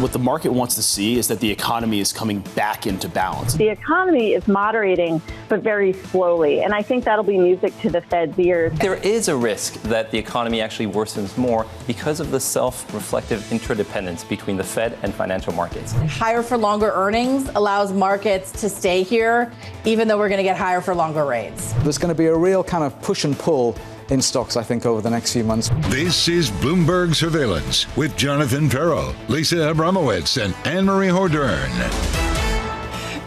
what the market wants to see is that the economy is coming back into balance. The economy is moderating, but very slowly. And I think that'll be music to the Fed's ears. There is a risk that the economy actually worsens more because of the self-reflective interdependence between the Fed and financial markets. Higher for longer earnings allows markets to stay here, even though we're going to get higher for longer rates. There's going to be a real kind of push and pull in stocks, I think, over the next few months. This is Bloomberg Surveillance with Jonathan Ferro, Lisa Abramowitz, and Anne-Marie Hordern.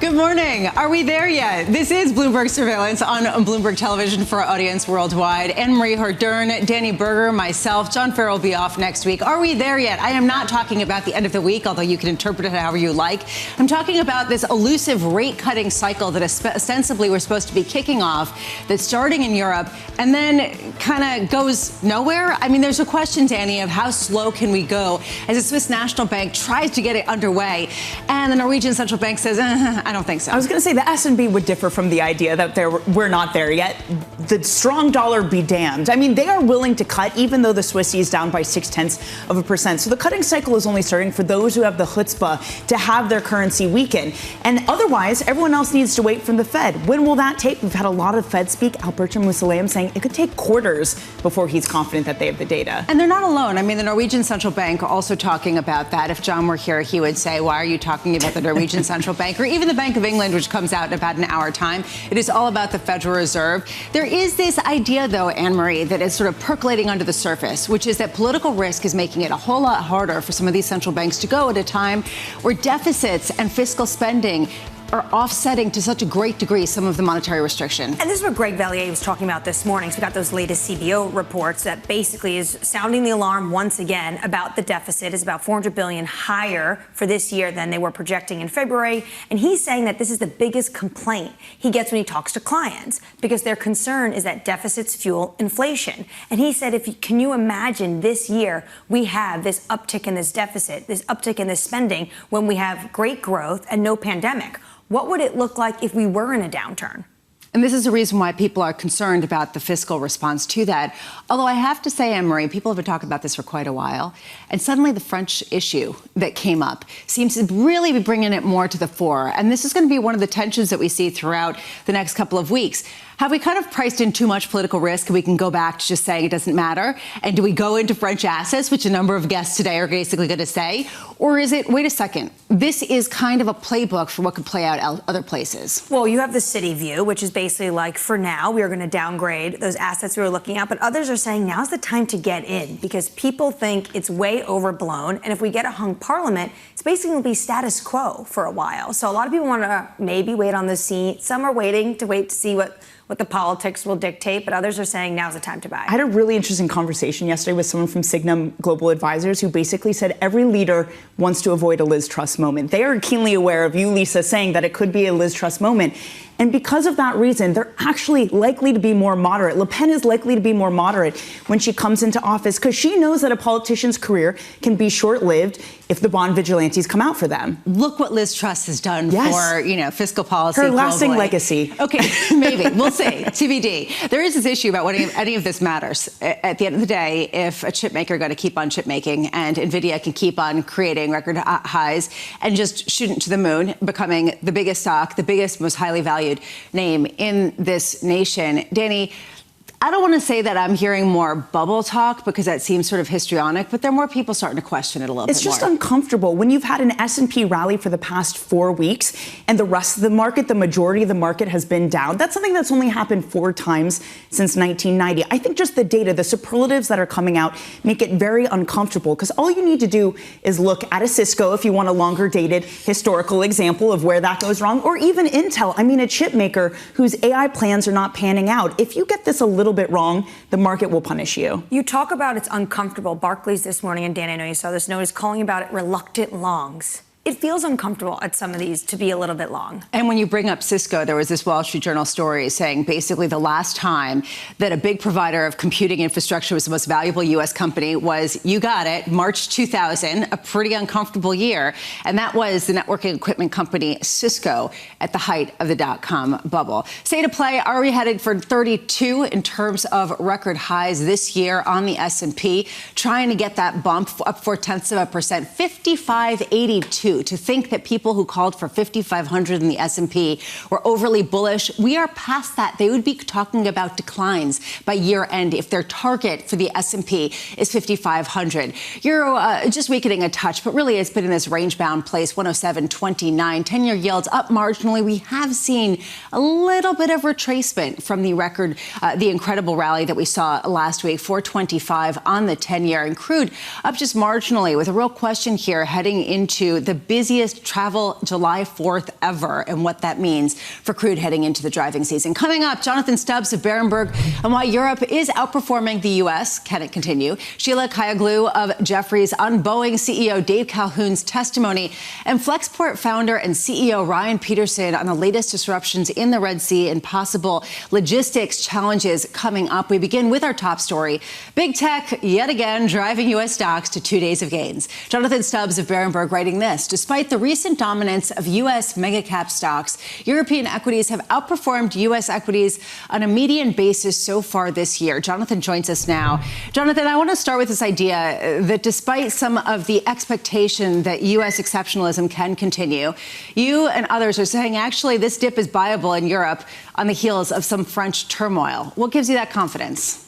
Good morning. Are we there yet? This is Bloomberg Surveillance on Bloomberg Television for our audience worldwide. Anne-Marie Hordern, Danny Berger, myself, John Farrell will be off next week. Are we there yet? I am not talking about the end of the week, although you can interpret it however you like. I'm talking about this elusive rate-cutting cycle that ostensibly we're supposed to be kicking off, that's starting in Europe and then kind of goes nowhere. I mean, there's a question, Danny, of how slow can we go as the Swiss National Bank tries to get it underway, and the Norwegian Central Bank says, I don't think so. I was going to say the S&P would differ from the idea that we're not there yet. The strong dollar be damned. I mean, they are willing to cut, even though the Swissy is down by 0.6%. So the cutting cycle is only starting for those who have the chutzpah to have their currency weaken. And otherwise, everyone else needs to wait from the Fed. When will that take? We've had a lot of Fed speak. Alberto Mussolem saying it could take quarters before he's confident that they have the data. And they're not alone. I mean, the Norwegian Central Bank also talking about that. If John were here, he would say, why are you talking about the Norwegian Central Bank or even the Bank of England, which comes out in about an hour time? It is all about the Federal Reserve. There is this idea, though, Anne-Marie, that is sort of percolating under the surface, which is that political risk is making it a whole lot harder for some of these central banks to go at a time where deficits and fiscal spending are offsetting to such a great degree some of the monetary restriction. And this is what Greg Valliere was talking about this morning. So we got those latest CBO reports that basically is sounding the alarm once again about the deficit. Is about $400 billion higher for this year than they were projecting in February. And he's saying that this is the biggest complaint he gets when he talks to clients, because their concern is that deficits fuel inflation. And he said, can you imagine this year we have this uptick in this deficit, this uptick in this spending when we have great growth and no pandemic? What would it look like if we were in a downturn? And this is the reason why people are concerned about the fiscal response to that. Although I have to say, Anne-Marie, people have been talking about this for quite a while. And suddenly the French issue that came up seems to really be bringing it more to the fore. And this is going to be one of the tensions that we see throughout the next couple of weeks. Have we kind of priced in too much political risk and we can go back to just saying it doesn't matter? And do we go into French assets, which a number of guests today are basically going to say? Or is it, wait a second, this is kind of a playbook for what could play out other places? Well, you have the city view, which is basically like, for now, we are going to downgrade those assets we were looking at. But others are saying now's the time to get in because people think it's way overblown. And if we get a hung parliament, it's basically going to be status quo for a while. So a lot of people want to maybe wait on the scene. Some are waiting to see what the politics will dictate, but others are saying now's the time to buy. I had a really interesting conversation yesterday with someone from Signum Global Advisors who basically said every leader wants to avoid a Liz Truss moment. They are keenly aware of you, Lisa, saying that it could be a Liz Truss moment. And because of that reason, they're actually likely to be more moderate. Le Pen is likely to be more moderate when she comes into office because she knows that a politician's career can be short-lived if the bond vigilantes come out for them. Look what Liz Truss has done for, fiscal policy. Her lasting globally. Legacy. Okay, maybe. We'll see. TBD. There is this issue about whether any of this matters. At the end of the day, if a chip maker got to keep on chip making and NVIDIA can keep on creating record highs and just shooting to the moon, becoming the biggest stock, the biggest, most highly valued name in this nation. Danny, I don't want to say that I'm hearing more bubble talk because that seems sort of histrionic, but there are more people starting to question it a little bit more. It's just uncomfortable when you've had an S&P rally for the past 4 weeks and the rest of the market, the majority of the market has been down. That's something that's only happened 4 times since 1990. I think just the data, the superlatives that are coming out make it very uncomfortable because all you need to do is look at a Cisco if you want a longer dated historical example of where that goes wrong, or even Intel. I mean, a chip maker whose AI plans are not panning out. If you get this a little bit wrong, the market will punish you. You talk about it's uncomfortable. Barclays this morning, and Dan, I know you saw this notice calling about it reluctant longs. it feels uncomfortable at some of these to be a little bit long. And when you bring up Cisco, there was this Wall Street Journal story saying basically the last time that a big provider of computing infrastructure was the most valuable U.S. company was, you got it, March 2000, a pretty uncomfortable year. And that was the networking equipment company Cisco at the height of the dot-com bubble. State of play, are we headed for 32 in terms of record highs this year on the S&P, trying to get that bump up 0.4%, 5582. To think that people who called for 5,500 in the S&P were overly bullish, we are past that. They would be talking about declines by year end if their target for the S&P is 5,500. Euro just weakening a touch, but really it's been in this range-bound place, 107.29. 10-year yields up marginally. We have seen a little bit of retracement from the record, the incredible rally that we saw last week, 425 on the 10-year, and crude up just marginally, with a real question here heading into the busiest travel July 4th ever and what that means for crude heading into the driving season. Coming up, Jonathan Stubbs of Berenberg and why Europe is outperforming the U.S. Can it continue? Sheila Kahyaoglu of Jeffries on Boeing CEO Dave Calhoun's testimony, and Flexport founder and CEO Ryan Petersen on the latest disruptions in the Red Sea and possible logistics challenges coming up. We begin with our top story. Big tech, yet again, driving U.S. stocks to 2 days of gains. Jonathan Stubbs of Berenberg writing this: despite the recent dominance of U.S. mega-cap stocks, European equities have outperformed U.S. equities on a median basis so far this year. Jonathan joins us now. Jonathan, I want to start with this idea that despite some of the expectation that U.S. exceptionalism can continue, you and others are saying actually this dip is buyable in Europe on the heels of some French turmoil. What gives you that confidence?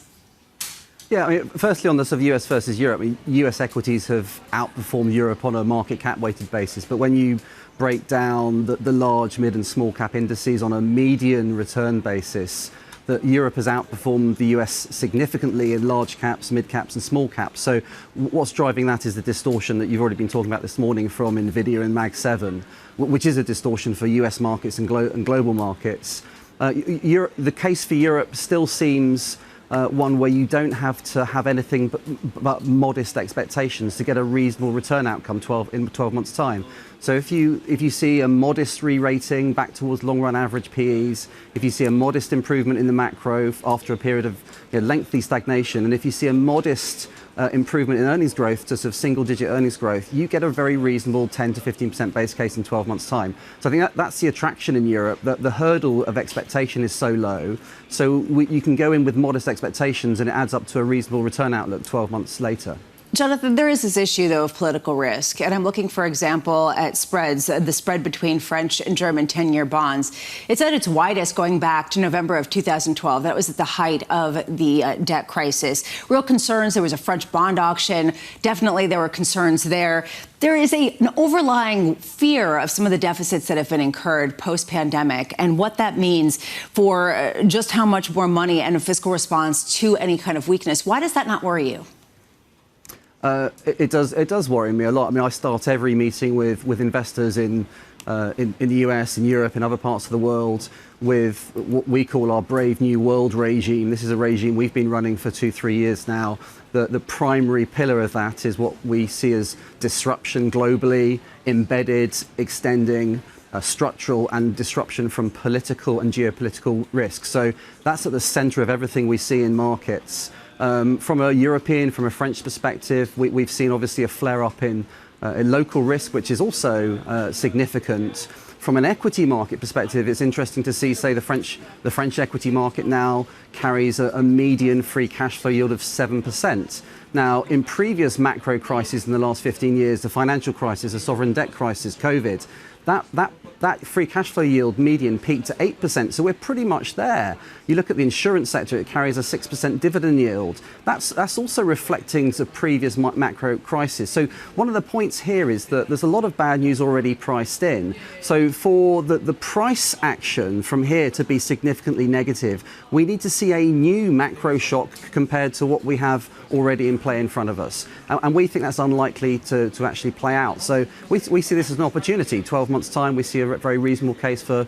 Yeah, I mean, firstly, on this of US versus Europe, I mean, US equities have outperformed Europe on a market cap weighted basis. But when you break down the large, mid and small cap indices on a median return basis, that Europe has outperformed the US significantly in large caps, mid caps and small caps. So what's driving that is the distortion that you've already been talking about this morning from Nvidia and Mag 7, which is a distortion for US markets and global markets. The case for Europe still seems one where you don't have to have anything but modest expectations to get a reasonable return outcome in 12 months' time. So if you see a modest re-rating back towards long-run average PEs, if you see a modest improvement in the macro after a period of lengthy stagnation, and if you see a modest improvement in earnings growth to sort of single-digit earnings growth, you get a very reasonable 10 to 15% base case in 12 months' time. So I think that's the attraction in Europe, that the hurdle of expectation is so low. So you can go in with modest expectations and it adds up to a reasonable return outlook 12 months later. Jonathan, there is this issue, though, of political risk. And I'm looking, for example, at spreads, the spread between French and German 10-year bonds. It's at its widest going back to November of 2012. That was at the height of the debt crisis. Real concerns. There was a French bond auction. Definitely there were concerns there. There is an overlying fear of some of the deficits that have been incurred post-pandemic and what that means for just how much more money and a fiscal response to any kind of weakness. Why does that not worry you? It does worry me a lot. I mean, I start every meeting with investors in the US, in Europe, in other parts of the world, with what we call our Brave New World regime. This is a regime we've been running for 2-3 years now. The primary pillar of that is what we see as disruption globally, embedded, extending, structural, and disruption from political and geopolitical risk. So that's at the center of everything we see in markets. From a European, from a French perspective, we've seen obviously a flare-up in local risk, which is also significant. From an equity market perspective, it's interesting to see, say, the French equity market now carries a median free cash flow yield of 7%. Now, in previous macro crises in the last 15 years, the financial crisis, the sovereign debt crisis, COVID, that free cash flow yield median peaked to 8%. So we're pretty much there. You look at the insurance sector, it carries a 6% dividend yield. That's also reflecting the previous macro crisis. So one of the points here is that there's a lot of bad news already priced in. So for the price action from here to be significantly negative, we need to see a new macro shock compared to what we have already in play in front of us. And we think that's unlikely to actually play out. So we see this as an opportunity. 12 months' time, we see a very reasonable case for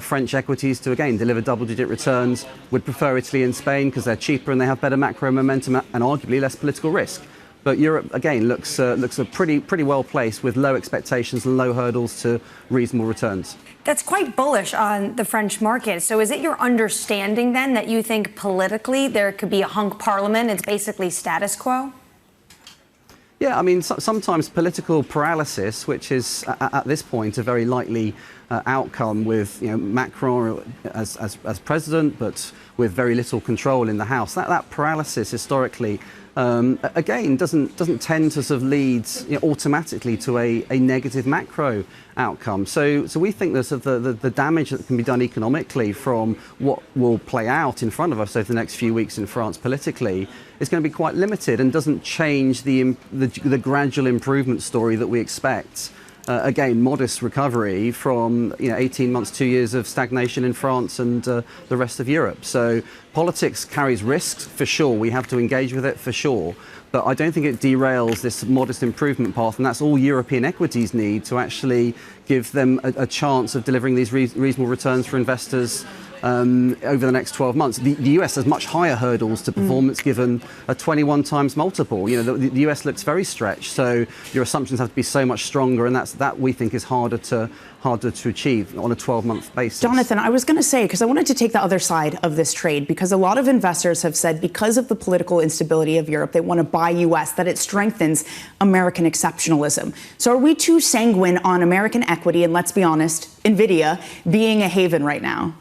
French equities to, again, deliver double-digit returns. Would prefer Italy and Spain because they're cheaper and they have better macro momentum and arguably less political risk. But Europe, again, looks pretty well placed with low expectations and low hurdles to reasonable returns. That's quite bullish on the French market. So is it your understanding then that you think politically there could be a hunk parliament? It's basically status quo? Yeah, I mean, sometimes political paralysis, which is at this point a very likely outcome with Macron as president, but with very little control in the House. That paralysis historically, again, doesn't tend to sort of lead automatically to a negative macro outcome. So we think that the damage that can be done economically from what will play out in front of us over the next few weeks in France politically is going to be quite limited and doesn't change the gradual improvement story that we expect. Again, modest recovery from 18 months, 2 years of stagnation in France and the rest of Europe. So politics carries risks for sure. We have to engage with it for sure. But I don't think it derails this modest improvement path, and that's all European equities need to actually give them a chance of delivering these reasonable returns for investors over the next 12 months. The US has much higher hurdles to performance given a 21 times multiple. The US looks very stretched, so your assumptions have to be so much stronger, and that we think is harder to achieve on a 12-month basis. Jonathan, I was going to say, because I wanted to take the other side of this trade, because a lot of investors have said because of the political instability of Europe, they want to buy US, that it strengthens American exceptionalism. So are we too sanguine on American equity, and let's be honest, NVIDIA being a haven right now?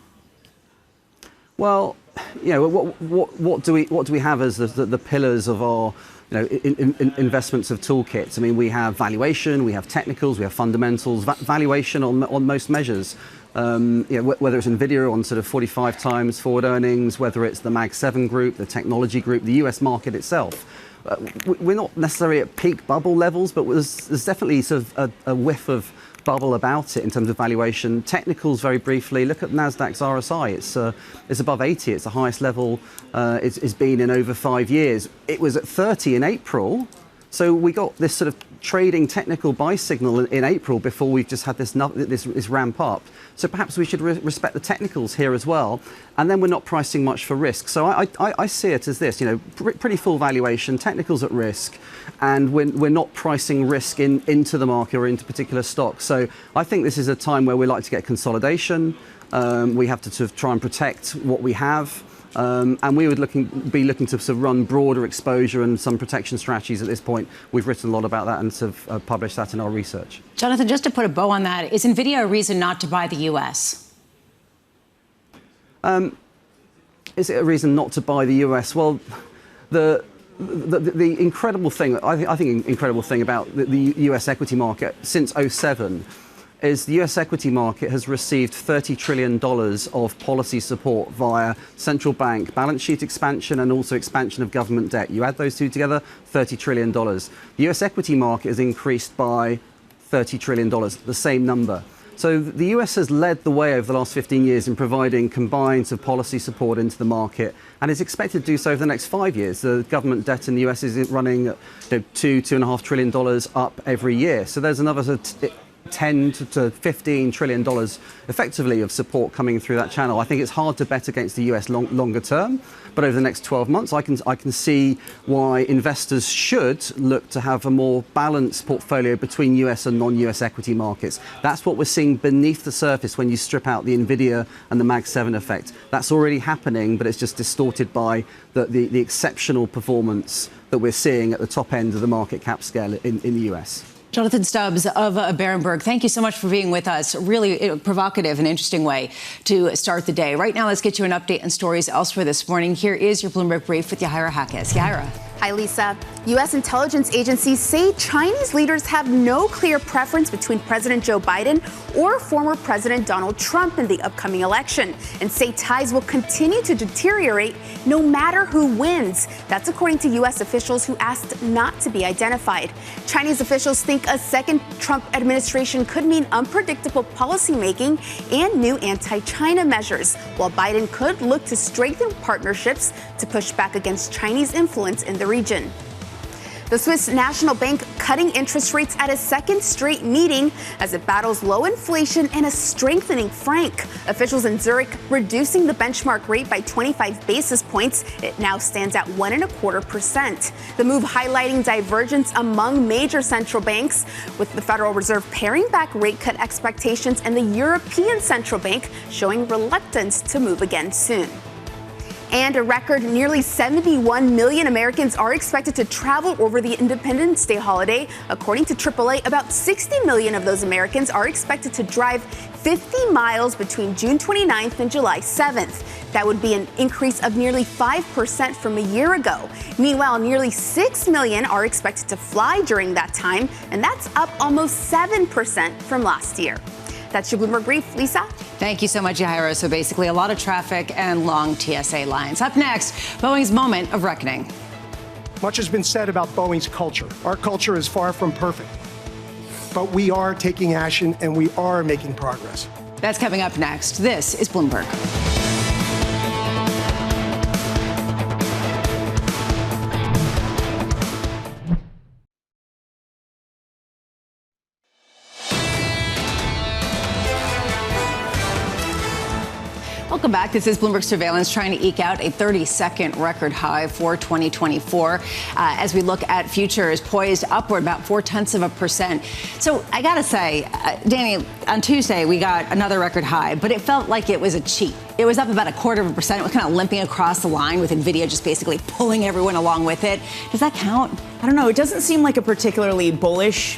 Well, what do we have as the pillars of our investments of toolkits? I mean, we have valuation, we have technicals, we have fundamentals. Valuation on most measures, whether it's NVIDIA on sort of 45 times forward earnings, whether it's the Mag 7 group, the technology group, the US market itself. We're not necessarily at peak bubble levels, but there's definitely sort of a whiff of bubble about it in terms of valuation. Technicals, very briefly, look at Nasdaq's RSI. It's above 80. It's the highest level it's been in over 5 years. It was at 30 in April. So we got this sort of trading technical buy signal in April before we've just had this ramp up. So perhaps we should respect the technicals here as well. And then we're not pricing much for risk. So I see it as this, pretty full valuation, technicals at risk, and we're not pricing risk into the market or into particular stocks. So I think this is a time where we like to get consolidation. We have to sort of try and protect what we have. And we would be looking to sort of run broader exposure and some protection strategies at this point. We've written a lot about that and sort of published that in our research. Jonathan, just to put a bow on that, is NVIDIA a reason not to buy the US? Is it a reason not to buy the US? Well, the incredible thing, I think incredible thing about the US equity market since 2007 is the US equity market has received $30 trillion of policy support via central bank balance sheet expansion and also expansion of government debt. You add those two together, $30 trillion. The US equity market has increased by $30 trillion, the same number. So the US has led the way over the last 15 years in providing combined policy support into the market and is expected to do so over the next 5 years. The government debt in the US is running $2.5 trillion up every year. So there's another $10 to $15 trillion effectively of support coming through that channel. I think it's hard to bet against the US longer term, but over the next 12 months, I can see why investors should look to have a more balanced portfolio between US and non-US equity markets. That's what we're seeing beneath the surface when you strip out the NVIDIA and the Mag 7 effect. That's already happening, but it's just distorted by the exceptional performance that we're seeing at the top end of the market cap scale in the US. Jonathan Stubbs of Berenberg, thank you so much for being with us. Really provocative and interesting way to start the day. Right now, let's get you an update on stories elsewhere this morning. Here is your Bloomberg Brief with Yahaira Hackes. Yahaira. Hi, Lisa. U.S. intelligence agencies say Chinese leaders have no clear preference between President Joe Biden or former President Donald Trump in the upcoming election, and say ties will continue to deteriorate no matter who wins. That's according to U.S. officials who asked not to be identified. Chinese officials think a second Trump administration could mean unpredictable policymaking and new anti-China measures, while Biden could look to strengthen partnerships to push back against Chinese influence in the region. The Swiss National Bank cutting interest rates at a second straight meeting as it battles low inflation and a strengthening franc. Officials in Zurich reducing the benchmark rate by 25 basis points. It now stands at 1.25%. The move highlighting divergence among major central banks, with the Federal Reserve paring back rate cut expectations and the European Central Bank showing reluctance to move again soon. And a record nearly 71 million Americans are expected to travel over the Independence Day holiday. According to AAA, about 60 million of those Americans are expected to drive 50 miles between June 29th and July 7th. That would be an increase of nearly 5% from a year ago. Meanwhile, nearly 6 million are expected to fly during that time, and that's up almost 7% from last year. That's your Bloomberg Brief. Lisa? Thank you so much, Yared. So basically a lot of traffic and long TSA lines. Up next, Boeing's moment of reckoning. Much has been said about Boeing's culture. Our culture is far from perfect, but we are taking action and we are making progress. That's coming up next. This is Bloomberg. Welcome back. This is Bloomberg Surveillance, trying to eke out a 32nd record high for 2024 as we look at futures poised upward about 0.4%. So I got to say, Danny, on Tuesday we got another record high, but it felt like it was a cheat. It was up about 0.25%. It was kind of limping across the line with NVIDIA just basically pulling everyone along with it. Does that count? I don't know. It doesn't seem like a particularly bullish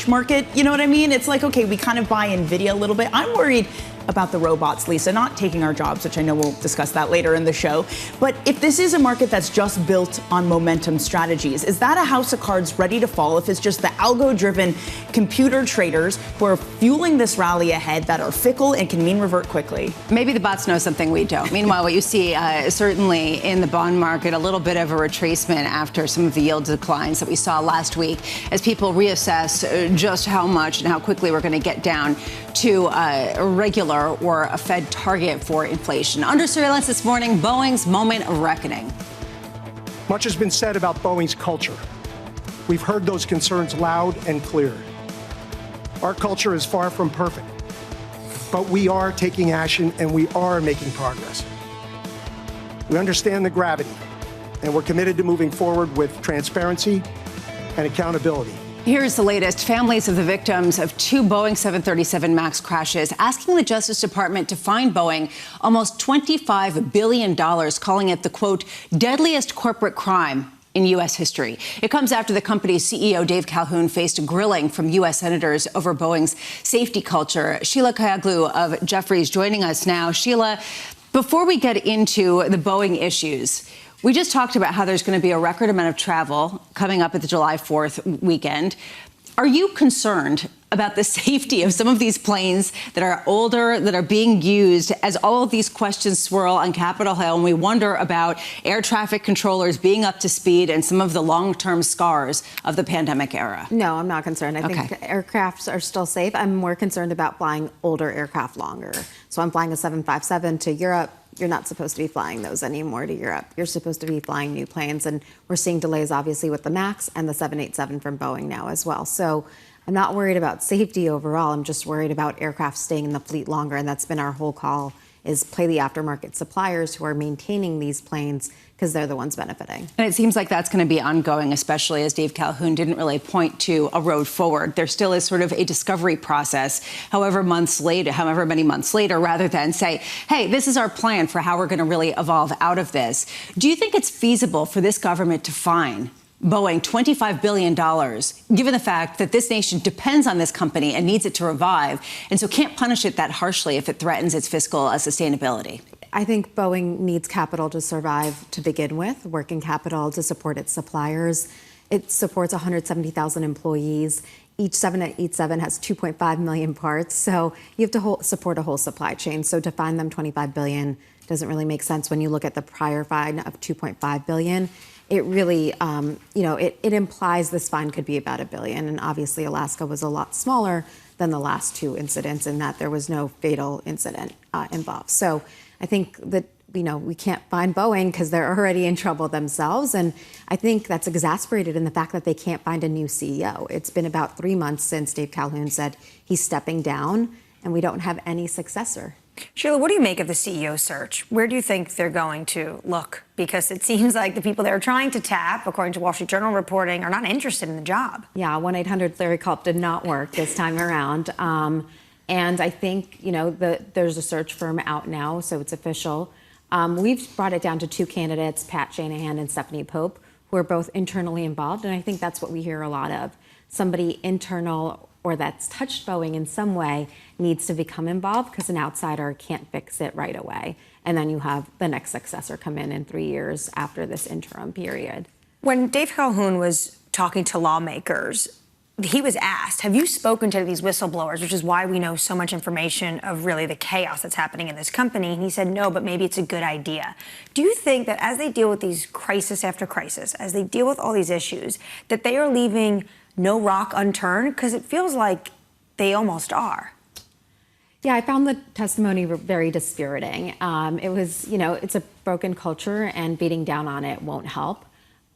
market. You know what I mean? It's like, okay, we kind of buy NVIDIA a little bit. I'm worried about the robots, Lisa, not taking our jobs, which I know we'll discuss that later in the show. But if this is a market that's just built on momentum strategies, is that a house of cards ready to fall if it's just the algo-driven computer traders who are fueling this rally ahead that are fickle and can mean revert quickly? Maybe the bots know something we don't. Meanwhile, what you see certainly in the bond market, a little bit of a retracement after some of the yield declines that we saw last week as people reassess just how much and how quickly we're going to get down to a regular or a Fed target for inflation. Under surveillance this morning, Boeing's moment of reckoning. Much has been said about Boeing's culture. We've heard those concerns loud and clear. Our culture is far from perfect, but we are taking action and we are making progress. We understand the gravity, and we're committed to moving forward with transparency and accountability. Here's the latest. Families of the victims of two Boeing 737 MAX crashes asking the Justice Department to fine Boeing almost $25 billion, calling it the, quote, deadliest corporate crime in U.S. history. It comes after the company's CEO, Dave Calhoun, faced grilling from U.S. senators over Boeing's safety culture. Sheila Kahyaoglu of Jeffries joining us now. Sheila, before we get into the Boeing issues, we just talked about how there's going to be a record amount of travel coming up at the July 4th weekend. Are you concerned about the safety of some of these planes that are older, that are being used as all of these questions swirl on Capitol Hill, and we wonder about air traffic controllers being up to speed and some of the long-term scars of the pandemic era? No, I'm not concerned. I think aircrafts are still safe. I'm more concerned about flying older aircraft longer. So I'm flying a 757 to Europe. You're not supposed to be flying those anymore to Europe. You're supposed to be flying new planes. And we're seeing delays, obviously, with the MAX and the 787 from Boeing now as well. So I'm not worried about safety overall. I'm just worried about aircraft staying in the fleet longer. And that's been our whole call, is play the aftermarket suppliers who are maintaining these planes, because they're the ones benefiting. And it seems like that's going to be ongoing, especially as Dave Calhoun didn't really point to a road forward. There still is sort of a discovery process, however many months later, rather than say, hey, this is our plan for how we're going to really evolve out of this. Do you think it's feasible for this government to fine Boeing $25 billion, given the fact that this nation depends on this company and needs it to revive, and so can't punish it that harshly if it threatens its fiscal sustainability? I think Boeing needs capital to survive to begin with, working capital to support its suppliers. It supports 170,000 employees. Each 787 has 2.5 million parts. So you have to support a whole supply chain. So to fine them $25 billion doesn't really make sense when you look at the prior fine of $2.5 billion. It really, it implies this fine could be about $1 billion. And obviously, Alaska was a lot smaller than the last two incidents in that there was no fatal incident involved. So I think that we can't find Boeing because they're already in trouble themselves. And I think that's exasperated in the fact that they can't find a new CEO. It's been about 3 months since Dave Calhoun said he's stepping down, and we don't have any successor. Sheila, what do you make of the CEO search? Where do you think they're going to look? Because it seems like the people they're trying to tap, according to Wall Street Journal reporting, are not interested in the job. Yeah, 1-800-Larry-Culp did not work this time around. And I think, there's a search firm out now, so it's official. We've brought it down to 2 candidates, Pat Shanahan and Stephanie Pope, who are both internally involved. And I think that's what we hear a lot of. Somebody internal or that's touched Boeing in some way needs to become involved because an outsider can't fix it right away. And then you have the next successor come in 3 years after this interim period. When Dave Calhoun was talking to lawmakers, he was asked, have you spoken to these whistleblowers, which is why we know so much information of really the chaos that's happening in this company? And he said, no, but maybe it's a good idea. Do you think that as they deal with these crisis after crisis, as they deal with all these issues, that they are leaving no rock unturned? Because it feels like they almost are. Yeah, I found the testimony very dispiriting. It was, it's a broken culture and beating down on it won't help.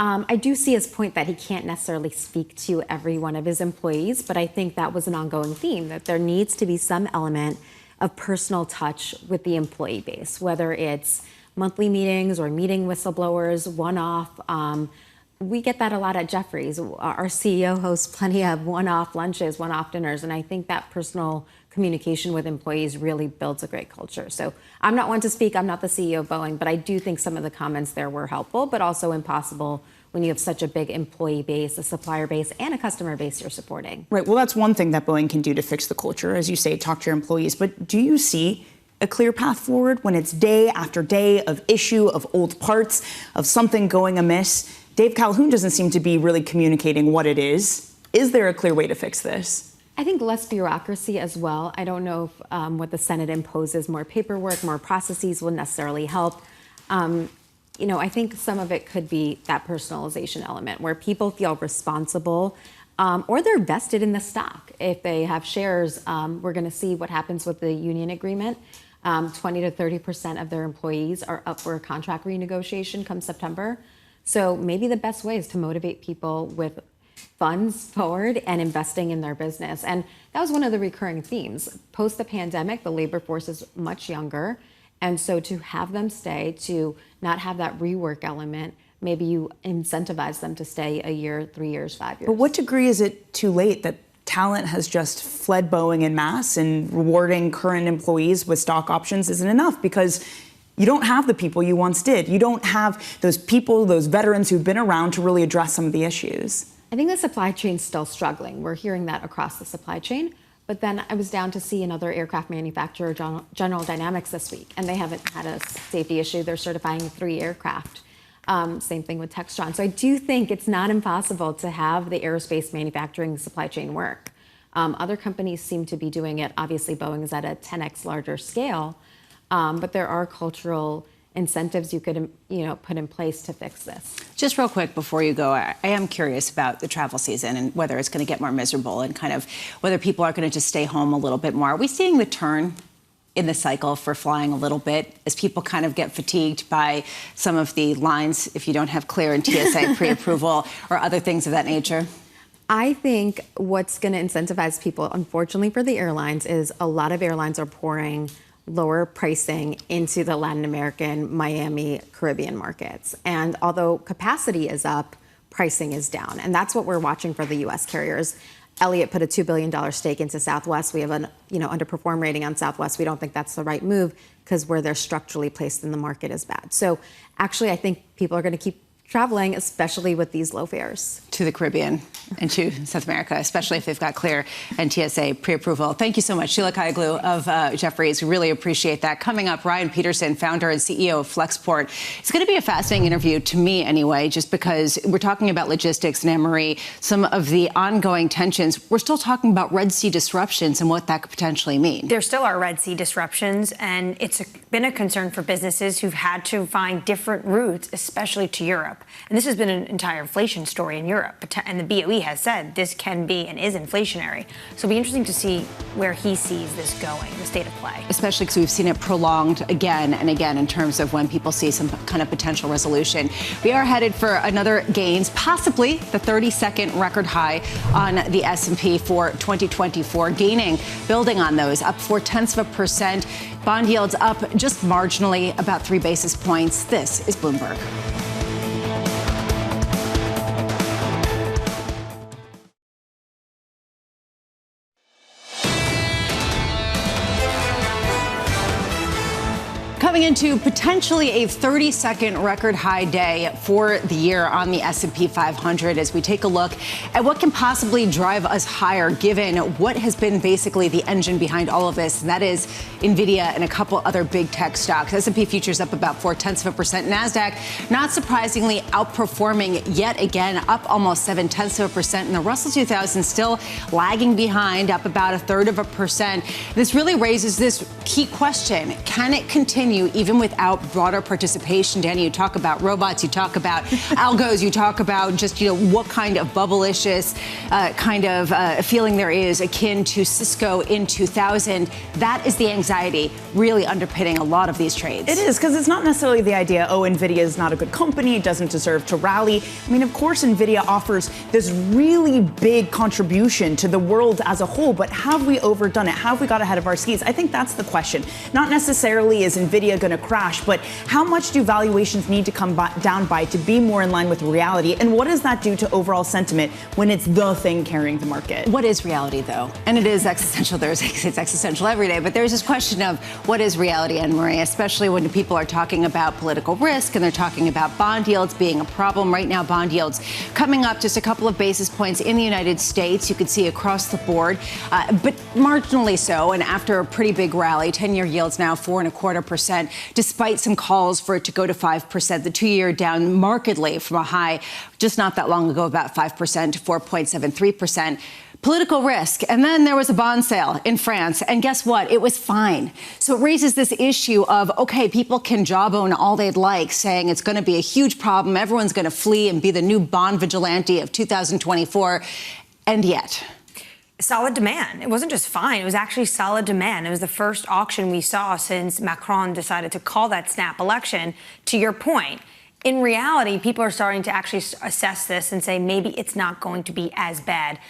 I do see his point that he can't necessarily speak to every one of his employees, but I think that was an ongoing theme, that there needs to be some element of personal touch with the employee base, whether it's monthly meetings or meeting whistleblowers, one-off. We get that a lot at Jeffries. Our CEO hosts plenty of one-off lunches, one-off dinners, and I think that personal communication with employees really builds a great culture. So I'm not one to speak, I'm not the CEO of Boeing, but I do think some of the comments there were helpful, but also impossible when you have such a big employee base, a supplier base, and a customer base you're supporting. Right, well, that's one thing that Boeing can do to fix the culture, as you say, talk to your employees. But do you see a clear path forward when it's day after day of issue, of old parts, of something going amiss? Dave Calhoun doesn't seem to be really communicating what it is. Is there a clear way to fix this? I think less bureaucracy as well. I don't know if what the Senate imposes, more paperwork, more processes will necessarily help. I think some of it could be that personalization element where people feel responsible or they're vested in the stock. If they have shares, we're going to see what happens with the union agreement. 20 to 30% of their employees are up for a contract renegotiation come September. So maybe the best way is to motivate people with funds forward and investing in their business. And that was one of the recurring themes. Post the pandemic, the labor force is much younger. And so to have them stay, to not have that rework element, maybe you incentivize them to stay a year, 3 years, 5 years. But what degree is it too late that talent has just fled Boeing en masse and rewarding current employees with stock options isn't enough? Because you don't have the people you once did. You don't have those people, those veterans who've been around to really address some of the issues. I think the supply chain's still struggling. We're hearing that across the supply chain. But then I was down to see another aircraft manufacturer, General Dynamics, this week, and they haven't had a safety issue. They're certifying 3 aircraft. Same thing with Textron. So I do think it's not impossible to have the aerospace manufacturing supply chain work. Other companies seem to be doing it. Obviously, Boeing is at a 10x larger scale, but there are cultural incentives you could, put in place to fix this. Just real quick before you go, I am curious about the travel season and whether it's going to get more miserable and kind of whether people are going to just stay home a little bit more. Are we seeing the turn in the cycle for flying a little bit as people kind of get fatigued by some of the lines if you don't have clear and TSA pre-approval or other things of that nature? I think what's going to incentivize people, unfortunately for the airlines, is a lot of airlines are pouring lower pricing into the Latin American, Miami, Caribbean markets. And although capacity is up, pricing is down. And that's what we're watching for the U.S. carriers. Elliott put a $2 billion stake into Southwest. We have an underperform rating on Southwest. We don't think that's the right move because where they're structurally placed in the market is bad. So actually, I think people are going to keep traveling, especially with these low fares. To the Caribbean and to South America, especially if they've got clear and TSA pre-approval. Thank you so much, Sheila Kahyaoglu of Jeffries. We really appreciate that. Coming up, Ryan Petersen, founder and CEO of Flexport. It's going to be a fascinating interview, to me anyway, just because we're talking about logistics and Anne-Marie, some of the ongoing tensions. We're still talking about Red Sea disruptions and what that could potentially mean. There still are Red Sea disruptions, and it's been a concern for businesses who've had to find different routes, especially to Europe. And this has been an entire inflation story in Europe, and the BOE has said this can be and is inflationary. So it'll be interesting to see where he sees this going, the state of play. Especially because we've seen it prolonged again and again in terms of when people see some kind of potential resolution. We are headed for another gains, possibly the 32nd record high on the S&P for 2024, gaining, building on those, up 0.4%. Bond yields up just marginally, about 3 basis points. This is Bloomberg. Coming into potentially a 32nd record high day for the year on the S&P 500 as we take a look at what can possibly drive us higher given what has been basically the engine behind all of this, and that is NVIDIA and a couple other big tech stocks. S&P futures up about 0.4%. NASDAQ, not surprisingly, outperforming yet again, up almost 0.7%. And the Russell 2000 still lagging behind, up about 1/3%. This really raises this key question. Can it continue even without broader participation? Danny, you talk about robots, you talk about algos, you talk about just, what kind of bubblicious kind of feeling there is akin to Cisco in 2000. That is the anxiety really underpinning a lot of these trades. It is, because it's not necessarily the idea, NVIDIA is not a good company, it doesn't deserve to rally. I mean, of course, NVIDIA offers this really big contribution to the world as a whole, but have we overdone it? Have we got ahead of our skis? I think that's the question. Not necessarily is NVIDIA going to crash, but how much do valuations need to come down by to be more in line with reality? And what does that do to overall sentiment when it's the thing carrying the market? What is reality, though? And it is existential. It's existential every day, but there's this question of what is reality, Anne-Marie, especially when people are talking about political risk and they're talking about bond yields being a problem. Right now, bond yields coming up just a couple of basis points in the United States. You could see across the board, but marginally so. And after a pretty big rally, 10-year yields now 4.25%, despite some calls for it to go to 5%. The 2-year down markedly from a high just not that long ago, about 5% to 4.73%. Political risk. And then there was a bond sale in France. And guess what? It was fine. So it raises this issue of, okay, people can jawbone all they'd like, saying it's going to be a huge problem. Everyone's going to flee and be the new bond vigilante of 2024. And yet, solid demand. It wasn't just fine. It was actually solid demand. It was the first auction we saw since Macron decided to call that snap election. To your point, in reality, people are starting to actually assess this and say maybe it's not going to be as bad.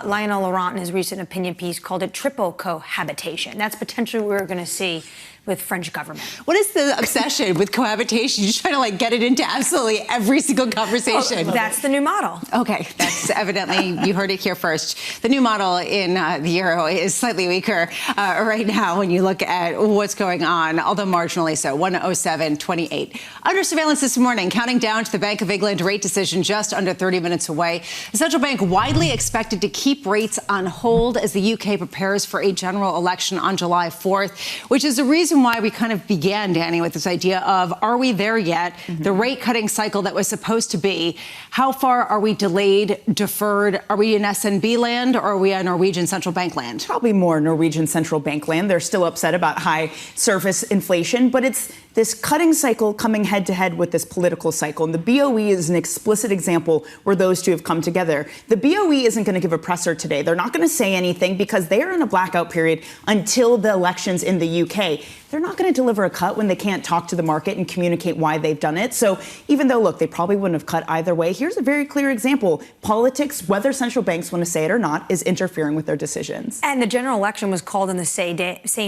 Lionel Laurent, in his recent opinion piece, called it triple cohabitation. That's potentially what we're going to see with French government. What is the obsession with cohabitation? You're trying to get it into absolutely every single conversation. Well, that's the new model. Okay, that's evidently, you heard it here first. The new model in the euro is slightly weaker right now when you look at what's going on, although marginally so, 107.28. Under surveillance this morning, counting down to the Bank of England rate decision just under 30 minutes away. The central bank widely expected to keep rates on hold as the UK prepares for a general election on July 4th, which is the reason why we kind of began, Danny, with this idea of, are we there yet? Mm-hmm. The rate cutting cycle that was supposed to be, how far are we delayed, deferred? Are we in SNB land or are we in Norwegian central bank land? Probably more Norwegian central bank land. They're still upset about high surface inflation, but it's this cutting cycle coming head to head with this political cycle. And the BOE is an explicit example where those two have come together. The BOE isn't going to give a presser today. They're not going to say anything because they are in a blackout period until the elections in the UK. They're not going to deliver a cut when they can't talk to the market and communicate why they've done it. So even though, look, they probably wouldn't have cut either way, here's a very clear example. Politics, whether central banks want to say it or not, is interfering with their decisions. And the general election was called on the same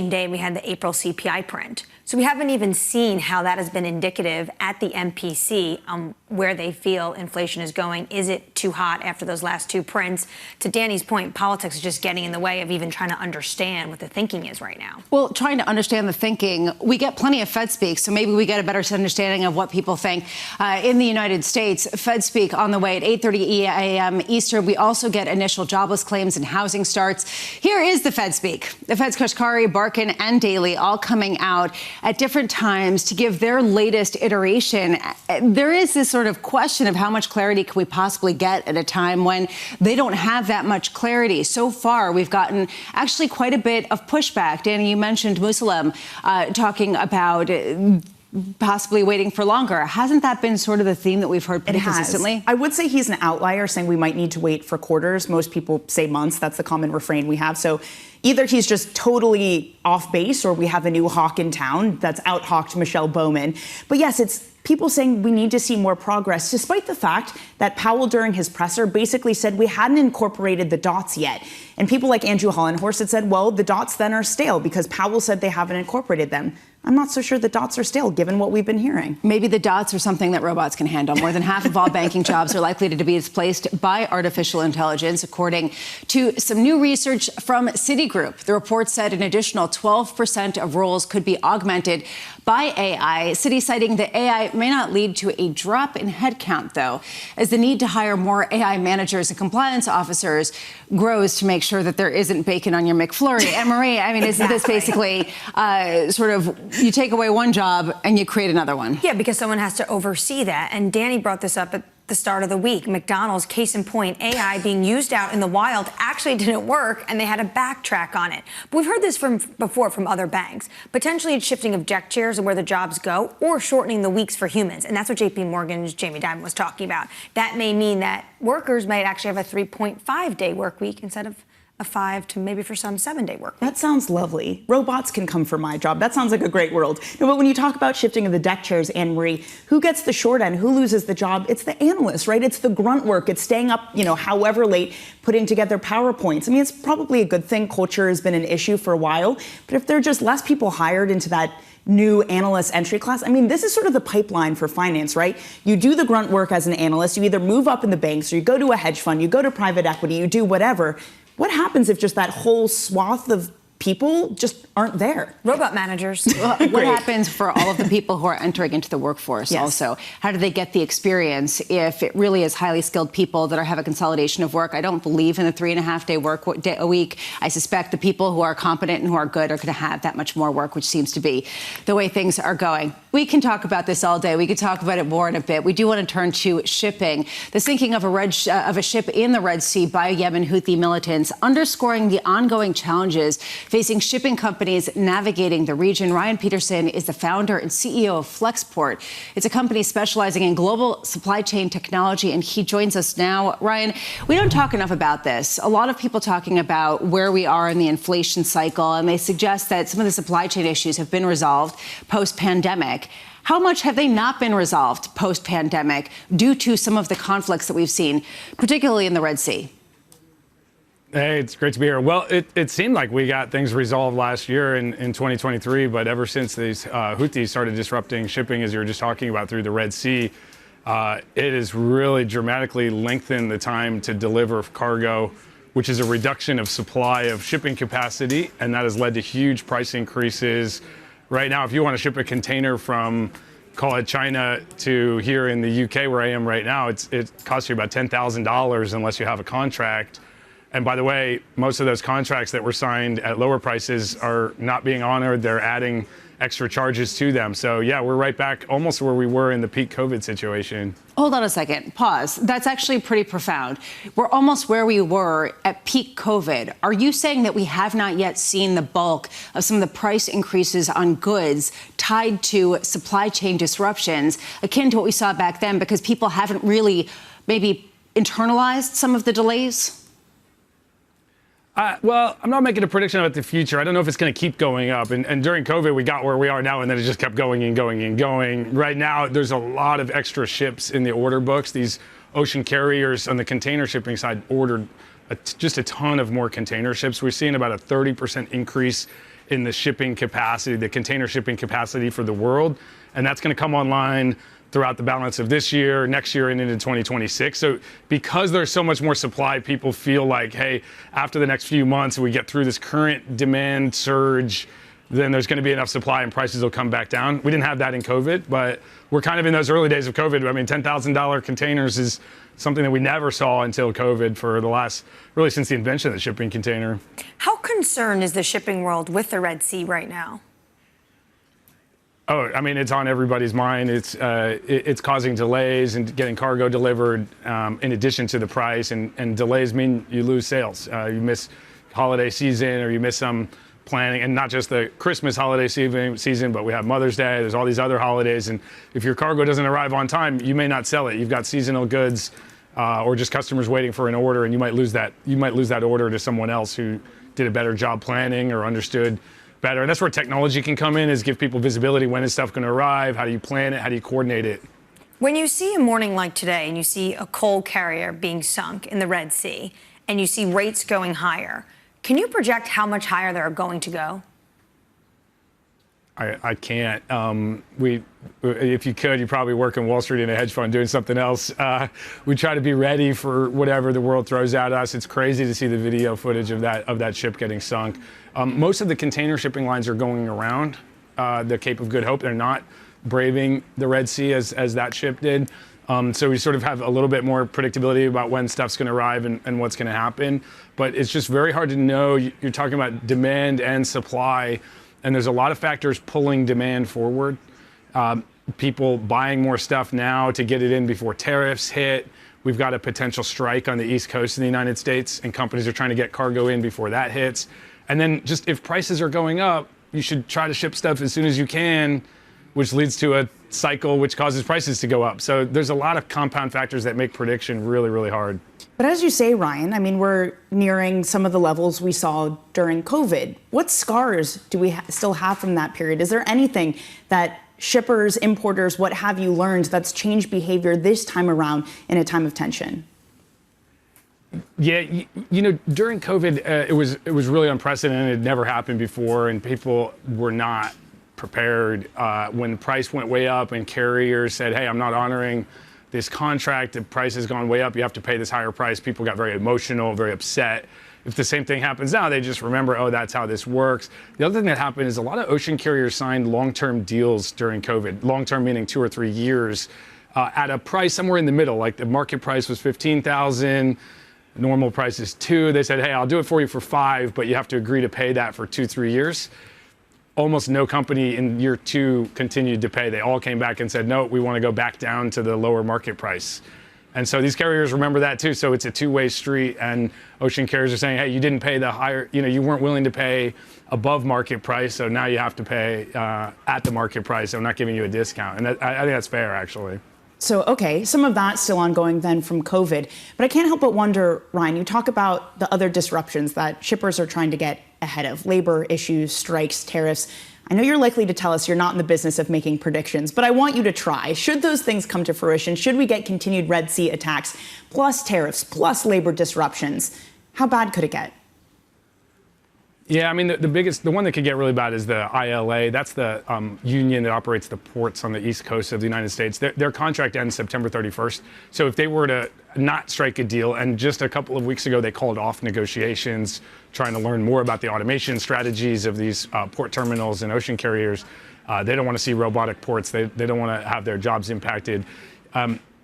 day we had the April CPI print. So we haven't even seen how that has been indicative at the MPC on where they feel inflation is going. Is it too hot after those last two prints? To Danny's point, politics is just getting in the way of even trying to understand what the thinking is right now. Well, trying to understand the thinking, we get plenty of Fed speak, so maybe we get a better understanding of what people think. In the United States, Fed speak on the way at 8:30 a.m. Eastern. We also get initial jobless claims and housing starts. Here is the Fed speak. The Fed's Kashkari, Barkin, and Daly all coming out at different times to give their latest iteration. There is this sort of question of how much clarity can we possibly get at a time when they don't have that much clarity. So far, we've gotten actually quite a bit of pushback. Danny, you mentioned Muslim talking about possibly waiting for longer. Hasn't that been sort of the theme that we've heard pretty consistently? I would say he's an outlier, saying we might need to wait for quarters. Most people say months. That's the common refrain we have. So either he's just totally off base, or we have a new hawk in town that's out-hawked Michelle Bowman. But yes, it's people saying we need to see more progress, despite the fact that Powell, during his presser, basically said we hadn't incorporated the dots yet. And people like Andrew Hollenhorst had said, well, the dots then are stale because Powell said they haven't incorporated them. I'm not so sure the dots are stale, given what we've been hearing. Maybe the dots are something that robots can handle. More than half of all banking jobs are likely to be displaced by artificial intelligence, according to some new research from Citigroup. The report said an additional 12% of roles could be augmented by AI. Citi citing that AI may not lead to a drop in headcount, though, as the need to hire more AI managers and compliance officers grows to make sure that there isn't bacon on your McFlurry. And Marie, I mean, isn't this basically sort of you take away one job and you create another one? Yeah, because someone has to oversee that. And Danny brought this up at the start of the week. McDonald's, case in point, AI being used out in the wild actually didn't work, and they had to backtrack on it. But we've heard this before from other banks. Potentially it's shifting of deck chairs and where the jobs go, or shortening the weeks for humans. And that's what JP Morgan's Jamie Dimon was talking about. That may mean that workers might actually have a 3.5-day work week instead of a 5 to maybe for some 7-day work week. That sounds lovely. Robots can come for my job. That sounds like a great world. No, but when you talk about shifting of the deck chairs, Anne-Marie, who gets the short end? Who loses the job? It's the analyst, right? It's the grunt work. It's staying up, however late, putting together PowerPoints. I mean, it's probably a good thing. Culture has been an issue for a while. But if there are just less people hired into that new analyst entry class, I mean, this is sort of the pipeline for finance, right? You do the grunt work as an analyst. You either move up in the banks, or you go to a hedge fund, you go to private equity, you do whatever. What happens if just that whole swath of people just aren't there? Robot managers. What happens for all of the people who are entering into the workforce also? How do they get the experience if it really is highly skilled people that have a consolidation of work? I don't believe in the 3.5-day work day a week. I suspect the people who are competent and who are good are going to have that much more work, which seems to be the way things are going. We can talk about this all day. We could talk about it more in a bit. We do want to turn to shipping. The sinking of a ship in the Red Sea by Yemen Houthi militants, underscoring the ongoing challenges facing shipping companies navigating the region. Ryan Petersen is the founder and CEO of Flexport. It's a company specializing in global supply chain technology, and he joins us now. Ryan, we don't talk enough about this. A lot of people talking about where we are in the inflation cycle, and they suggest that some of the supply chain issues have been resolved post-pandemic. How much have they not been resolved post-pandemic due to some of the conflicts that we've seen, particularly in the Red Sea? Hey, it's great to be here. Well, it seemed like we got things resolved last year in 2023, but ever since these Houthis started disrupting shipping, as you were just talking about, through the Red Sea, it has really dramatically lengthened the time to deliver cargo, which is a reduction of supply of shipping capacity, and that has led to huge price increases. Right now, if you want to ship a container from, call it China, to here in the UK, where I am right now, it costs you about $10,000 unless you have a contract. And by the way, most of those contracts that were signed at lower prices are not being honored. They're adding extra charges to them. So yeah, we're right back almost where we were in the peak COVID situation. Hold on a second. Pause. That's actually pretty profound. We're almost where we were at peak COVID. Are you saying that we have not yet seen the bulk of some of the price increases on goods tied to supply chain disruptions, akin to what we saw back then, because people haven't really maybe internalized some of the delays? Well, I'm not making a prediction about the future. I don't know if it's going to keep going up. And during COVID, we got where we are now, and then it just kept going and going and going. Right now, there's a lot of extra ships in the order books. These ocean carriers on the container shipping side ordered just a ton of more container ships. We're seeing about a 30% increase in the shipping capacity, the container shipping capacity for the world. And that's going to come online throughout the balance of this year, next year, and into 2026. So because there's so much more supply, people feel like, hey, after the next few months, we get through this current demand surge, then there's going to be enough supply and prices will come back down. We didn't have that in COVID, but we're kind of in those early days of COVID. I mean, $10,000 containers is something that we never saw until COVID for the last, really since the invention of the shipping container. How concerned is the shipping world with the Red Sea right now? Oh, I mean, it's on everybody's mind. It's causing delays in getting cargo delivered, in addition to the price. And delays mean you lose sales. You miss holiday season, or you miss some planning, and not just the Christmas holiday season, but we have Mother's Day, there's all these other holidays, and if your cargo doesn't arrive on time, you may not sell it. You've got seasonal goods or just customers waiting for an order, and you might lose that order to someone else who did a better job planning or understood better. And that's where technology can come in, is give people visibility. When is stuff going to arrive? How do you plan it? How do you coordinate it? When you see a morning like today and you see a coal carrier being sunk in the Red Sea and you see rates going higher, can you project how much higher they're going to go? I can't. If you could, you'd probably work in Wall Street in a hedge fund doing something else. We try to be ready for whatever the world throws at us. It's crazy to see the video footage of that ship getting sunk. Most of the container shipping lines are going around the Cape of Good Hope. They're not braving the Red Sea as that ship did. So we sort of have a little bit more predictability about when stuff's going to arrive and what's going to happen. But it's just very hard to know. You're talking about demand and supply, and there's a lot of factors pulling demand forward. People buying more stuff now to get it in before tariffs hit. We've got a potential strike on the East Coast of the United States, and companies are trying to get cargo in before that hits. And then just if prices are going up, you should try to ship stuff as soon as you can, which leads to a cycle which causes prices to go up. So there's a lot of compound factors that make prediction really, really hard. But as you say, Ryan, I mean, we're nearing some of the levels we saw during COVID. What scars do we still have from that period? Is there anything that shippers, importers, what have you learned that's changed behavior this time around in a time of tension? Yeah, you know, during COVID, it was really unprecedented. It never happened before, and people were not prepared. When the price went way up and carriers said, hey, I'm not honoring this contract, the price has gone way up, you have to pay this higher price, people got very emotional, very upset. If the same thing happens now, they just remember, oh, that's how this works. The other thing that happened is a lot of ocean carriers signed long-term deals during COVID, long-term meaning 2 or 3 years, at a price somewhere in the middle. Like the market price was $15,000, normal price is $2,000. They said, hey, I'll do it for you for $5,000, but you have to agree to pay that for 2-3 years. Almost no company in year 2 continued to pay. They all came back and said, no, we want to go back down to the lower market price. And so these carriers remember that too. So it's a two-way street, and ocean carriers are saying, hey, you didn't pay the higher, you weren't willing to pay above market price. So now you have to pay at the market price. So I'm not giving you a discount. And I think that's fair, actually. So, okay, some of that's still ongoing then from COVID. But I can't help but wonder, Ryan, you talk about the other disruptions that shippers are trying to get ahead of: labor issues, strikes, tariffs. I know you're likely to tell us you're not in the business of making predictions, but I want you to try. Should those things come to fruition, should we get continued Red Sea attacks, plus tariffs, plus labor disruptions, how bad could it get? Yeah, I mean, the one that could get really bad is the ILA. That's the union that operates the ports on the East Coast of the United States. Their contract ends September 31st. So if they were to not strike a deal, and just a couple of weeks ago they called off negotiations, trying to learn more about the automation strategies of these port terminals and ocean carriers. They don't want to see robotic ports. They don't want to have their jobs impacted.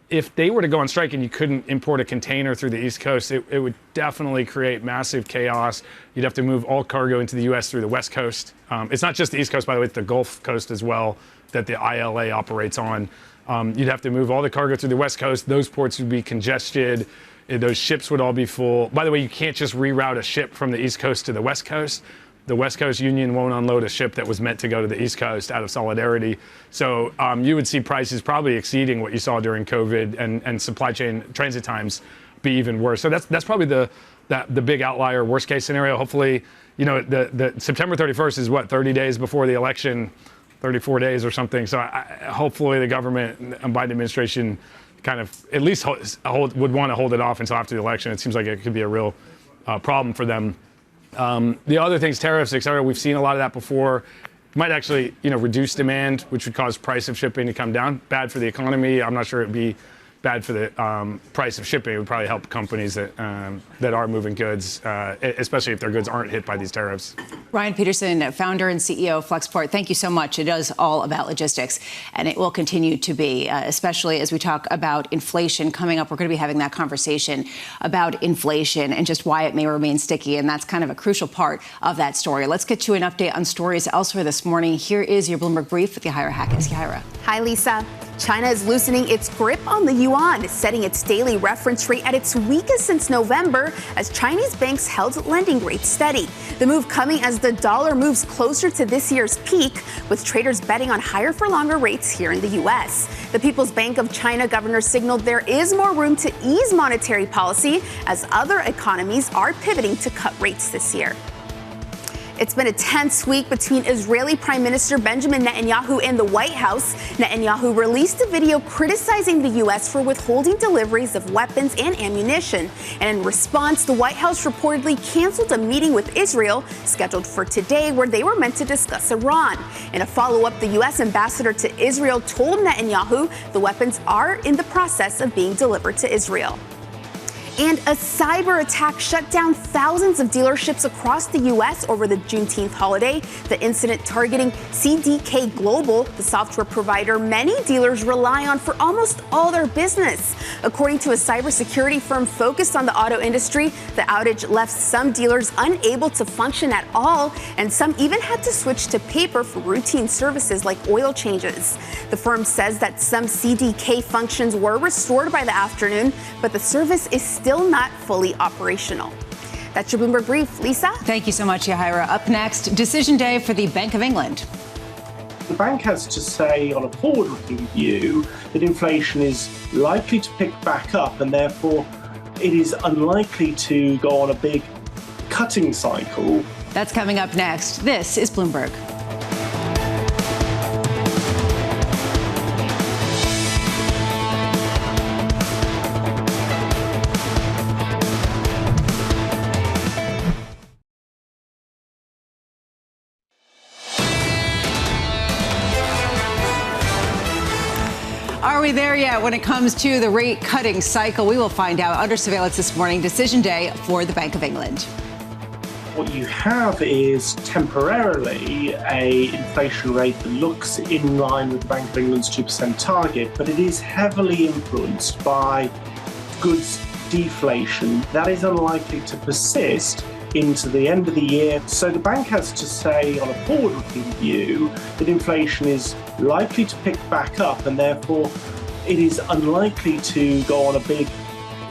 If they were to go on strike and you couldn't import a container through the East Coast, it would definitely create massive chaos. You'd have to move all cargo into the U.S. through the West Coast. It's not just the East Coast, by the way, it's the Gulf Coast as well that the ILA operates on. You'd have to move all the cargo through the West Coast. Those ports would be congested. Those ships would all be full. By the way, you can't just reroute a ship from the East Coast to the West Coast. The West Coast Union won't unload a ship that was meant to go to the East Coast out of solidarity. So you would see prices probably exceeding what you saw during COVID, and supply chain transit times be even worse. So that's probably the big outlier, worst case scenario. Hopefully, the September 31st is what, 30 days before the election, 34 days or something. So hopefully the government and Biden administration kind of at least would want to hold it off until after the election. It seems like it could be a real problem for them. The other things, tariffs, et cetera, we've seen a lot of that before. Might actually, reduce demand, which would cause price of shipping to come down. Bad for the economy. I'm not sure it'd be bad for the price of shipping. It would probably help companies that are moving goods, especially if their goods aren't hit by these tariffs. Ryan Petersen, founder and CEO of Flexport, thank you so much. It is all about logistics, and it will continue to be, especially as we talk about inflation coming up. We're going to be having that conversation about inflation and just why it may remain sticky, and that's kind of a crucial part of that story. Let's get you an update on stories elsewhere this morning. Here is your Bloomberg Brief with Yahaira Hackett. Yahaira. Hi, Lisa. China is loosening its grip on the yuan, setting its daily reference rate at its weakest since November as Chinese banks held lending rates steady. The move coming as the dollar moves closer to this year's peak, with traders betting on higher for longer rates here in the U.S. The People's Bank of China governor signaled there is more room to ease monetary policy as other economies are pivoting to cut rates this year. It's been a tense week between Israeli Prime Minister Benjamin Netanyahu and the White House. Netanyahu released a video criticizing the U.S. for withholding deliveries of weapons and ammunition. And in response, the White House reportedly canceled a meeting with Israel scheduled for today where they were meant to discuss Iran. In a follow-up, the U.S. ambassador to Israel told Netanyahu the weapons are in the process of being delivered to Israel. And a cyber attack shut down thousands of dealerships across the U.S. over the Juneteenth holiday. The incident targeting CDK Global, the software provider many dealers rely on for almost all their business. According to a cybersecurity firm focused on the auto industry, the outage left some dealers unable to function at all, and some even had to switch to paper for routine services like oil changes. The firm says that some CDK functions were restored by the afternoon, but the service is still not fully operational. That's your Bloomberg Brief. Lisa? Thank you so much, Yahaira. Up next, decision day for the Bank of England. The bank has to say on a forward-looking view that inflation is likely to pick back up and therefore it is unlikely to go on a big cutting cycle. That's coming up next. This is Bloomberg. Are we there yet when it comes to the rate cutting cycle? We will find out. Under surveillance this morning, decision day for the Bank of England. What you have is temporarily an inflation rate that looks in line with the Bank of England's 2% target, but it is heavily influenced by goods deflation. That is unlikely to persist into the end of the year. So the bank has to say on a forward-looking view that inflation is likely to pick back up and therefore it is unlikely to go on a big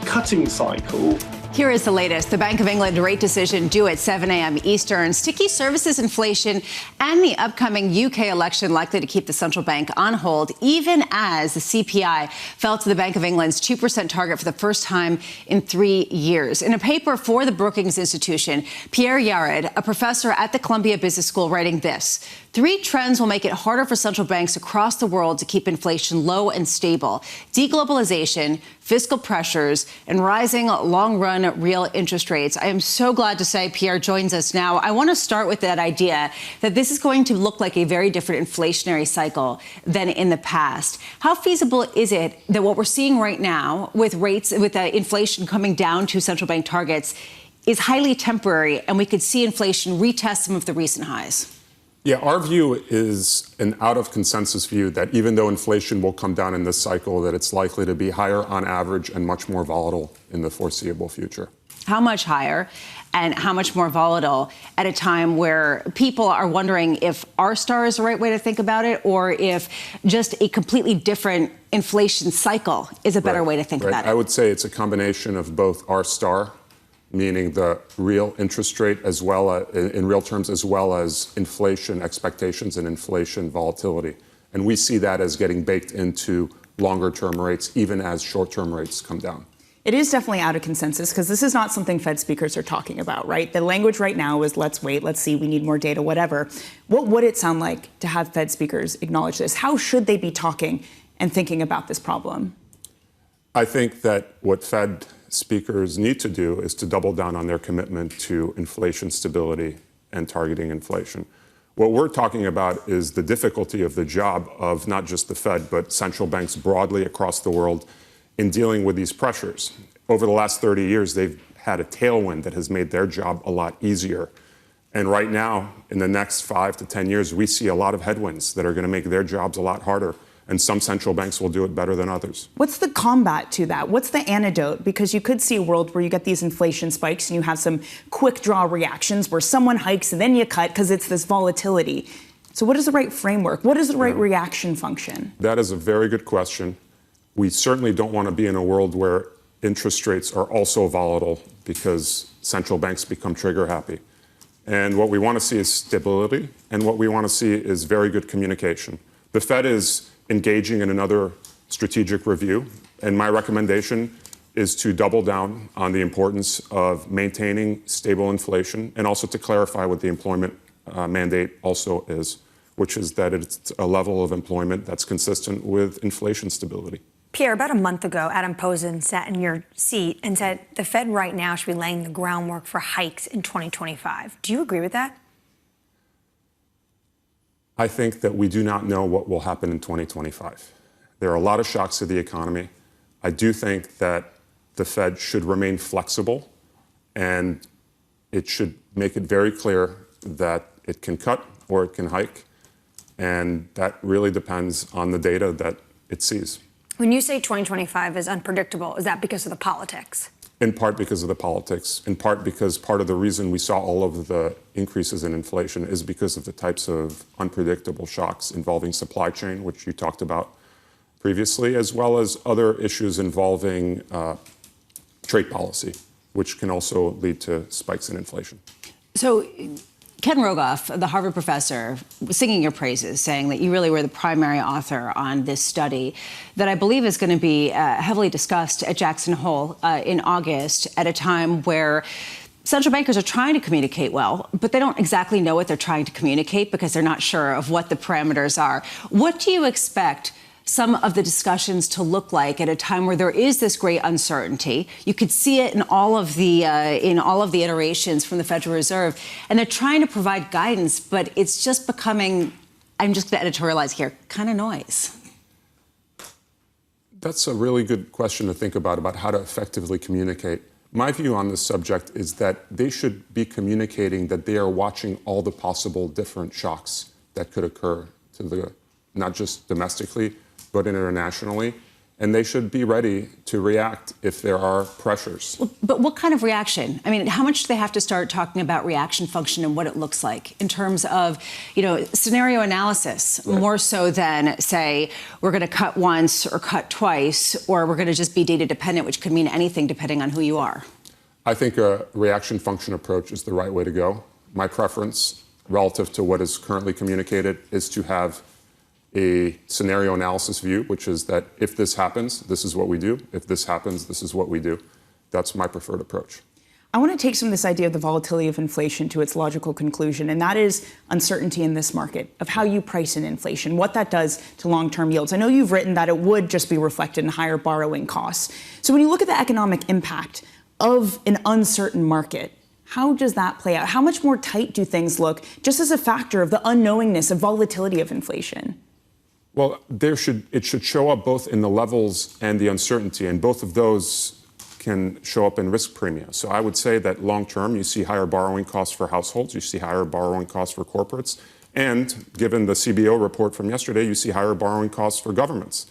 cutting cycle. Here is the latest. The Bank of England rate decision due at 7 a.m. Eastern. Sticky services inflation and the upcoming UK election likely to keep the central bank on hold, even as the CPI fell to the Bank of England's 2% target for the first time in 3 years. In a paper for the Brookings Institution, Pierre, Yared, a professor at the Columbia Business School, writing this: 3 trends will make it harder for central banks across the world to keep inflation low and stable: deglobalization, fiscal pressures, and rising long-run real interest rates. I am so glad to say Pierre joins us now. I want to start with that idea that this is going to look like a very different inflationary cycle than in the past. How feasible is it that what we're seeing right now with rates, with inflation coming down to central bank targets, is highly temporary and we could see inflation retest some of the recent highs? Yeah, our view is an out-of-consensus view that even though inflation will come down in this cycle, that it's likely to be higher on average and much more volatile in the foreseeable future. How much higher and how much more volatile at a time where people are wondering if R-star is the right way to think about it or if just a completely different inflation cycle is a better way to think about it? I would say it's a combination of both R-star, meaning the real interest rate as well as, in real terms, as well as inflation expectations and inflation volatility. And we see that as getting baked into longer-term rates, even as short-term rates come down. It is definitely out of consensus because this is not something Fed speakers are talking about, right? The language right now is let's wait, let's see, we need more data, whatever. What would it sound like to have Fed speakers acknowledge this? How should they be talking and thinking about this problem? I think that what Fed speakers need to do is to double down on their commitment to inflation stability and targeting inflation. What we're talking about is the difficulty of the job of not just the Fed, but central banks broadly across the world in dealing with these pressures. Over the last 30 years, they've had a tailwind that has made their job a lot easier. And right now, in the next 5 to 10 years, we see a lot of headwinds that are going to make their jobs a lot harder. And some central banks will do it better than others. What's the combat to that? What's the antidote? Because you could see a world where you get these inflation spikes and you have some quick draw reactions where someone hikes and then you cut because it's this volatility. So what is the right framework? What is the right reaction function? That is a very good question. We certainly don't want to be in a world where interest rates are also volatile because central banks become trigger happy. And what we want to see is stability, and what we want to see is very good communication. The Fed is engaging in another strategic review, and my recommendation is to double down on the importance of maintaining stable inflation and also to clarify what the employment mandate also is, which is that it's a level of employment that's consistent with inflation stability. Pierre, about a month ago, Adam Posen sat in your seat and said the Fed right now should be laying the groundwork for hikes in 2025. Do you agree with that? I think that we do not know what will happen in 2025. There are a lot of shocks to the economy. I do think that the Fed should remain flexible, and it should make it very clear that it can cut or it can hike, and that really depends on the data that it sees. When you say 2025 is unpredictable, is that because of the politics? In part because of the politics, in part because part of the reason we saw all of the increases in inflation is because of the types of unpredictable shocks involving supply chain, which you talked about previously, as well as other issues involving trade policy, which can also lead to spikes in inflation. So Ken Rogoff, the Harvard professor, was singing your praises, saying that you really were the primary author on this study that I believe is going to be heavily discussed at Jackson Hole in August at a time where central bankers are trying to communicate well, but they don't exactly know what they're trying to communicate because they're not sure of what the parameters are. What do you expect some of the discussions to look like at a time where there is this great uncertainty? You could see it in all of the iterations from the Federal Reserve, and they're trying to provide guidance, but it's just becoming, I'm just going to editorialize here, kind of noise. That's a really good question to think about how to effectively communicate. My view on this subject is that they should be communicating that they are watching all the possible different shocks that could occur to the, not just domestically, but internationally, and they should be ready to react if there are pressures. But what kind of reaction? I mean, how much do they have to start talking about reaction function and what it looks like in terms of, scenario analysis, right, more so than, say, we're going to cut once or cut twice, or we're going to just be data dependent, which could mean anything depending on who you are? I think a reaction function approach is the right way to go. My preference, relative to what is currently communicated, is to have a scenario analysis view, which is that if this happens, this is what we do. If this happens, this is what we do. That's my preferred approach. I want to take some of this idea of the volatility of inflation to its logical conclusion, and that is uncertainty in this market of how you price in inflation, what that does to long-term yields. I know you've written that it would just be reflected in higher borrowing costs. So when you look at the economic impact of an uncertain market, how does that play out? How much more tight do things look just as a factor of the unknowingness of volatility of inflation? Well, it should show up both in the levels and the uncertainty, and both of those can show up in risk premia. So I would say that long term, you see higher borrowing costs for households, you see higher borrowing costs for corporates, and given the CBO report from yesterday, you see higher borrowing costs for governments.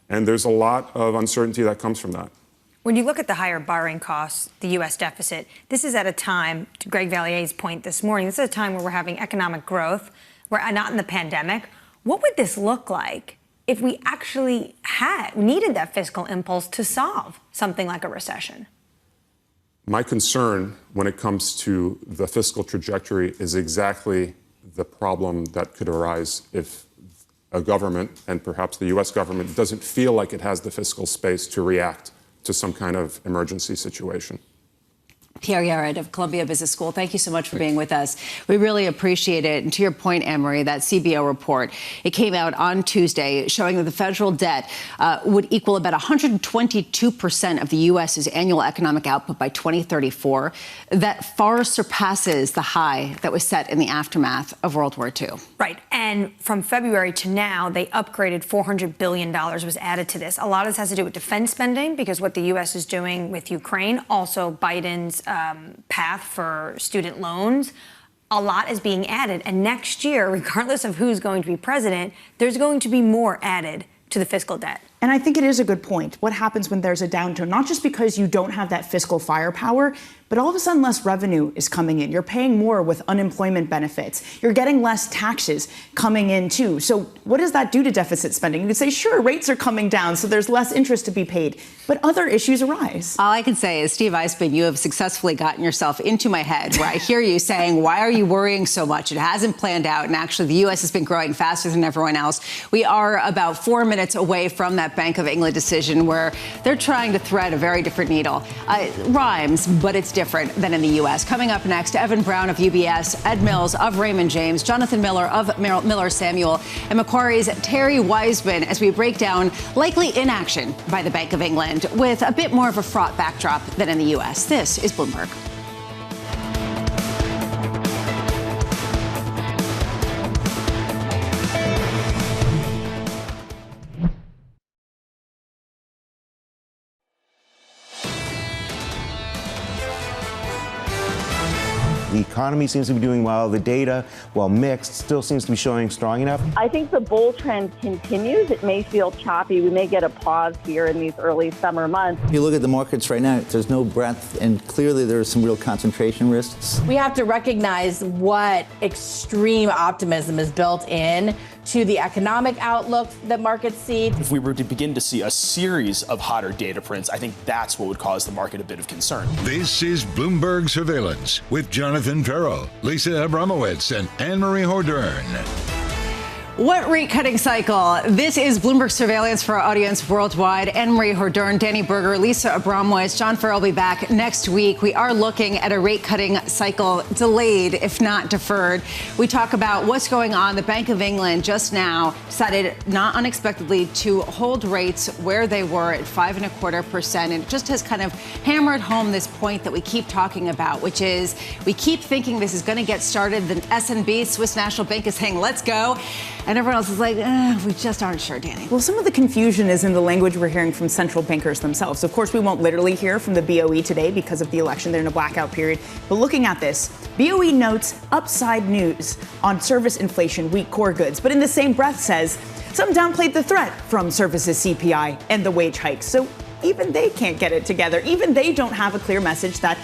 And there's a lot of uncertainty that comes from that. When you look at the higher borrowing costs, the U.S. deficit, this is at a time, to Greg Vallier's point this morning, this is a time where we're having economic growth. We're not in the pandemic. What would this look like if we actually needed that fiscal impulse to solve something like a recession? My concern when it comes to the fiscal trajectory is exactly the problem that could arise if a government, and perhaps the U.S. government, doesn't feel like it has the fiscal space to react to some kind of emergency situation. Pierre Yared of Columbia Business School, thank you so much for being with us. We really appreciate it. And to your point, Anne-Marie, that CBO report, it came out on Tuesday showing that the federal debt would equal about 122% of the U.S.'s annual economic output by 2034. That far surpasses the high that was set in the aftermath of World War II. Right. And from February to now, they upgraded $400 billion was added to this. A lot of this has to do with defense spending because what the U.S. is doing with Ukraine, also Biden's path for student loans. A lot is being added. And next year, regardless of who's going to be president, there's going to be more added to the fiscal debt. And I think it is a good point. What happens when there's a downturn? Not just because you don't have that fiscal firepower, but all of a sudden less revenue is coming in. You're paying more with unemployment benefits. You're getting less taxes coming in too. So what does that do to deficit spending? You could say, sure, rates are coming down, so there's less interest to be paid. But other issues arise. All I can say is, Steve Eisman, you have successfully gotten yourself into my head where I hear you saying, why are you worrying so much? It hasn't planned out. And actually, the U.S. has been growing faster than everyone else. We are about 4 minutes away from that Bank of England decision where they're trying to thread a very different needle. Rhymes, but it's different than in the U.S. Coming up next, Evan Brown of UBS, Ed Mills of Raymond James, Jonathan Miller of Miller Samuel, and Macquarie's Thierry Wizman as we break down likely inaction by the Bank of England with a bit more of a fraught backdrop than in the U.S. This is Bloomberg. The economy seems to be doing well. The data, while mixed, still seems to be showing strong enough. I think the bull trend continues. It may feel choppy. We may get a pause here in these early summer months. If you look at the markets right now, there's no breadth, and clearly there are some real concentration risks. We have to recognize what extreme optimism is built in to the economic outlook that markets see. If we were to begin to see a series of hotter data prints, I think that's what would cause the market a bit of concern. This is Bloomberg Surveillance with Jonathan Ferro, Lisa Abramowitz, and Anne-Marie Hordern. What rate cutting cycle? This is Bloomberg Surveillance for our audience worldwide. Anne-Marie Hordern, Danny Berger, Lisa Abramowitz, John Ferro will be back next week. We are looking at a rate cutting cycle delayed, if not deferred. We talk about what's going on. The Bank of England just now decided, not unexpectedly, to hold rates where they were at 5.25%. And it just has kind of hammered home this point that we keep talking about, which is we keep thinking this is going to get started. The SNB, Swiss National Bank, is saying, let's go. And everyone else is like, we just aren't sure, Danny. Well, some of the confusion is in the language we're hearing from central bankers themselves. Of course, we won't literally hear from the BOE today because of the election. They're in a blackout period. But looking at this, BOE notes upside news on service inflation, weak core goods. But in the same breath says some downplayed the threat from services CPI and the wage hikes. So even they can't get it together. Even they don't have a clear message that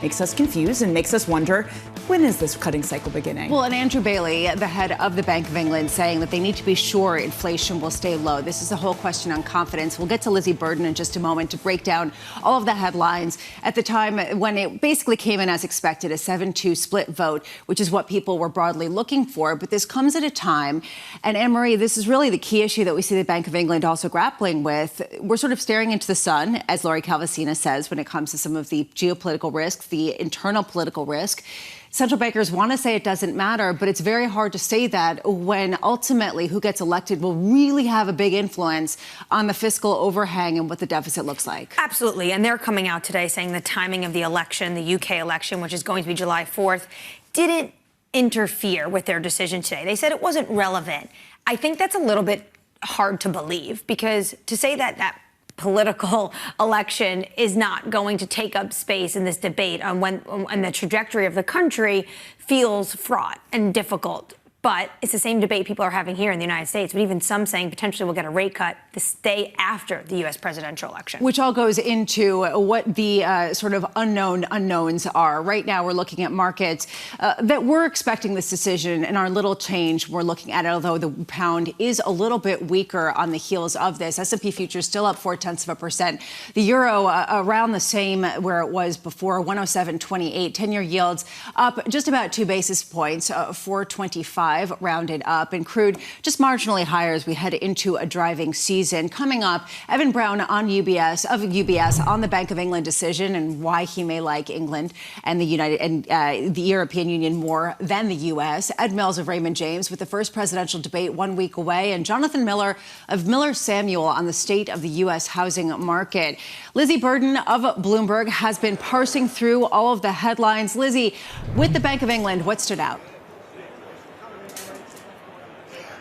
makes us confused and makes us wonder, when is this cutting cycle beginning? Well, and Andrew Bailey, the head of the Bank of England, saying that they need to be sure inflation will stay low. This is a whole question on confidence. We'll get to Lizzie Burden in just a moment to break down all of the headlines. At the time when it basically came in as expected, a 7-2 split vote, which is what people were broadly looking for. But this comes at a time, and Anne-Marie, this is really the key issue that we see the Bank of England also grappling with. We're sort of staring into the sun, as Lori Calvasina says, when it comes to some of the geopolitical risks, the internal political risk. Central bankers want to say it doesn't matter, but it's very hard to say that when ultimately who gets elected will really have a big influence on the fiscal overhang and what the deficit looks like. Absolutely. And they're coming out today saying the timing of the election, the UK election, which is going to be July 4th, didn't interfere with their decision today. They said it wasn't relevant. I think that's a little bit hard to believe, because to say that political election is not going to take up space in this debate on when the trajectory of the country feels fraught and difficult. But it's the same debate people are having here in the United States, but even some saying potentially we'll get a rate cut this day after the U.S. presidential election. Which all goes into what the sort of unknowns are. Right now, we're looking at markets that were expecting this decision and are little change. We're looking at it, although the pound is a little bit weaker on the heels of this. S&P futures still up 0.4%. The euro around the same where it was before, 107.28. 10-year yields up just about 2 basis points, 4.25. Rounded up, and crude just marginally higher as we head into a driving season. Coming up, Evan Brown on UBS on the Bank of England decision and why he may like England and the European Union more than the U.S. Ed Mills of Raymond James with the first presidential debate 1 week away, and Jonathan Miller of Miller Samuel on the state of the U.S. housing market. Lizzie Burden of Bloomberg has been parsing through all of the headlines. Lizzie, with the Bank of England, what stood out?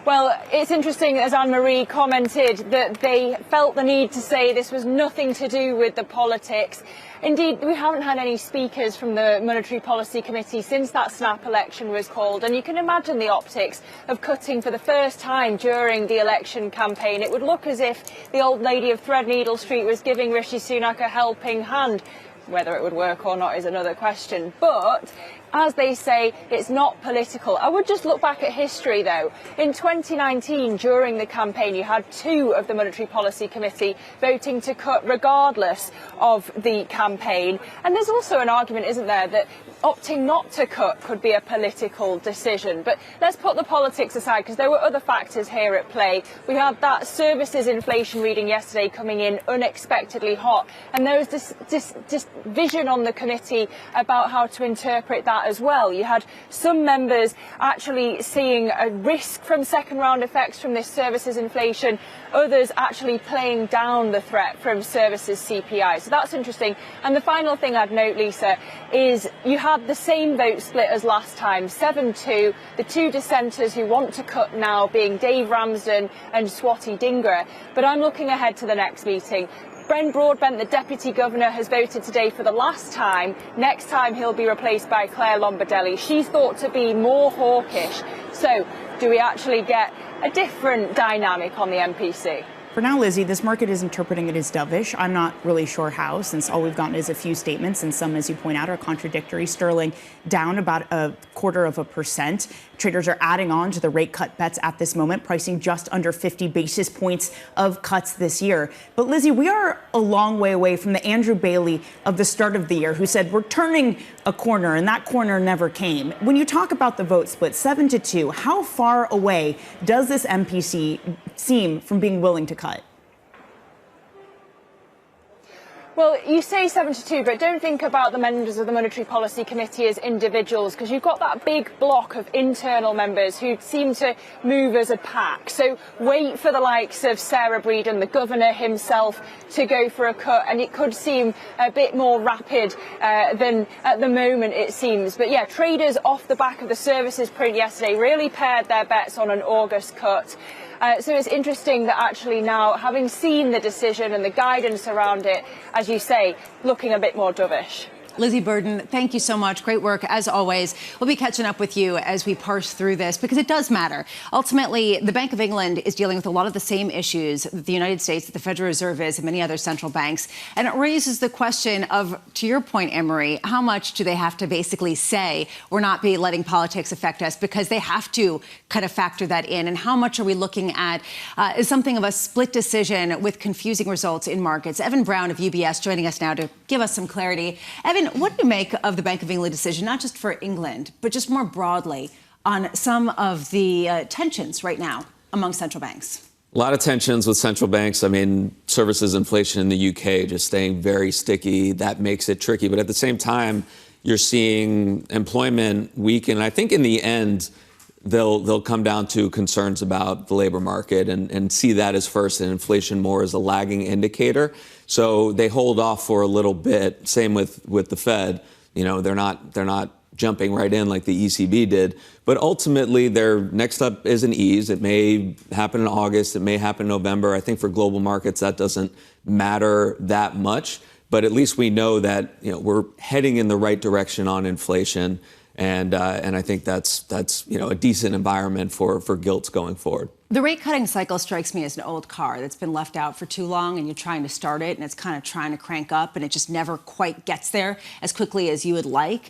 Well, it's interesting, as Anne-Marie commented, that they felt the need to say this was nothing to do with the politics. Indeed, we haven't had any speakers from the Monetary Policy Committee since that snap election was called, and you can imagine the optics of cutting for the first time during the election campaign. It would look as if the old lady of Threadneedle Street was giving Rishi Sunak a helping hand. Whether it would work or not is another question. But as they say, it's not political. I would just look back at history, though. In 2019, during the campaign, you had 2 of the Monetary Policy Committee voting to cut regardless of the campaign. And there's also an argument, isn't there, that opting not to cut could be a political decision. But let's put the politics aside, because there were other factors here at play. We had that services inflation reading yesterday coming in unexpectedly hot. And there was this vision on the committee about how to interpret that as well. You had some members actually seeing a risk from second round effects from this services inflation, others actually playing down the threat from services CPI. So that's interesting. And the final thing I'd note, Lisa, is you had the same vote split as last time, 7-2, the 2 dissenters who want to cut now being Dave Ramsden and Swati Dhingra. But I'm looking ahead to the next meeting. Ben Broadbent, the Deputy Governor, has voted today for the last time. Next time he'll be replaced by Claire Lombardelli. She's thought to be more hawkish. So do we actually get a different dynamic on the MPC? For now, Lizzie, this market is interpreting it as dovish. I'm not really sure how, since all we've gotten is a few statements, and some, as you point out, are contradictory. Sterling down about 0.25%. Traders are adding on to the rate cut bets at this moment, pricing just under 50 basis points of cuts this year. But Lizzie, we are a long way away from the Andrew Bailey of the start of the year, who said we're turning a corner, and that corner never came. When you talk about the vote split, 7-2, how far away does this MPC seem from being willing to cut? Well, you say 7-2, but don't think about the members of the Monetary Policy Committee as individuals, because you've got that big block of internal members who seem to move as a pack. So wait for the likes of Sarah Breeden, the Governor himself, to go for a cut, and it could seem a bit more rapid than at the moment it seems. But yeah, traders off the back of the services print yesterday really paired their bets on an August cut. So it's interesting that actually now, having seen the decision and the guidance around it, as you say, looking a bit more dovish. Lizzie Burden, thank you so much. Great work, as always. We'll be catching up with you as we parse through this, because it does matter. Ultimately, the Bank of England is dealing with a lot of the same issues that the United States, that the Federal Reserve is, and many other central banks. And it raises the question of, to your point, Anne-Marie, how much do they have to basically say we're not be letting politics affect us, because they have to kind of factor that in? And how much are we looking at is something of a split decision with confusing results in markets? Evan Brown of UBS joining us now to give us some clarity. Evan, what do you make of the Bank of England decision, not just for England, but just more broadly on some of the tensions right now among central banks? A lot of tensions with central banks. I mean, services inflation in the UK just staying very sticky. That makes it tricky. But at the same time, you're seeing employment weaken. I think in the end, they'll come down to concerns about the labor market and see that as first, and inflation more as a lagging indicator. So they hold off for a little bit. Same with the Fed. You know, they're not jumping right in like the ECB did. But ultimately, their next up is an ease. It may happen in August. It may happen in November. I think for global markets, that doesn't matter that much. But at least we know that, you know, we're heading in the right direction on inflation. And I think that's you know, a decent environment for gilts going forward. The rate cutting cycle strikes me as an old car that's been left out for too long, and you're trying to start it, and it's kind of trying to crank up, and it just never quite gets there as quickly as you would like.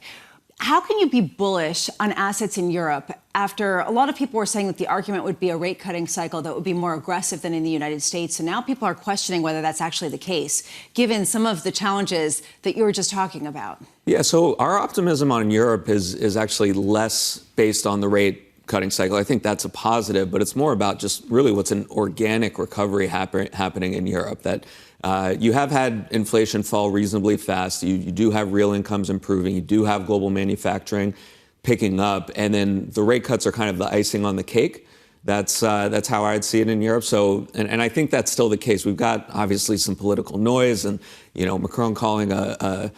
How can you be bullish on assets in Europe after a lot of people were saying that the argument would be a rate cutting cycle that would be more aggressive than in the United States? And now people are questioning whether that's actually the case, given some of the challenges that you were just talking about. Yeah, so our optimism on Europe is actually less based on the rate cutting cycle. I think that's a positive, but it's more about just really what's an organic recovery happening in Europe. That you have had inflation fall reasonably fast. You do have real incomes improving. You do have global manufacturing picking up, and then the rate cuts are kind of the icing on the cake. That's how I'd see it in Europe. So, and I think that's still the case. We've got obviously some political noise, and you know, Macron calling a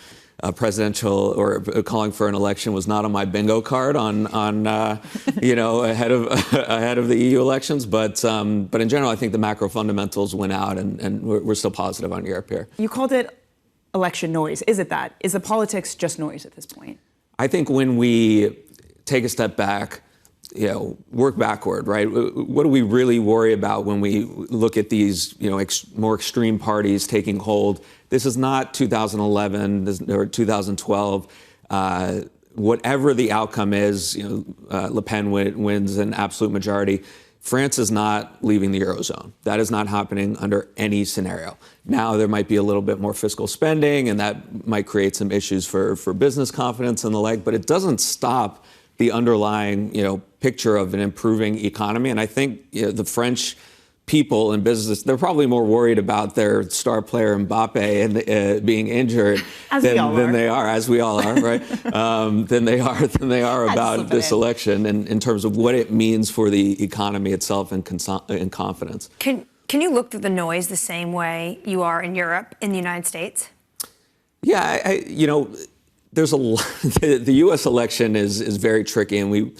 presidential or calling for an election was not on my bingo card on you know, ahead of the EU elections. But in general, I think the macro fundamentals went out, and we're still positive on Europe here. You called it election noise? Is it that? Is the politics just noise at this point? I think when we take a step back, work backward, right? What do we really worry about when we look at these, more extreme parties taking hold? This is not 2011 or 2012. Whatever the outcome is, Le Pen wins an absolute majority. France is not leaving the Eurozone. That is not happening under any scenario. Now there might be a little bit more fiscal spending, and that might create some issues for business confidence and the like, but it doesn't stop the underlying, picture of an improving economy. And I think the French people in business, they're probably more worried about their star player Mbappe and being injured than they are, as we all are, right? than they are about this election and in terms of what it means for the economy itself and confidence. Can you look through the noise the same way you are in Europe, in the United States? Yeah, there's a lot. The U.S. election is very tricky, and we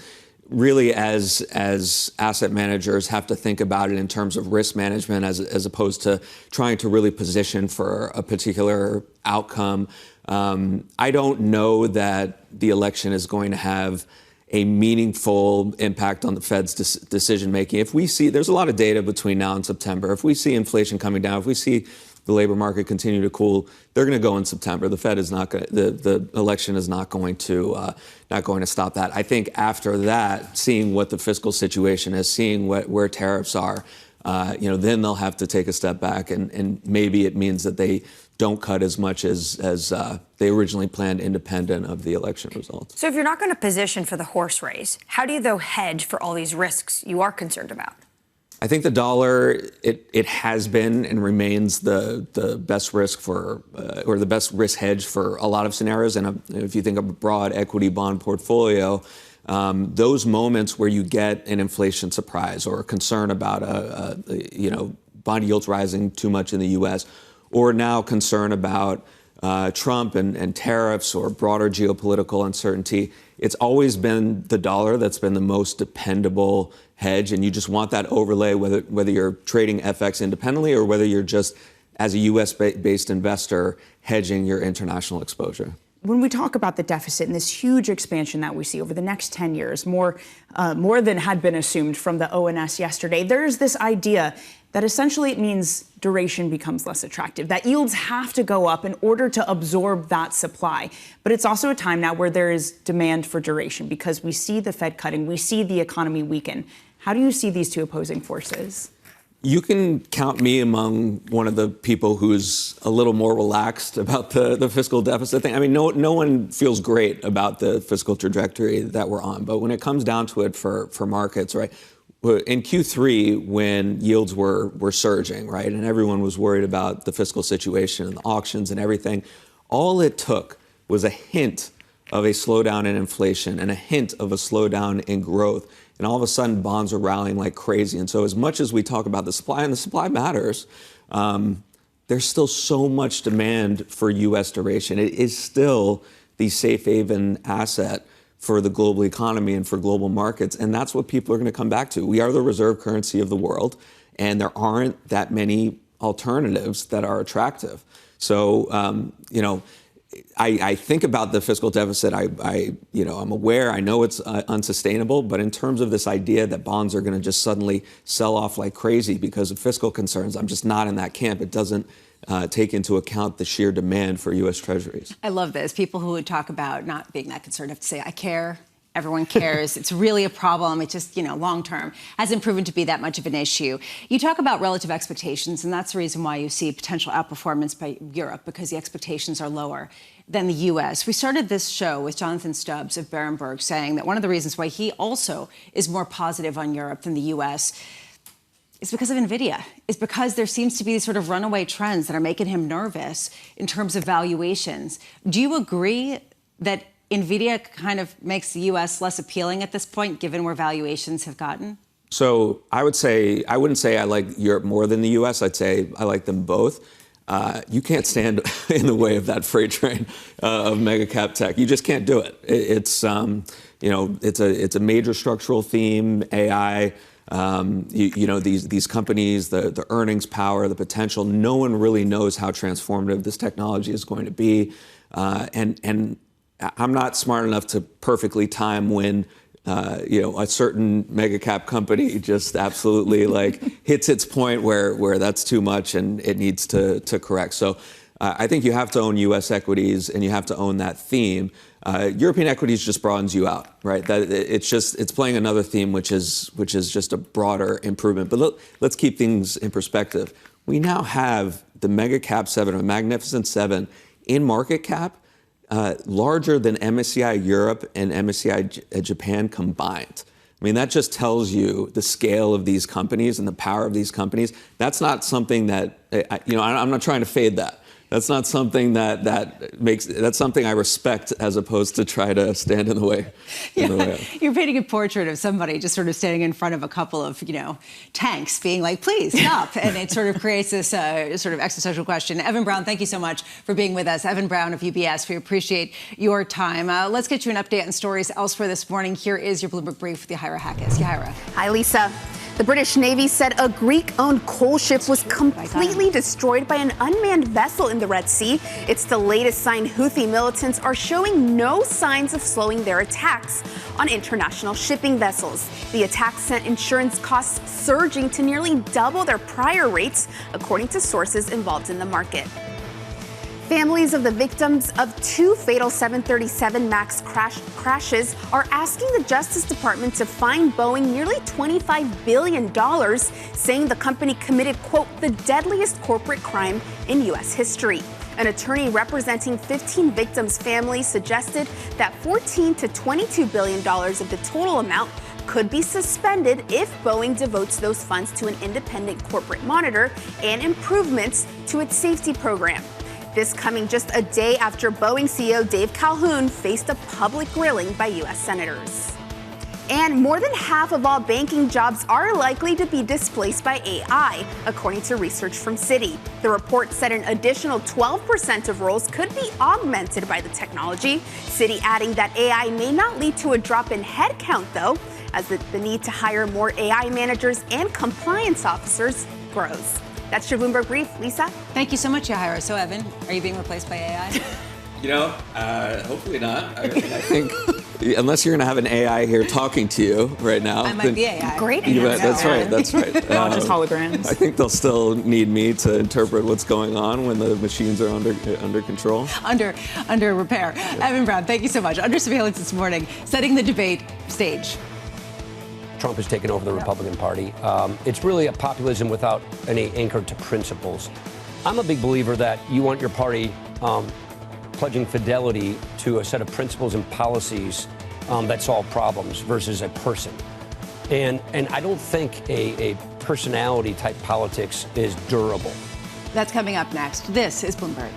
really, as asset managers, have to think about it in terms of risk management as opposed to trying to really position for a particular outcome. I don't know that the election is going to have a meaningful impact on the Fed's decision making. If we see, there's a lot of data between now and September. If we see inflation coming down, if we see the labor market continue to cool, they're going to go in September. The Fed is not going. The election is not going to stop that. I think after that, seeing what the fiscal situation is, seeing where tariffs are, then they'll have to take a step back, and maybe it means that they don't cut as much as they originally planned, independent of the election results. So if you're not going to position for the horse race, how do you, though, hedge for all these risks you are concerned about? I think the dollar, it has been and remains the best risk for, or the best risk hedge for a lot of scenarios. And if you think of a broad equity bond portfolio, those moments where you get an inflation surprise or a concern about bond yields rising too much in the U.S., or now concern about Trump and tariffs or broader geopolitical uncertainty, it's always been the dollar that's been the most dependable hedge, and you just want that overlay, whether you're trading FX independently or whether you're just, as a U.S.-based investor, hedging your international exposure. When we talk about the deficit and this huge expansion that we see over the next 10 years, more than had been assumed from the ONS yesterday, there's this idea that essentially it means duration becomes less attractive, that yields have to go up in order to absorb that supply. But it's also a time now where there is demand for duration because we see the Fed cutting, we see the economy weaken. How do you see these two opposing forces? You can count me among one of the people who's a little more relaxed about the fiscal deficit thing. I mean, no one feels great about the fiscal trajectory that we're on. But when it comes down to it for markets, right, in Q3, when yields were surging, right, and everyone was worried about the fiscal situation and the auctions and everything, all it took was a hint of a slowdown in inflation and a hint of a slowdown in growth. And all of a sudden, bonds are rallying like crazy. And so as much as we talk about the supply, and the supply matters, there's still so much demand for U.S. duration. It is still the safe haven asset for the global economy and for global markets. And that's what people are going to come back to. We are the reserve currency of the world, and there aren't that many alternatives that are attractive. So, I think about the fiscal deficit. I'm aware. I know it's unsustainable. But in terms of this idea that bonds are going to just suddenly sell off like crazy because of fiscal concerns, I'm just not in that camp. It doesn't take into account the sheer demand for U.S. Treasuries. I love this. People who would talk about not being that concerned have to say, I care. Everyone cares. It's really a problem. It just, long term hasn't proven to be that much of an issue. You talk about relative expectations, and that's the reason why you see potential outperformance by Europe, because the expectations are lower than the U.S. We started this show with Jonathan Stubbs of Berenberg saying that one of the reasons why he also is more positive on Europe than the U.S. is because of NVIDIA. It's because there seems to be these sort of runaway trends that are making him nervous in terms of valuations. Do you agree that NVIDIA kind of makes the U.S. less appealing at this point, given where valuations have gotten? So I wouldn't say I like Europe more than the U.S. I'd say I like them both. You can't stand in the way of that freight train of mega cap tech. You just can't do it. It's a major structural theme, AI. These companies, the earnings power, the potential. No one really knows how transformative this technology is going to be, and I'm not smart enough to perfectly time when a certain mega cap company just absolutely hits its point where that's too much and it needs to correct. So I think you have to own U.S. equities and you have to own that theme. European equities just broadens you out, right? It's playing another theme, which is just a broader improvement. But let's keep things in perspective. We now have the mega cap 7 or magnificent 7 in market cap, larger than MSCI Europe and MSCI Japan combined. I mean, that just tells you the scale of these companies and the power of these companies. That's not something that, I'm not trying to fade that. That's not something that's something I respect as opposed to try to stand in the way. You're painting a portrait of somebody just sort of standing in front of a couple of, tanks being like, please stop. And it sort of creates this sort of existential question. Evan Brown, thank you so much for being with us. Evan Brown of UBS, we appreciate your time. Let's get you an update on stories elsewhere this morning. Here is your Bloomberg Brief with Yahaira Hackis. Yahaira. Hi, Lisa. The British Navy said a Greek-owned coal ship was completely destroyed by an unmanned vessel in the Red Sea. It's the latest sign Houthi militants are showing no signs of slowing their attacks on international shipping vessels. The attack sent insurance costs surging to nearly double their prior rates, according to sources involved in the market. Families of the victims of 2 fatal 737 MAX crashes are asking the Justice Department to fine Boeing nearly $25 billion, saying the company committed, quote, the deadliest corporate crime in U.S. history. An attorney representing 15 victims' families suggested that $14 to $22 billion of the total amount could be suspended if Boeing devotes those funds to an independent corporate monitor and improvements to its safety program. This coming just a day after Boeing CEO Dave Calhoun faced a public grilling by U.S. senators. And more than half of all banking jobs are likely to be displaced by AI, according to research from Citi. The report said an additional 12% of roles could be augmented by the technology. Citi adding that AI may not lead to a drop in headcount, though, as the need to hire more AI managers and compliance officers grows. That's your Bloomberg Brief. Lisa? Thank you so much, Yahaira. So, Evan, are you being replaced by AI? Hopefully not. I think unless you're going to have an AI here talking to you right now. I might be AI. Great. That's right. Not just holograms. I think they'll still need me to interpret what's going on when the machines are under control. Under repair. Yeah. Evan Brown, thank you so much. Under surveillance this morning, setting the debate stage. Trump has taken over the Republican Party. It's really a populism without any anchor to principles. I'm a big believer that you want your party pledging fidelity to a set of principles and policies that solve problems versus a person. And I don't think a personality type politics is durable. That's coming up next. This is Bloomberg.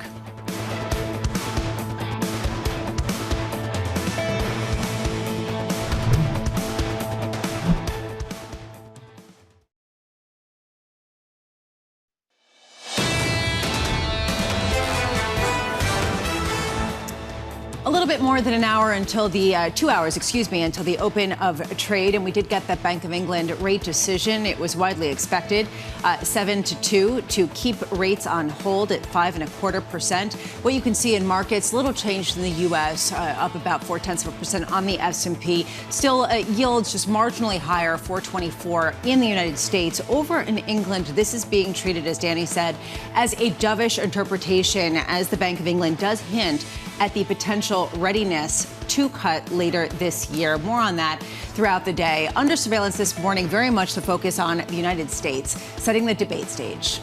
A little bit more than an hour until the 2 hours, until the open of trade. And we did get that Bank of England rate decision. It was widely expected, 7-2 to keep rates on hold at 5.25%. What you can see in markets, little change in the U.S., up about 0.4% on the S&P. Still yields just marginally higher, 4.24 in the United States. Over in England, this is being treated, as Danny said, as a dovish interpretation, as the Bank of England does hint at the potential readiness to cut later this year. More on that throughout the day. Under surveillance this morning, very much the focus on the United States, setting the debate stage.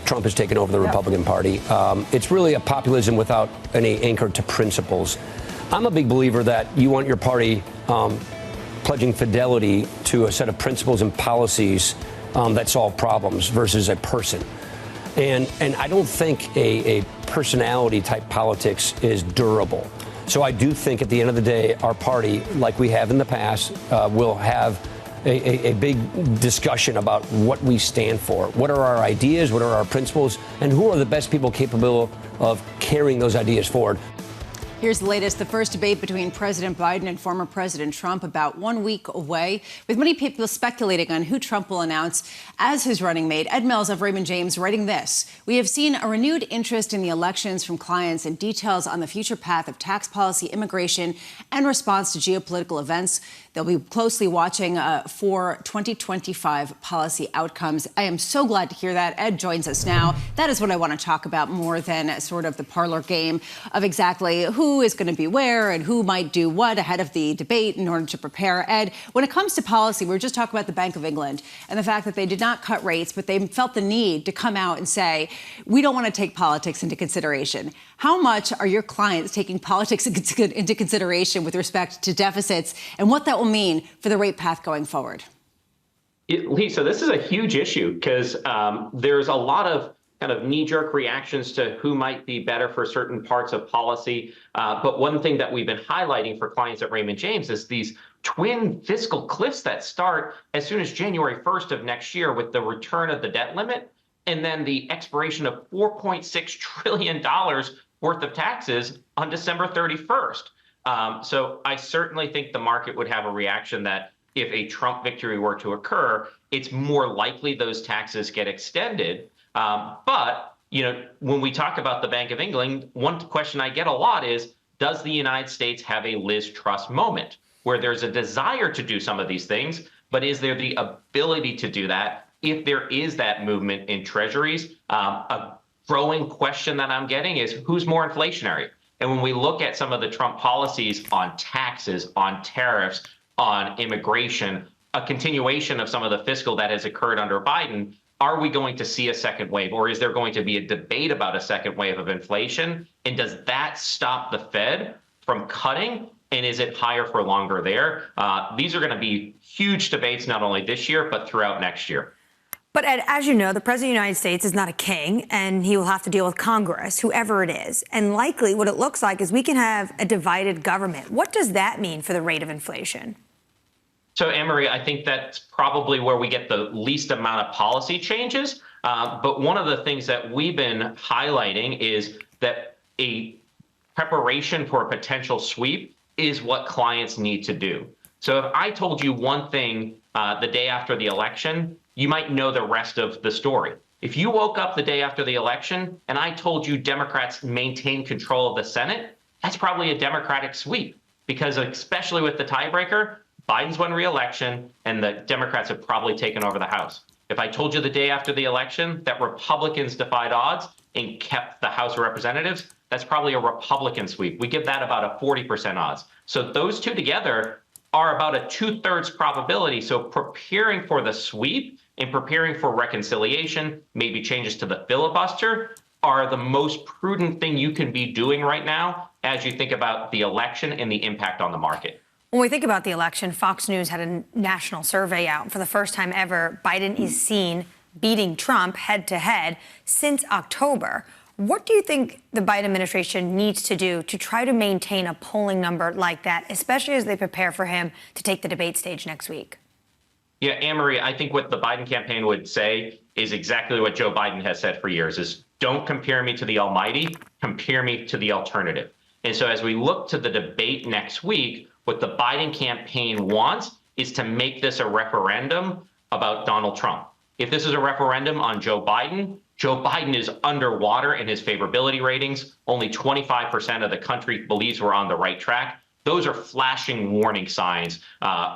Trump has taken over the Republican Party. It's really a populism without any anchor to principles. I'm a big believer that you want your party pledging fidelity to a set of principles and policies that solve problems versus a person. And I don't think a personality type politics is durable. So I do think at the end of the day, our party, like we have in the past, will have a big discussion about what we stand for. What are our ideas? What are our principles? And who are the best people capable of carrying those ideas forward? Here's the latest. The first debate between President Biden and former President Trump about 1 week away, with many people speculating on who Trump will announce as his running mate. Ed Mills of Raymond James writing this. We have seen a renewed interest in the elections from clients and details on the future path of tax policy, immigration, and response to geopolitical events. They'll be closely watching for 2025 policy outcomes. I am so glad to hear that. Ed joins us now. That is what I want to talk about more than sort of the parlor game of exactly who is going to be where and who might do what ahead of the debate in order to prepare. Ed, when it comes to policy, we were just talking about the Bank of England and the fact that they did not cut rates, but they felt the need to come out and say, we don't want to take politics into consideration. How much are your clients taking politics into consideration with respect to deficits and what that will mean for the rate path going forward? Lisa, this is a huge issue because there's a lot of kind of knee-jerk reactions to who might be better for certain parts of policy. But one thing that we've been highlighting for clients at Raymond James is these twin fiscal cliffs that start as soon as January 1st of next year with the return of the debt limit and then the expiration of $4.6 trillion worth of taxes on December 31st. So I certainly think the market would have a reaction that if a Trump victory were to occur, it's more likely those taxes get extended. But, you know, when we talk about the Bank of England, one question I get a lot is, does the United States have a Liz Truss moment where there's a desire to do some of these things, but is there the ability to do that if there is that movement in treasuries? A growing question that I'm getting is who's more inflationary? And when we look at some of the Trump policies on taxes, on tariffs, on immigration, a continuation of some of the fiscal that has occurred under Biden, are we going to see a second wave, or is there going to be a debate about a second wave of inflation? And does that stop the Fed from cutting? And is it higher for longer there? These are going to be huge debates, not only this year, but throughout next year. But Ed, as you know, the president of the United States is not a king, and he will have to deal with Congress, whoever it is. And likely what it looks like is we can have a divided government. What does that mean for the rate of inflation? So, Anne-Marie, I think that's probably where we get the least amount of policy changes. But one of the things that we've been highlighting is that a preparation for a potential sweep is what clients need to do. So if I told you one thing the day after the election, you might know the rest of the story. If you woke up the day after the election and I told you Democrats maintain control of the Senate, that's probably a Democratic sweep, because especially with the tiebreaker, Biden's won re-election and the Democrats have probably taken over the House. If I told you the day after the election that Republicans defied odds and kept the House of Representatives, that's probably a Republican sweep. We give that about a 40% odds. So those two together are about a 2/3 probability. So preparing for the sweep and preparing for reconciliation, maybe changes to the filibuster, are the most prudent thing you can be doing right now as you think about the election and the impact on the market. When we think about the election, Fox News had a national survey out. For the first time ever, Biden is seen beating Trump head-to-head since October. What do you think the Biden administration needs to do to try to maintain a polling number like that, especially as they prepare for him to take the debate stage next week? Yeah, Anne-Marie, I think what the Biden campaign would say is exactly what Joe Biden has said for years, is don't compare me to the almighty, compare me to the alternative. And so as we look to the debate next week, what the Biden campaign wants is to make this a referendum about Donald Trump. If this is a referendum on Joe Biden is underwater in his favorability ratings. Only 25% of the country believes we're on the right track. Those are flashing warning signs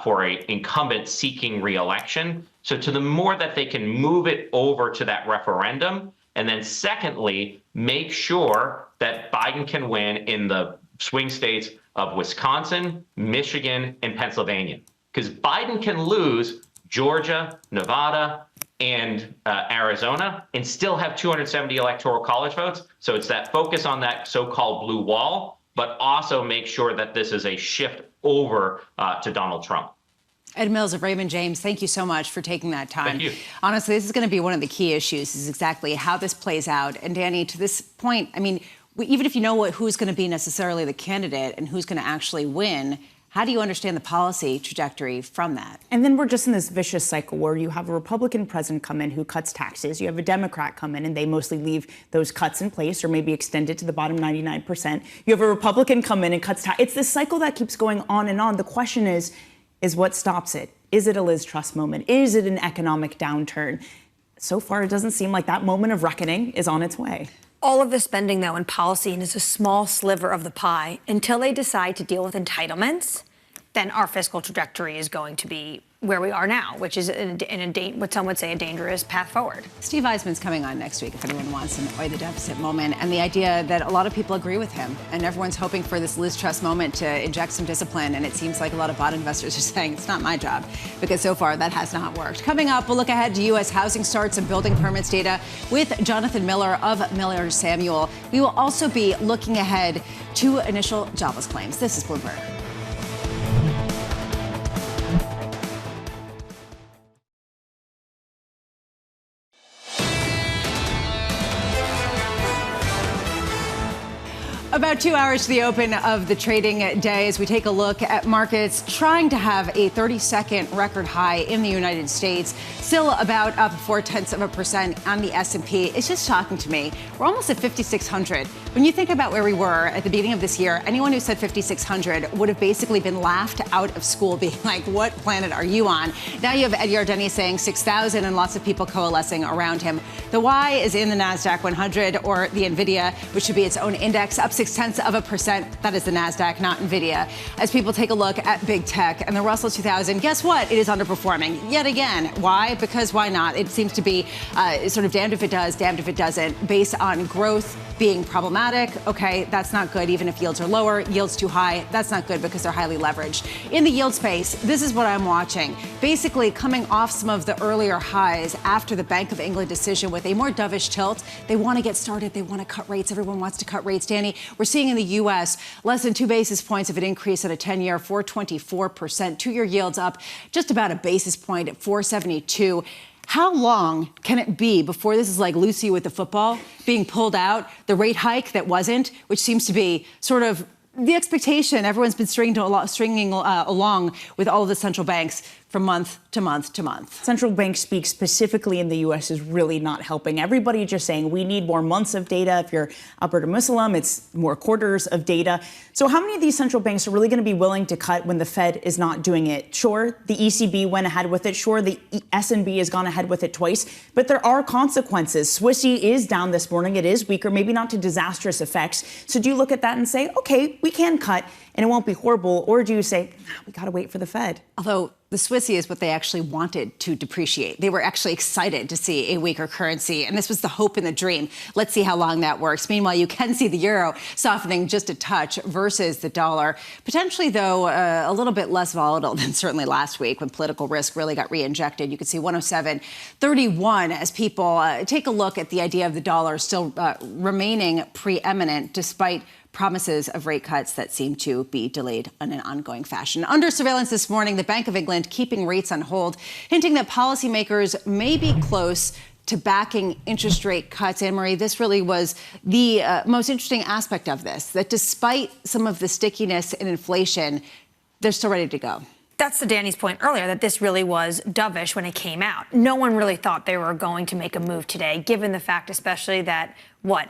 for an incumbent seeking re-election. So to the more that they can move it over to that referendum, and then secondly, make sure that Biden can win in the swing states of Wisconsin, Michigan, and Pennsylvania. Because Biden can lose Georgia, Nevada, and Arizona and still have 270 electoral college votes. So it's that focus on that so-called blue wall, but also make sure that this is a shift over to Donald Trump. Ed Mills of Raymond James, thank you so much for taking that time. Thank you. Honestly, this is going to be one of the key issues, is exactly how this plays out. And Danny, to this point, I mean, even if you know who's going to be necessarily the candidate and who's going to actually win, How do you understand the policy trajectory from that? And then we're just in this vicious cycle where you have a Republican president come in who cuts taxes. You have a Democrat come in and they mostly leave those cuts in place or maybe extend it to the bottom 99%. You have a Republican come in and cuts taxes. It's this cycle that keeps going on and on. The question is what stops it? Is it a Liz Truss moment? Is it an economic downturn? So far, it doesn't seem like that moment of reckoning is on its way. All of the spending, though, in policy is a small sliver of the pie. Until they decide to deal with entitlements, then our fiscal trajectory is going to be where we are now, which is what some would say a dangerous path forward. Steve Eisman's coming on next week if anyone wants an oi the deficit moment, and the idea that a lot of people agree with him, and everyone's hoping for this Liz Truss moment to inject some discipline, and it seems like a lot of bond investors are saying it's not my job, because so far that has not worked. Coming up, we'll look ahead to U.S. housing starts and building permits data with Jonathan Miller of Miller Samuel. We will also be looking ahead to initial jobless claims. This is Bloomberg. About 2 hours to the open of the trading day as we take a look at markets trying to have a 32nd record high in the United States, still about up 0.4% on the S&P. It's just shocking to me. We're almost at 5,600. When you think about where we were at the beginning of this year, anyone who said 5,600 would have basically been laughed out of school, being like, what planet are you on? Now you have Ed Yardeni saying 6,000 and lots of people coalescing around him. The Y is in the NASDAQ 100, or the NVIDIA, which should be its own index, up 0.6%. That is the NASDAQ, not NVIDIA. As people take a look at big tech and the Russell 2000, guess what? It is underperforming yet again. Why? Because why not? It seems to be sort of damned if it does, damned if it doesn't, based on growth being problematic. Okay, that's not good, even if yields are lower. Yields too high, that's not good because they're highly leveraged. In the yield space, this is what I'm watching. Basically, coming off some of the earlier highs after the Bank of England decision with a more dovish tilt. They want to get started. They want to cut rates. Everyone wants to cut rates. Danny, we're seeing in the U.S. less than 2 basis points of an increase at a 10-year, 4.24%. Two-year yields up just about a basis point at 4.72. How long can it be before this is like Lucy with the football being pulled out, the rate hike that wasn't, which seems to be sort of the expectation everyone's been stringing along with all of the central banks from month to month to month? Central bank speak specifically in the U.S. is really not helping. Everybody just saying we need more months of data. If you're Alberta Muslim, it's more quarters of data. So how many of these central banks are really going to be willing to cut when the Fed is not doing it? Sure, the ECB went ahead with it. Sure, the S&B has gone ahead with it twice. But there are consequences. Swissy is down this morning. It is weaker, maybe not to disastrous effects. So do you look at that and say, okay, we can cut and it won't be horrible? Or do you say, we got to wait for the Fed? Although the Swissy is what they actually wanted to depreciate. They were actually excited to see a weaker currency, and this was the hope and the dream. Let's see how long that works. Meanwhile, you can see the euro softening just a touch versus the dollar. Potentially, though, a little bit less volatile than certainly last week when political risk really got re-injected. You could see 107.31 as people take a look at the idea of the dollar still remaining preeminent despite promises of rate cuts that seem to be delayed in an ongoing fashion. Under surveillance this morning, the Bank of England keeping rates on hold, hinting that policymakers may be close to backing interest rate cuts. Anne-Marie, this really was the most interesting aspect of this, that despite some of the stickiness in inflation, they're still ready to go. That's to Danny's point earlier, that this really was dovish when it came out. No one really thought they were going to make a move today, given the fact especially that,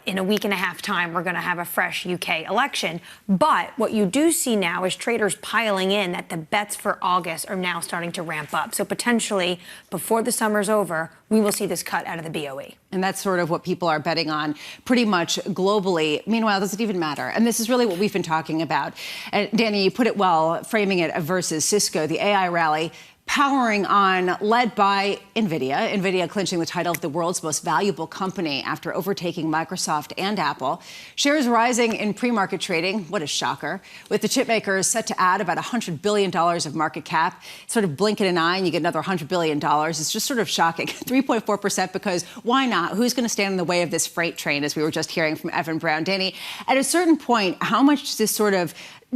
in a week and a half time, we're going to have a fresh UK election. But what you do see now is traders piling in that the bets for August are now starting to ramp up. So potentially, before the summer's over, we will see this cut out of the BOE. And that's sort of what people are betting on pretty much globally. Meanwhile, does it even matter? And this is really what we've been talking about. And Danny, you put it well, framing it versus Cisco, the AI rally powering on, led by NVIDIA. NVIDIA clinching the title of the world's most valuable company after overtaking Microsoft and Apple. Shares rising in pre-market trading. What a shocker. With the chipmakers set to add about $100 billion of market cap. Sort of blink an eye and you get another $100 billion. It's just sort of shocking. 3.4% because why not? Who's going to stand in the way of this freight train, as we were just hearing from Evan Brown? Danny, at a certain point, how much does this sort of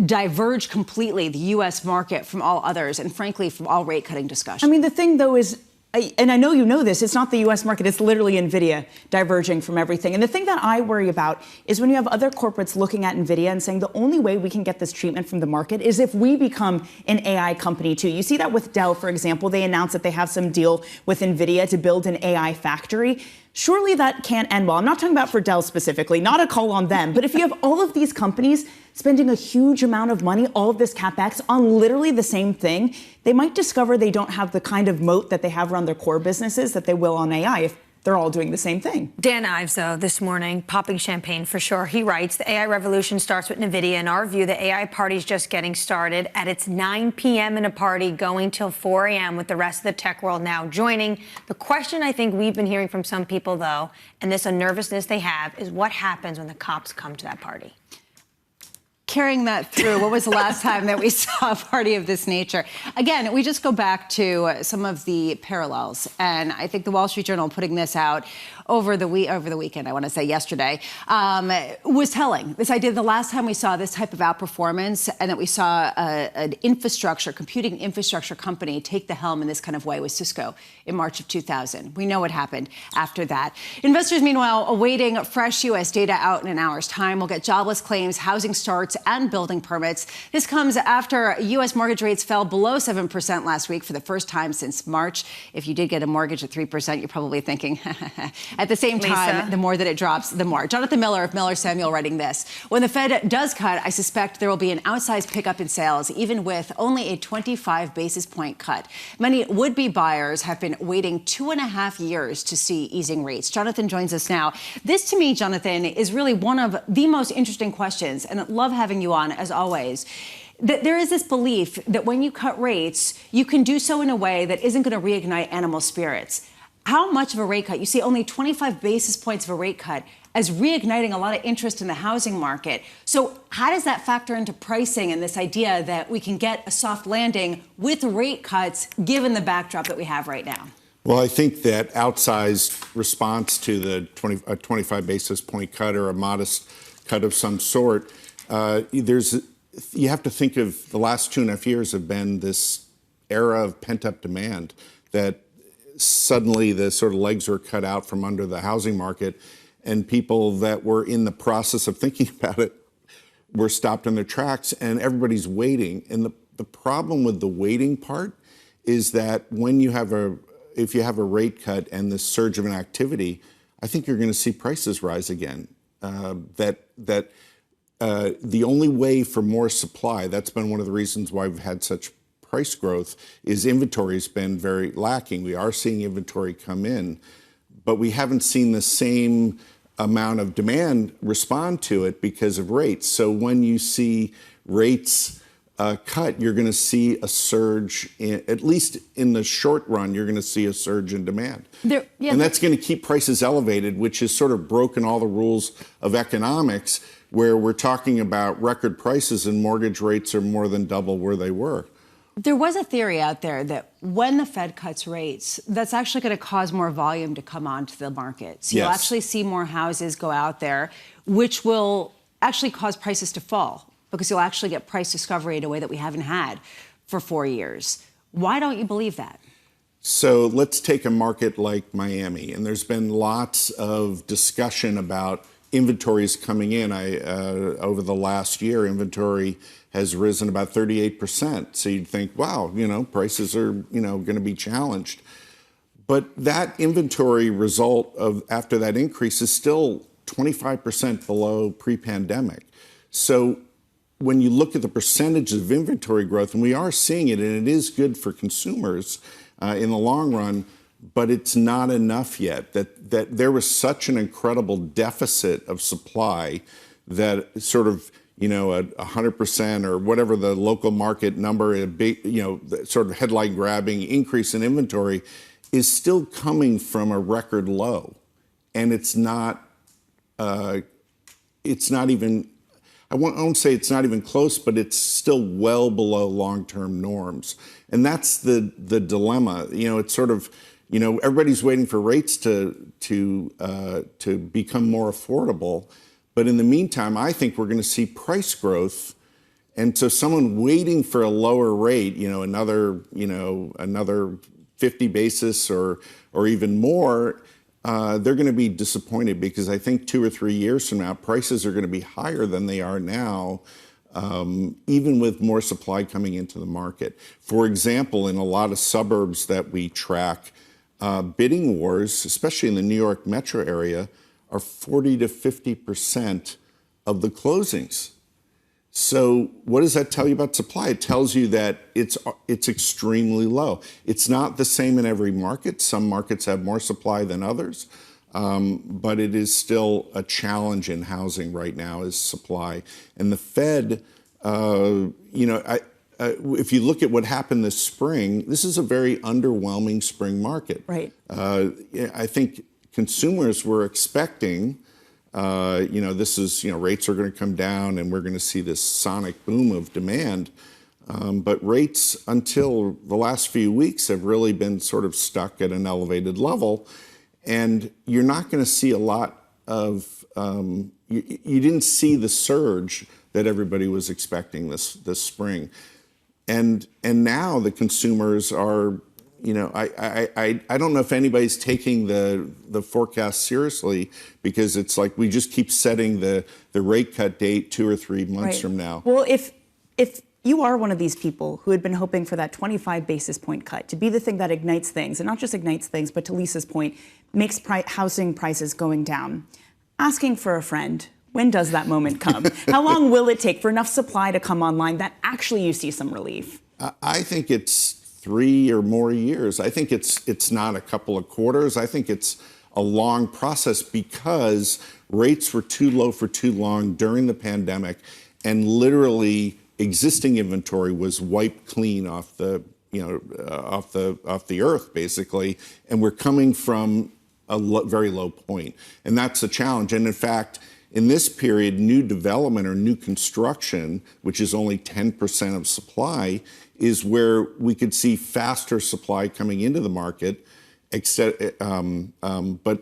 diverge completely the U.S. market from all others and, frankly, from all rate-cutting discussion? I mean, the thing, though, is and I know you know this, it's not the U.S. market, it's literally NVIDIA diverging from everything. And the thing that I worry about is when you have other corporates looking at NVIDIA and saying the only way we can get this treatment from the market is if we become an AI company too. You see that with Dell, for example. They announced that they have some deal with NVIDIA to build an AI factory. Surely that can't end well. I'm not talking about for Dell specifically, not a call on them, but if you have all of these companies spending a huge amount of money, all of this capex on literally the same thing, they might discover they don't have the kind of moat that they have around their core businesses that they will on AI if they're all doing the same thing. Dan Ives, though, this morning, popping champagne for sure. He writes, the AI revolution starts with NVIDIA. In our view, the AI party's just getting started. At its 9 p.m. in a party going till 4 a.m. with the rest of the tech world now joining. The question I think we've been hearing from some people, though, and this nervousness they have, is what happens when the cops come to that party? Carrying that through, when was the last time that we saw a party of this nature? Again, we just go back to some of the parallels, and I think the Wall Street Journal putting this out over the weekend, I want to say yesterday, was telling. This idea the last time we saw this type of outperformance and that we saw an computing infrastructure company take the helm in this kind of way was Cisco in March of 2000. We know what happened after that. Investors, meanwhile, awaiting fresh U.S. data out in an hour's time. We'll get jobless claims, housing starts, and building permits. This comes after U.S. mortgage rates fell below 7% last week for the first time since March. If you did get a mortgage at 3%, you're probably thinking, at the same time, Lisa. the more that it drops, the more. Jonathan Miller of Miller Samuel writing this. When the Fed does cut, I suspect there will be an outsized pickup in sales, even with only a 25 basis point cut. Many would-be buyers have been waiting 2.5 years to see easing rates. Jonathan joins us now. This, to me, Jonathan, is really one of the most interesting questions, and I love having you on, as always. That there is this belief that when you cut rates, you can do so in a way that isn't going to reignite animal spirits. How much of a rate cut? You see only 25 basis points of a rate cut as reigniting a lot of interest in the housing market. So how does that factor into pricing and this idea that we can get a soft landing with rate cuts given the backdrop that we have right now? Well, I think that outsized response to the 25 basis point cut or a modest cut of some sort, you have to think of the last 2.5 years have been this era of pent-up demand that suddenly the sort of legs were cut out from under the housing market, and people that were in the process of thinking about it were stopped in their tracks, and everybody's waiting. And the problem with the waiting part is that when you have if you have a rate cut and this surge of an activity, I think you're going to see prices rise again. The only way for more supply, that's been one of the reasons why we've had such price growth, is inventory has been very lacking. We are seeing inventory come in, but we haven't seen the same amount of demand respond to it because of rates. So when you see rates cut, you're going to see a surge, at least in the short run, you're going to see a surge in demand. And that's going to keep prices elevated, which has sort of broken all the rules of economics, where we're talking about record prices and mortgage rates are more than double where they were. There was a theory out there that when the Fed cuts rates, that's actually going to cause more volume to come onto the market. So you'll actually see more houses go out there, which will actually cause prices to fall because you'll actually get price discovery in a way that we haven't had for 4 years. Why don't you believe that? So let's take a market like Miami, and there's been lots of discussion about inventories coming in. Over the last year, inventory has risen about 38%. So you'd think, wow, prices are, going to be challenged. But that inventory result of after that increase is still 25% below pre-pandemic. So when you look at the percentage of inventory growth, and we are seeing it, and it is good for consumers in the long run, but it's not enough yet. That there was such an incredible deficit of supply that sort of, 100% or whatever the local market number, a big, sort of headline grabbing increase in inventory is still coming from a record low. And it's not even, I won't say it's not even close, but it's still well below long-term norms. And that's the dilemma. It's sort of, everybody's waiting for rates to become more affordable. But in the meantime, I think we're going to see price growth. And so someone waiting for a lower rate, another 50 basis or even more, they're going to be disappointed, because I think 2 or 3 years from now, prices are going to be higher than they are now, even with more supply coming into the market. For example, in a lot of suburbs that we track, bidding wars, especially in the New York metro area, are 40 to 50% of the closings. So what does that tell you about supply? It tells you that it's extremely low. It's not the same in every market. Some markets have more supply than others, but it is still a challenge in housing right now, is supply. And the Fed, if you look at what happened this spring, this is a very underwhelming spring market. Right. I think consumers were expecting, this is, rates are going to come down and we're going to see this sonic boom of demand. But rates until the last few weeks have really been sort of stuck at an elevated level. And you're not going to see a lot of, you didn't see the surge that everybody was expecting this spring. And now the consumers are, I don't know if anybody's taking the forecast seriously, because it's like we just keep setting the rate cut date 2 or 3 months from now. Well, if you are one of these people who had been hoping for that 25 basis point cut to be the thing that ignites things, and not just ignites things, but to Lisa's point, makes housing prices going down, asking for a friend, when does that moment come? How long will it take for enough supply to come online that actually you see some relief? I think it's 3 or more years. I think it's not a couple of quarters. I think it's a long process, because rates were too low for too long during the pandemic, and literally existing inventory was wiped clean off the earth, basically, and we're coming from a very low point, and that's a challenge. And in fact, in this period, new development or new construction, which is only 10% of supply, is where we could see faster supply coming into the market, but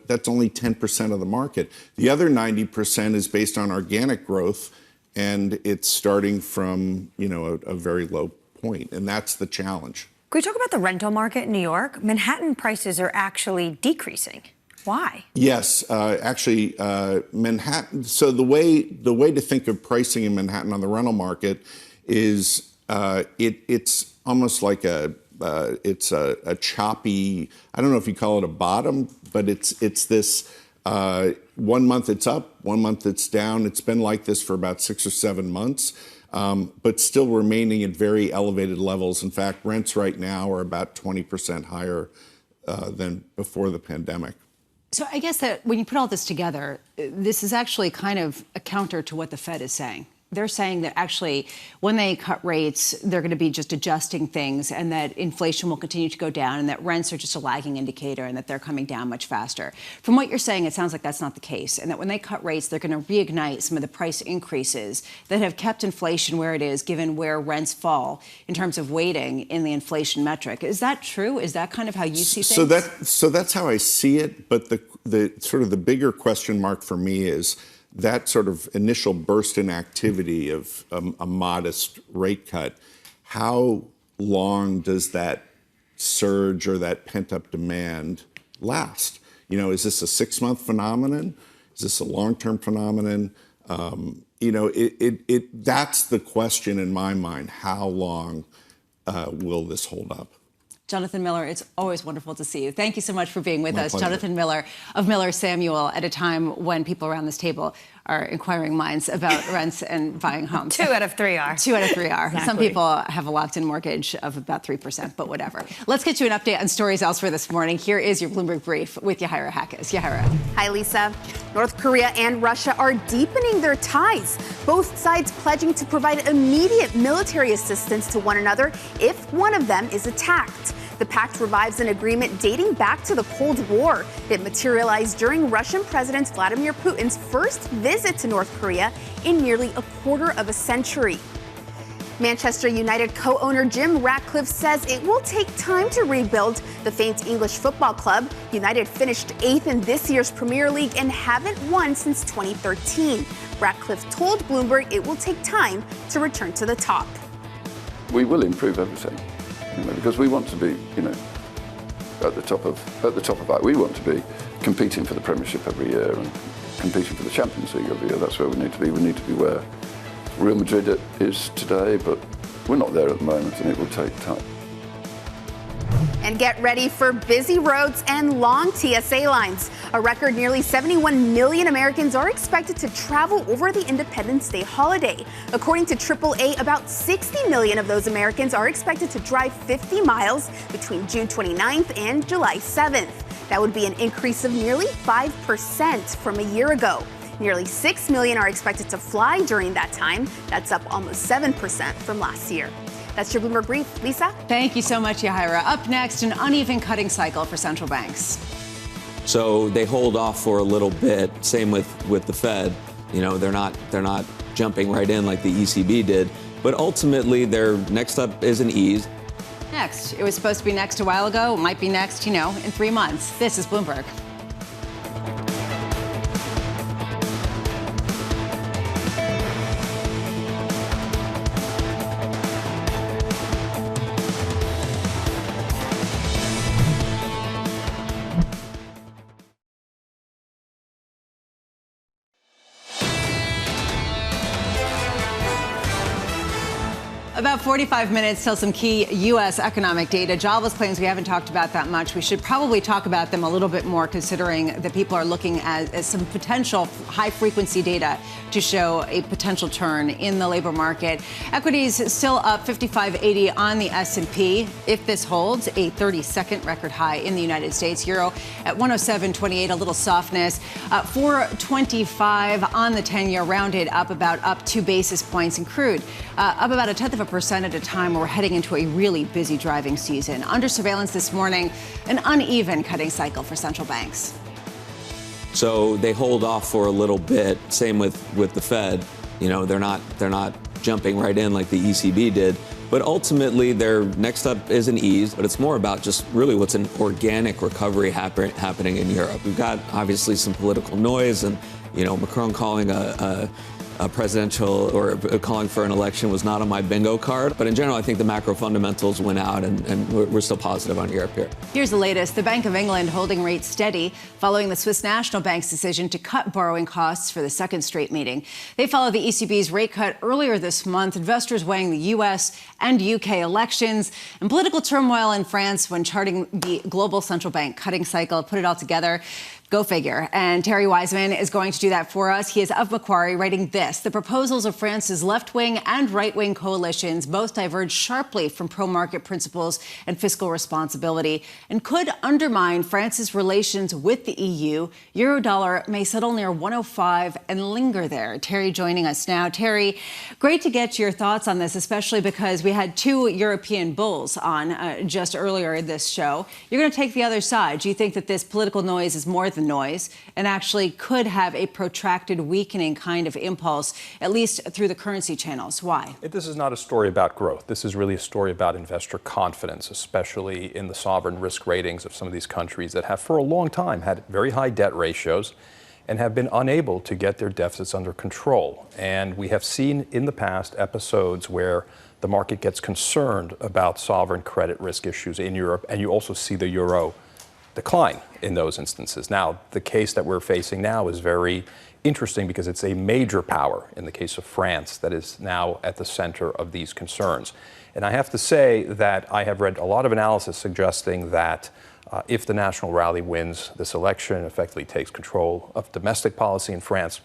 that's only 10% of the market. The other 90% is based on organic growth, and it's starting from a very low point, and that's the challenge. Can we talk about the rental market in New York? Manhattan prices are actually decreasing. Why? Yes, actually, Manhattan. So the way to think of pricing in Manhattan on the rental market is it's almost like a choppy. I don't know if you call it a bottom, but it's this. 1 month it's up, 1 month it's down. It's been like this for about 6 or 7 months, but still remaining at very elevated levels. In fact, rents right now are about 20% higher than before the pandemic. So I guess that when you put all this together, this is actually kind of a counter to what the Fed is saying. They're saying that actually when they cut rates, they're going to be just adjusting things, and that inflation will continue to go down, and that rents are just a lagging indicator, and that they're coming down much faster. From what you're saying, it sounds like that's not the case, and that when they cut rates, they're going to reignite some of the price increases that have kept inflation where it is, given where rents fall in terms of weighting in the inflation metric. Is that true? Is that kind of how you see things? So that's how I see it. But the sort of the bigger question mark for me is that sort of initial burst in activity of a modest rate cut. How long does that surge or that pent-up demand last? Is this a 6-month phenomenon? Is this a long-term phenomenon? That's the question in my mind. How long will this hold up? Jonathan Miller, it's always wonderful to see you. Thank you so much for being with us. Pleasure. Jonathan Miller of Miller Samuel, at a time when people around this table are inquiring minds about rents and buying homes. 2 out of 3 are. 2 out of 3 are. Exactly. Some people have a locked-in mortgage of about 3%, but whatever. Let's get you an update on stories elsewhere this morning. Here is your Bloomberg Brief with Yahaira Hackes. Yahaira. Hi, Lisa. North Korea and Russia are deepening their ties, both sides pledging to provide immediate military assistance to one another if one of them is attacked. The pact revives an agreement dating back to the Cold War. It materialized during Russian President Vladimir Putin's first visit to North Korea in nearly a quarter of a century. Manchester United co-owner Jim Ratcliffe says it will take time to rebuild the famed English football club. United finished 8th in this year's Premier League and haven't won since 2013. Ratcliffe told Bloomberg it will take time to return to the top. We will improve everything, because we want to be, at the top of that. We want to be competing for the Premiership every year and competing for the Champions League every year. That's where we need to be. We need to be where Real Madrid is today, but we're not there at the moment, and it will take time. And get ready for busy roads and long TSA lines. A record nearly 71 million Americans are expected to travel over the Independence Day holiday. According to AAA, about 60 million of those Americans are expected to drive 50 miles between June 29th and July 7th. That would be an increase of nearly 5% from a year ago. Nearly 6 million are expected to fly during that time. That's up almost 7% from last year. That's your Bloomberg Brief. Lisa? Thank you so much, Yahaira. Up next, an uneven cutting cycle for central banks. So they hold off for a little bit. Same with the Fed. You know, they're not jumping right in like the ECB did. But ultimately, their next up is an ease. Next. It was supposed to be next a while ago. It might be next, in 3 months. This is Bloomberg. About 45 minutes till some key U.S. economic data. Jobless claims we haven't talked about that much. We should probably talk about them a little bit more, considering that people are looking at some potential high-frequency data to show a potential turn in the labor market. Equities still up 55.80 on the S&P. If this holds, a 32nd record high in the United States. Euro at 107.28, a little softness. 425 on the 10-year, rounded up 2 basis points. And crude up about 0.1% at a time. We're heading into a really busy driving season. Under surveillance this morning, an uneven cutting cycle for central banks. So they hold off for a little bit. Same with the Fed. You know, they're not jumping right in like the ECB did. But ultimately, their next up is an ease. But it's more about just really what's an organic recovery happening in Europe. We've got obviously some political noise, and Macron calling a presidential or calling for an election was not on my bingo card. But in general, I think the macro fundamentals went out, and we're still positive on Europe here. Here's the latest. The Bank of England holding rates steady following the Swiss National Bank's decision to cut borrowing costs for the second straight meeting. They follow the ECB's rate cut earlier this month. Investors weighing the U.S. and U.K. elections and political turmoil in France when charting the global central bank cutting cycle. Put it all together. Go figure. And Thierry Wizman is going to do that for us. He is of Macquarie, writing this. The proposals of France's left-wing and right-wing coalitions both diverge sharply from pro-market principles and fiscal responsibility and could undermine France's relations with the EU. Euro-dollar may settle near 105 and linger there. Thierry joining us now. Thierry, great to get your thoughts on this, especially because we had 2 European bulls on just earlier in this show. You're going to take the other side. Do you think that this political noise is more than noise and actually could have a protracted weakening kind of impulse, at least through the currency channels? Why? This is not a story about growth. This is really a story about investor confidence, especially in the sovereign risk ratings of some of these countries that have for a long time had very high debt ratios and have been unable to get their deficits under control. And we have seen in the past episodes where the market gets concerned about sovereign credit risk issues in Europe, and you also see the euro decline in those instances. Now, the case that we're facing now is very interesting because it's a major power, in the case of France, that is now at the center of these concerns. And I have to say that I have read a lot of analysis suggesting that if the National Rally wins this election and effectively takes control of domestic policy in France,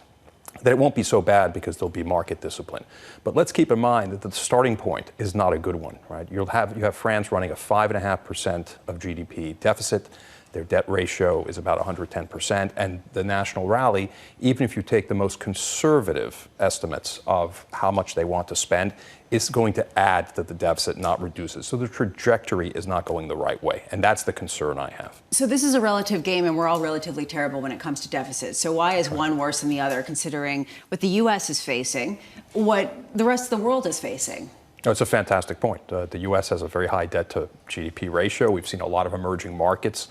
that it won't be so bad because there'll be market discipline. But let's keep in mind that the starting point is not a good one, right? You have France running a 5.5% of GDP deficit. Their debt ratio is about 110%. And the National Rally, even if you take the most conservative estimates of how much they want to spend, is going to add to the deficit, not reduce it. So the trajectory is not going the right way. And that's the concern I have. So this is a relative game, and we're all relatively terrible when it comes to deficits. So why is one worse than the other, considering what the U.S. is facing, what the rest of the world is facing? No, it's a fantastic point. The U.S. has a very high debt to GDP ratio. We've seen a lot of emerging markets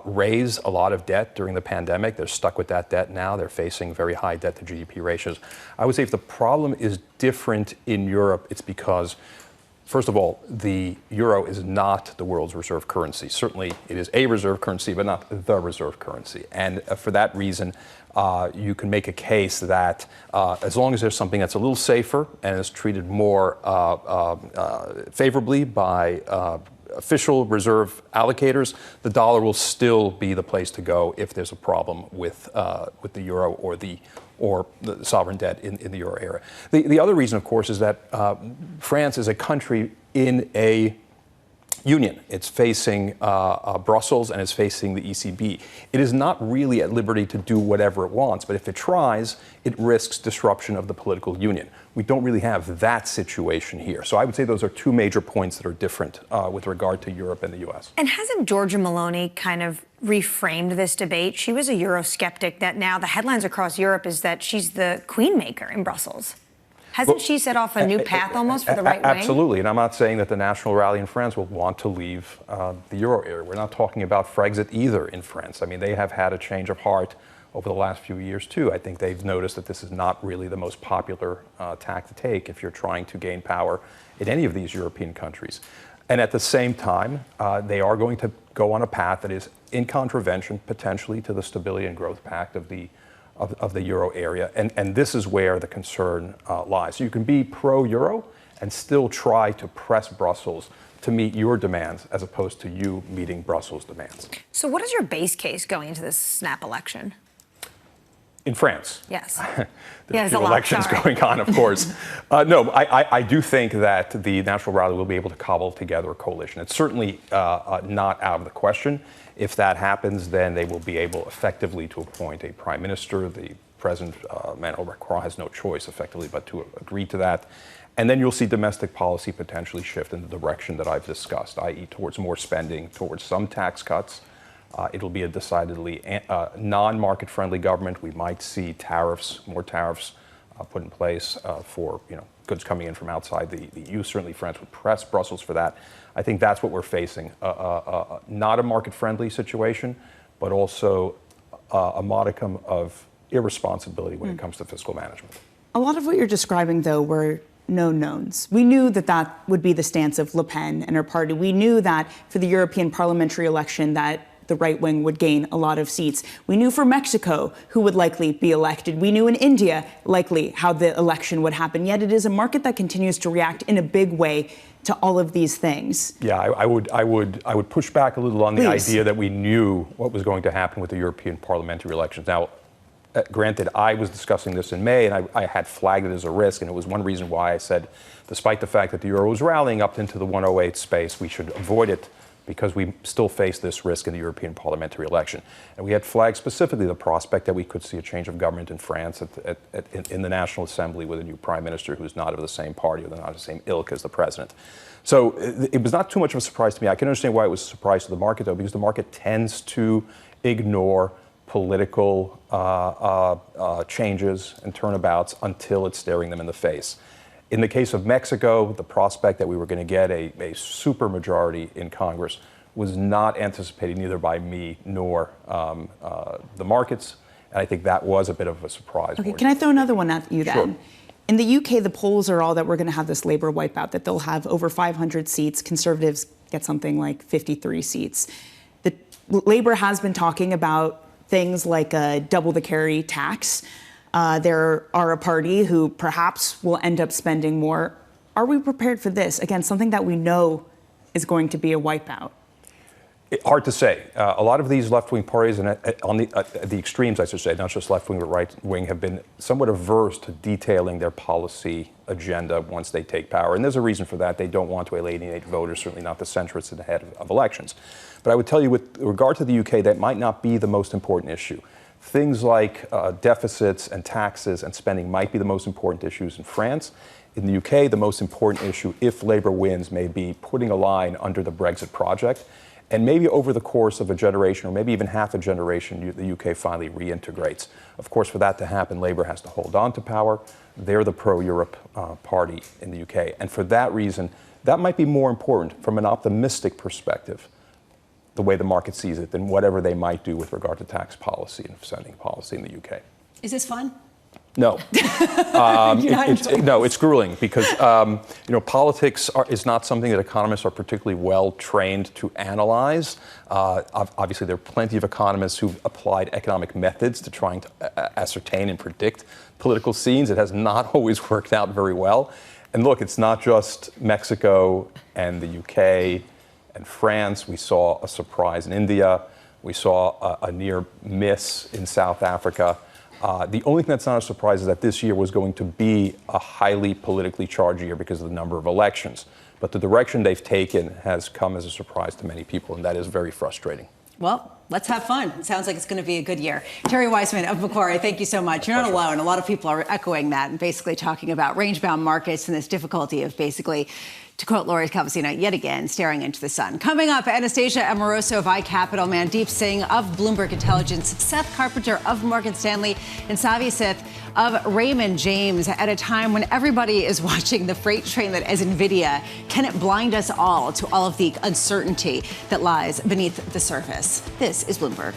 raise a lot of debt during the pandemic. They're stuck with that debt now. They're facing very high debt to GDP ratios. I would say if the problem is different in Europe, it's because First of all, the euro is not the world's reserve currency. Certainly, it is a reserve currency, but not the reserve currency. And for that reason, you can make a case that as long as there's something that's a little safer and is treated more favorably by official reserve allocators, the dollar will still be the place to go if there's a problem with the euro or the sovereign debt in the euro area. The other reason, of course, is that France is a country in a union. It's facing Brussels and it's facing the ECB. It is not really at liberty to do whatever it wants, but if it tries, it risks disruption of the political union. We don't really have that situation here. So I would say those are two major points that are different with regard to Europe and the U.S. And hasn't Giorgia Meloni kind of reframed this debate? She was a Eurosceptic that now the headlines across Europe is that she's the queen maker in Brussels. Hasn't she set off a new path almost for the right wing? Absolutely. And I'm not saying that the National Rally in France will want to leave the euro area. We're not talking about Frexit either in France. I mean, they have had a change of heart over the last few years, too. I think they've noticed that this is not really the most popular tack to take if you're trying to gain power in any of these European countries. And at the same time, they are going to go on a path that is in contravention, potentially, to the Stability and Growth Pact of the euro area. And this is where the concern lies. So you can be pro-euro and still try to press Brussels to meet your demands as opposed to you meeting Brussels' demands. So what is your base case going into this snap election? In France? Yes. There's two elections going on, of course. No, I do think that the National Rally will be able to cobble together a coalition. It's certainly not out of the question. If that happens, then they will be able effectively to appoint a prime minister. The president, Emmanuel Macron, has no choice effectively but to agree to that. And then you'll see domestic policy potentially shift in the direction that I've discussed, i.e. towards more spending, towards some tax cuts. It'll be a decidedly non-market friendly government. We might see tariffs, more tariffs put in place for goods coming in from outside the EU. Certainly France would press Brussels for that. I think that's what we're facing. Not a market friendly situation, but also a modicum of irresponsibility when it comes to fiscal management. A lot of what you're describing, though, were no knowns. We knew that that would be the stance of Le Pen and her party. We knew that for the European parliamentary election that the right wing would gain a lot of seats. We knew for Mexico who would likely be elected. We knew in India likely how the election would happen. Yet it is a market that continues to react in a big way to all of these things. Yeah, I would push back a little on the idea that we knew what was going to happen with the European parliamentary elections. Now, granted, I was discussing this in May, and I had flagged it as a risk, and it was one reason why I said, despite the fact that the euro was rallying up into the 108 space, we should avoid it because we still face this risk in the European parliamentary election. And we had flagged specifically the prospect that we could see a change of government in France in the National Assembly with a new prime minister who's not of the same party or not of the same ilk as the president. So it was not too much of a surprise to me. I can understand why it was a surprise to the market, though, because the market tends to ignore political changes and turnabouts until it's staring them in the face. In the case of Mexico, the prospect that we were going to get a supermajority in Congress was not anticipated neither by me nor the markets. And I think that was a bit of a surprise. Okay, can I throw another one at you then? Sure. In the UK, the polls are all that we're going to have this Labour wipeout, that they'll have over 500 seats. Conservatives get something like 53 seats. The Labour has been talking about things like a double the carry tax. There are a party who perhaps will end up spending more. Are we prepared for this? Again, something that we know is going to be a wipeout. Hard to say. A lot of these left-wing parties, and on the extremes, I should say, not just left-wing but right-wing, have been somewhat averse to detailing their policy agenda once they take power. And there's a reason for that. They don't want to alienate voters, certainly not the centrists ahead of elections. But I would tell you, with regard to the UK, that might not be the most important issue. Things like deficits and taxes and spending might be the most important issues in France. In the UK, the most important issue, if Labour wins, may be putting a line under the Brexit project. And maybe over the course of a generation, or maybe even half a generation, the UK finally reintegrates. Of course, for that to happen, Labour has to hold on to power. They're the pro-Europe party in the UK. And for that reason, that might be more important from an optimistic perspective, the way the market sees it, than whatever they might do with regard to tax policy and spending policy in the UK. Is this fun? No. No, it's grueling because, politics is not something that economists are particularly well trained to analyze. Obviously, there are plenty of economists who've applied economic methods to trying to ascertain and predict political scenes. It has not always worked out very well. And look, it's not just Mexico and the UK and France. We saw a surprise in India. We saw a near miss in South Africa. The only thing that's not a surprise is that this year was going to be a highly politically charged year because of the number of elections. But the direction they've taken has come as a surprise to many people, and that is very frustrating. Well, let's have fun. It sounds like it's going to be a good year. Thierry Wizman of Macquarie, thank you so much. You're not alone. A lot of people are echoing that and basically talking about range-bound markets and this difficulty of basically, to quote Lori Calvasina, yet again, staring into the sun. Coming up, Anastasia Amoroso of iCapital, Mandeep Singh of Bloomberg Intelligence, Seth Carpenter of Morgan Stanley, and Savi Seth of Raymond James at a time when everybody is watching the freight train that is NVIDIA. Can it blind us all to all of the uncertainty that lies beneath the surface? This is Bloomberg.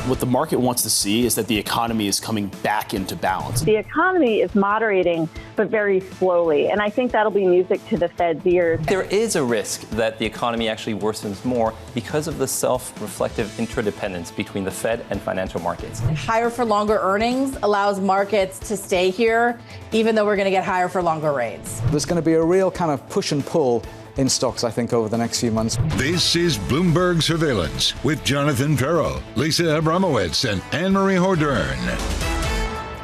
What the market wants to see is that the economy is coming back into balance. The economy is moderating, but very slowly. And I think that'll be music to the Fed's ears. There is a risk that the economy actually worsens more because of the self-reflective interdependence between the Fed and financial markets. Higher for longer earnings allows markets to stay here, even though we're going to get higher for longer rates. There's going to be a real kind of push and pull in stocks, I think, over the next few months. This is Bloomberg Surveillance with Jonathan Ferro, Lisa Abramowitz, and Anne-Marie Hordern.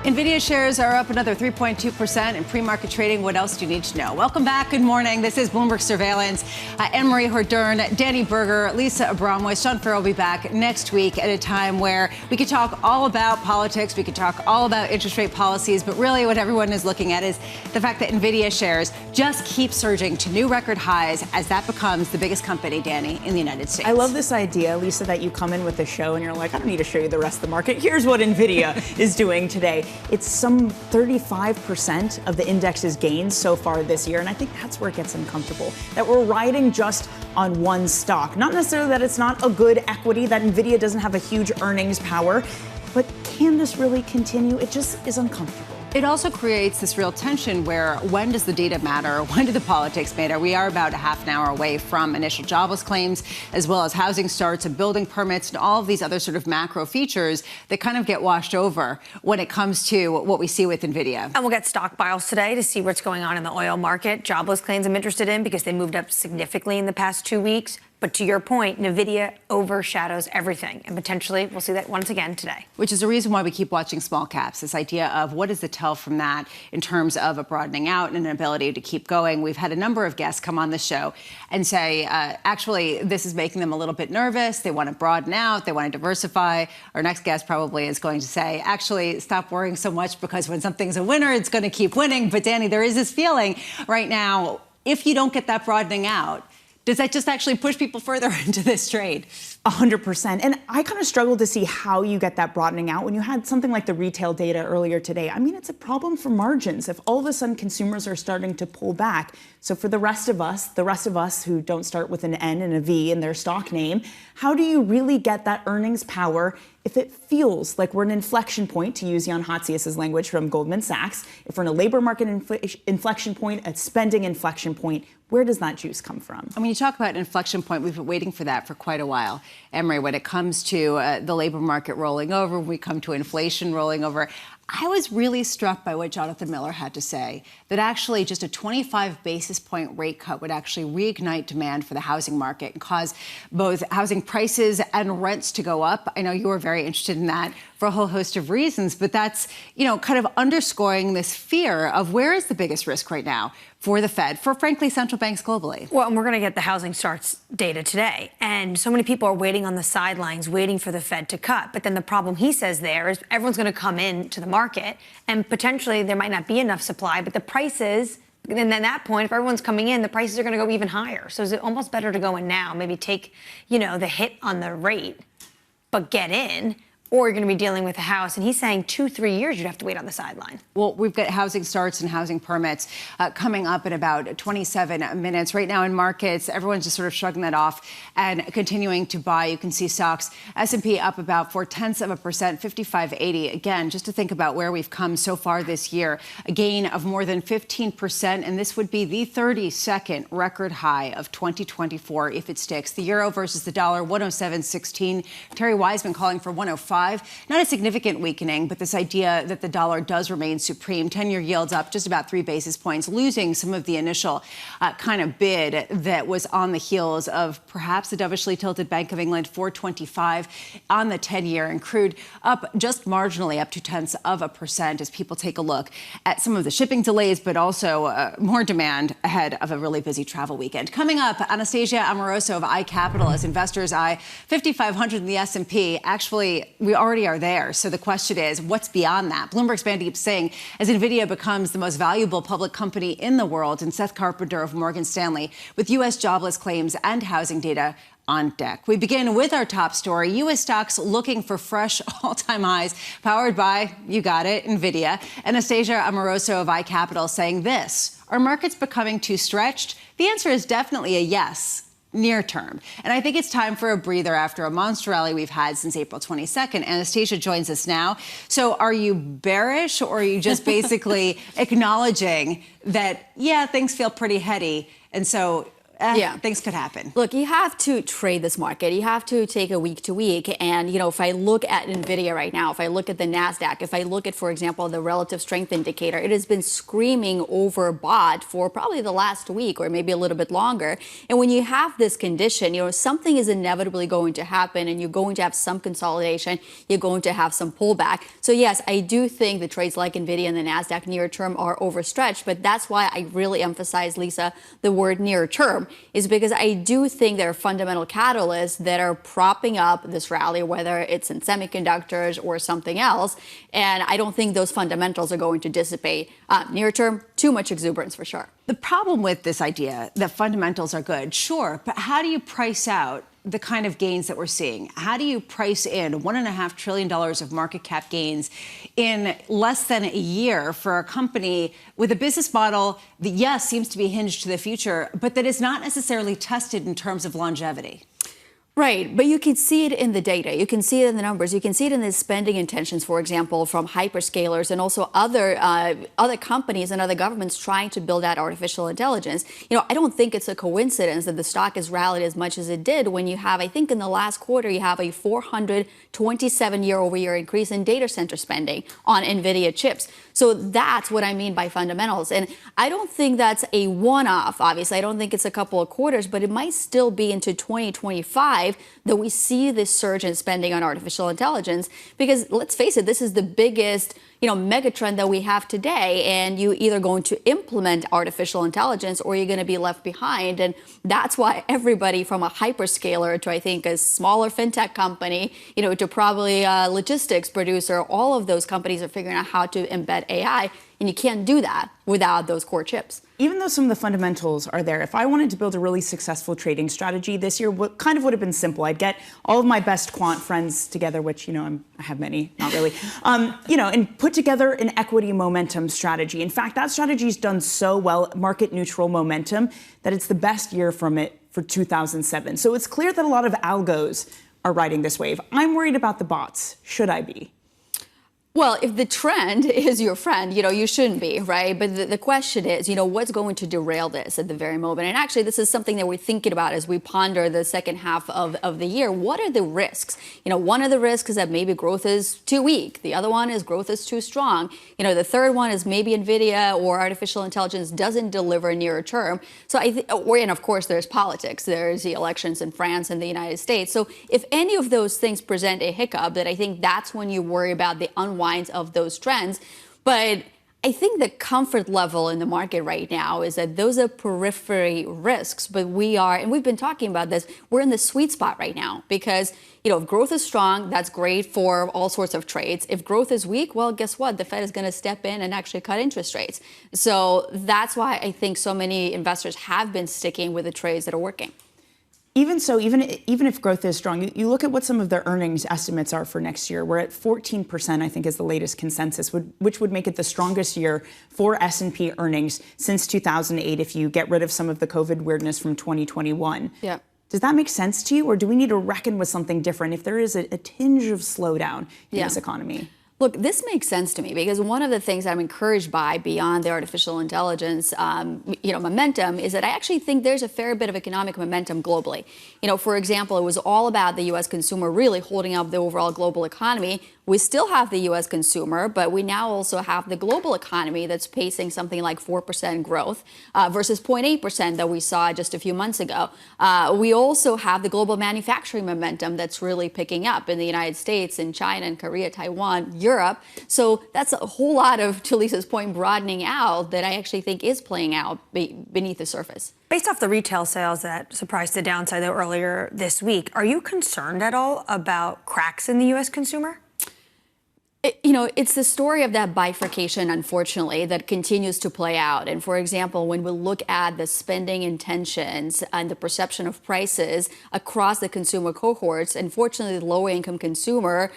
NVIDIA shares are up another 3.2% in pre-market trading. What else do you need to know? Welcome back. Good morning. This is Bloomberg Surveillance. Anne-Marie Hordern, Danny Berger, Lisa Abramowitz, Sean Farrell will be back next week at a time where we could talk all about politics. We could talk all about interest rate policies. But really what everyone is looking at is the fact that NVIDIA shares just keep surging to new record highs as that becomes the biggest company, Danny, in the United States. I love this idea, Lisa, that you come in with the show and you're like, I don't need to show you the rest of the market. Here's what NVIDIA is doing today. It's some 35% of the index's gains so far this year, and I think that's where it gets uncomfortable, that we're riding just on one stock. Not necessarily that it's not a good equity, that NVIDIA doesn't have a huge earnings power, but can this really continue? It just is uncomfortable. It also creates this real tension where when does the data matter? When do the politics matter? We are about a half an hour away from initial jobless claims, as well as housing starts and building permits and all of these other sort of macro features that kind of get washed over when it comes to what we see with NVIDIA. And we'll get stockpiles today to see what's going on in the oil market. Jobless claims I'm interested in because they moved up significantly in the past 2 weeks. But to your point, NVIDIA overshadows everything. And potentially we'll see that once again today. Which is the reason why we keep watching small caps, this idea of what is the tell from that in terms of a broadening out and an ability to keep going. We've had a number of guests come on the show and say, actually, this is making them a little bit nervous. They want to broaden out. They want to diversify. Our next guest probably is going to say, actually, stop worrying so much because when something's a winner, it's going to keep winning. But Danny, there is this feeling right now, if you don't get that broadening out, does that just actually push people further into this trade? 100%. And I kind of struggle to see how you get that broadening out when you had something like the retail data earlier today. I mean, it's a problem for margins if all of a sudden consumers are starting to pull back. So for the rest of us who don't start with an N and a V in their stock name, how do you really get that earnings power if it feels like we're an inflection point, to use Jan Hatzius's language from Goldman Sachs, if we're in a labor market inflection point, a spending inflection point, where does that juice come from? I mean, you talk about an inflection point. We've been waiting for that for quite a while. Emery, when it comes to the labor market rolling over, when we come to inflation rolling over, I was really struck by what Jonathan Miller had to say, that actually just a 25 basis point rate cut would actually reignite demand for the housing market and cause both housing prices and rents to go up. I know you were very interested in that for a whole host of reasons, but that's, kind of underscoring this fear of where is the biggest risk right now for the Fed, for frankly central banks globally. Well, and we're going to get the housing starts data today. And so many people are waiting on the sidelines, waiting for the Fed to cut. But then the problem he says there is everyone's going to come into the market and potentially there might not be enough supply, but the prices, and then at that point, if everyone's coming in, the prices are going to go even higher. So is it almost better to go in now, maybe take, the hit on the rate, but get in? or you're going to be dealing with a house. And he's saying 2-3 years you'd have to wait on the sideline. Well, we've got housing starts and housing permits coming up in about 27 minutes. Right now in markets, everyone's just sort of shrugging that off and continuing to buy. You can see stocks, S&P up about 0.4%, 55.80. Again, just to think about where we've come so far this year, a gain of more than 15%, and this would be the 32nd record high of 2024 if it sticks. The euro versus the dollar, 107.16. Terry Wizman calling for 105. Not a significant weakening, but this idea that the dollar does remain supreme. 10-year yields up just about 3 basis points, losing some of the initial kind of bid that was on the heels of perhaps the dovishly tilted Bank of England 4.25 on the 10-year, and crude up just marginally, up 0.2% as people take a look at some of the shipping delays, but also more demand ahead of a really busy travel weekend. Coming up, Anastasia Amoroso of iCapital as investors eye 5,500 in the S&P. Actually, we already are there. So the question is, what's beyond that? Bloomberg's Mandeep Singh, as NVIDIA becomes the most valuable public company in the world, and Seth Carpenter of Morgan Stanley with U.S. jobless claims and housing data on deck. We begin with our top story. U.S. stocks looking for fresh all-time highs, powered by, you got it, NVIDIA. Anastasia Amoroso of iCapital saying this: are markets becoming too stretched? The answer is definitely a yes. Near term. And I think it's time for a breather after a monster rally we've had since April 22nd. Anastasia joins us now. So are you bearish, or are you just basically acknowledging that, yeah, things feel pretty heady, and so things could happen? Look, you have to trade this market. You have to take a week to week. And, you know, if I look at NVIDIA right now, if I look at the NASDAQ, if I look at, for example, the relative strength indicator, it has been screaming overbought for probably the last week or maybe a little bit longer. And when you have this condition, you know, something is inevitably going to happen, and you're going to have some consolidation. You're going to have some pullback. So, yes, I do think the trades like NVIDIA and the NASDAQ near term are overstretched. But that's why I really emphasize, Lisa, the word near term, is because I do think there are fundamental catalysts that are propping up this rally, whether it's in semiconductors or something else. And I don't think those fundamentals are going to dissipate. Near term, too much exuberance for sure. The problem with this idea that fundamentals are good, sure, but how do you price out the kind of gains that we're seeing? How do you price in $1.5 trillion of market cap gains in less than a year for a company with a business model that, yes, seems to be hinged to the future, but that is not necessarily tested in terms of longevity? Right, but you can see it in the data. You can see it in the numbers. You can see it in the spending intentions, for example, from hyperscalers and also other companies and other governments trying to build out artificial intelligence. You know, I don't think it's a coincidence that the stock has rallied as much as it did when you have, I think in the last quarter, you have a 427 year-over-year increase in data center spending on NVIDIA chips. So that's what I mean by fundamentals. And I don't think that's a one-off. Obviously, I don't think it's a couple of quarters, but it might still be into 2025 that we see this surge in spending on artificial intelligence, because let's face it, this is the biggest, you know, megatrend that we have today, and you either going to implement artificial intelligence or you're going to be left behind. And that's why everybody from a hyperscaler to, I think, a smaller fintech company, you know, to probably a logistics producer, all of those companies are figuring out how to embed AI, and you can't do that without those core chips. Even though some of the fundamentals are there, if I wanted to build a really successful trading strategy this year, what kind of would have been simple? I'd get all of my best quant friends together, which, you know, I have many, not really, you know, and put together an equity momentum strategy. In fact, that strategy's done so well, market neutral momentum, that it's the best year from it for 2007. So it's clear that a lot of algos are riding this wave. I'm worried about the bots. Should I be? Well, if the trend is your friend, you know, you shouldn't be, right? But the question is, you know, what's going to derail this at the very moment? And actually, this is something that we're thinking about as we ponder the second half of the year. What are the risks? You know, one of the risks is that maybe growth is too weak. The other one is growth is too strong. You know, the third one is maybe NVIDIA or artificial intelligence doesn't deliver near term. So and of course, there's politics. There's the elections in France and the United States. So if any of those things present a hiccup, then I think that's when you worry about the unwind of those trends. But I think the comfort level in the market right now is that those are periphery risks, but we've been talking about this, we're in the sweet spot right now because, you know, if growth is strong, that's great for all sorts of trades. If growth is weak, well, guess what? The Fed is going to step in and actually cut interest rates. So that's why I think so many investors have been sticking with the trades that are working. Even so, even if growth is strong, you look at what some of the earnings estimates are for next year. We're at 14%, I think, is the latest consensus, which would make it the strongest year for S&P earnings since 2008 if you get rid of some of the COVID weirdness from 2021. Yeah. Does that make sense to you, or do we need to reckon with something different if there is a tinge of slowdown in this economy? Look, this makes sense to me because one of the things that I'm encouraged by beyond the artificial intelligence, momentum is that I actually think there's a fair bit of economic momentum globally. For example, it was all about the U.S. consumer really holding up the overall global economy. We still have the U.S. consumer, but we now also have the global economy that's pacing something like 4% growth versus 0.8% that we saw just a few months ago. We also have the global manufacturing momentum that's really picking up in the United States, in China, and Korea, Taiwan, Europe. So that's a whole lot of, to Lisa's point, broadening out that I actually think is playing out beneath the surface. Based off the retail sales that surprised the downside though earlier this week, are you concerned at all about cracks in the U.S. consumer? It's the story of that bifurcation, unfortunately, that continues to play out. And for example, when we look at the spending intentions and the perception of prices across the consumer cohorts, unfortunately, the lower income consumer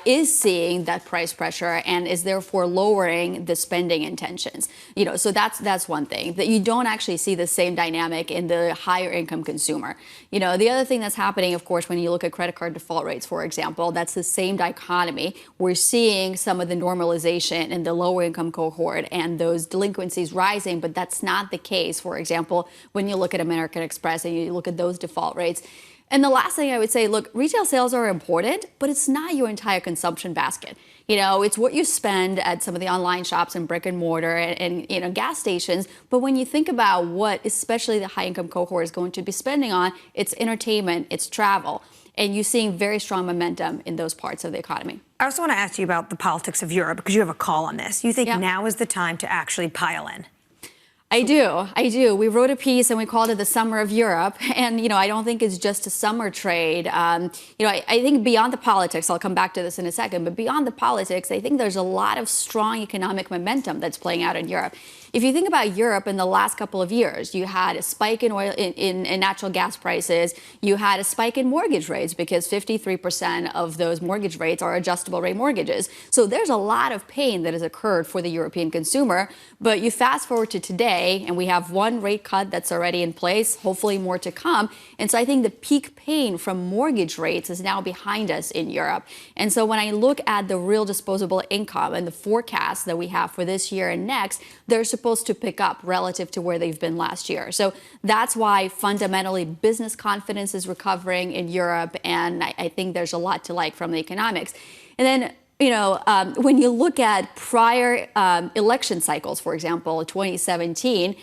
is seeing that price pressure and is therefore lowering the spending intentions. So that's one thing, that you don't actually see the same dynamic in the higher income consumer. The other thing that's happening, of course, when you look at credit card default rates, for example, that's the same dichotomy. We're seeing some of the normalization in the lower income cohort and those delinquencies rising, but that's not the case, for example, when you look at American Express and you look at those default rates. And the last thing I would say, look, retail sales are important, but it's not your entire consumption basket. It's what you spend at some of the online shops and brick and mortar and gas stations. But when you think about what especially the high income cohort is going to be spending on, it's entertainment, it's travel. And you're seeing very strong momentum in those parts of the economy. I also want to ask you about the politics of Europe because you have a call on this. You think now is the time to actually pile in? I do. We wrote a piece and we called it the Summer of Europe. And, I don't think it's just a summer trade. I think beyond the politics, I'll come back to this in a second, but beyond the politics, I think there's a lot of strong economic momentum that's playing out in Europe. If you think about Europe in the last couple of years, you had a spike in oil in natural gas prices. You had a spike in mortgage rates because 53% of those mortgage rates are adjustable rate mortgages. So there's a lot of pain that has occurred for the European consumer. But you fast forward to today, and we have one rate cut that's already in place, hopefully more to come. And so I think the peak pain from mortgage rates is now behind us in Europe. And so when I look at the real disposable income and the forecast that we have for this year and next, they're supposed to pick up relative to where they've been last year. So that's why fundamentally business confidence is recovering in Europe. And I think there's a lot to like from the economics. And then when you look at prior election cycles, for example, 2017,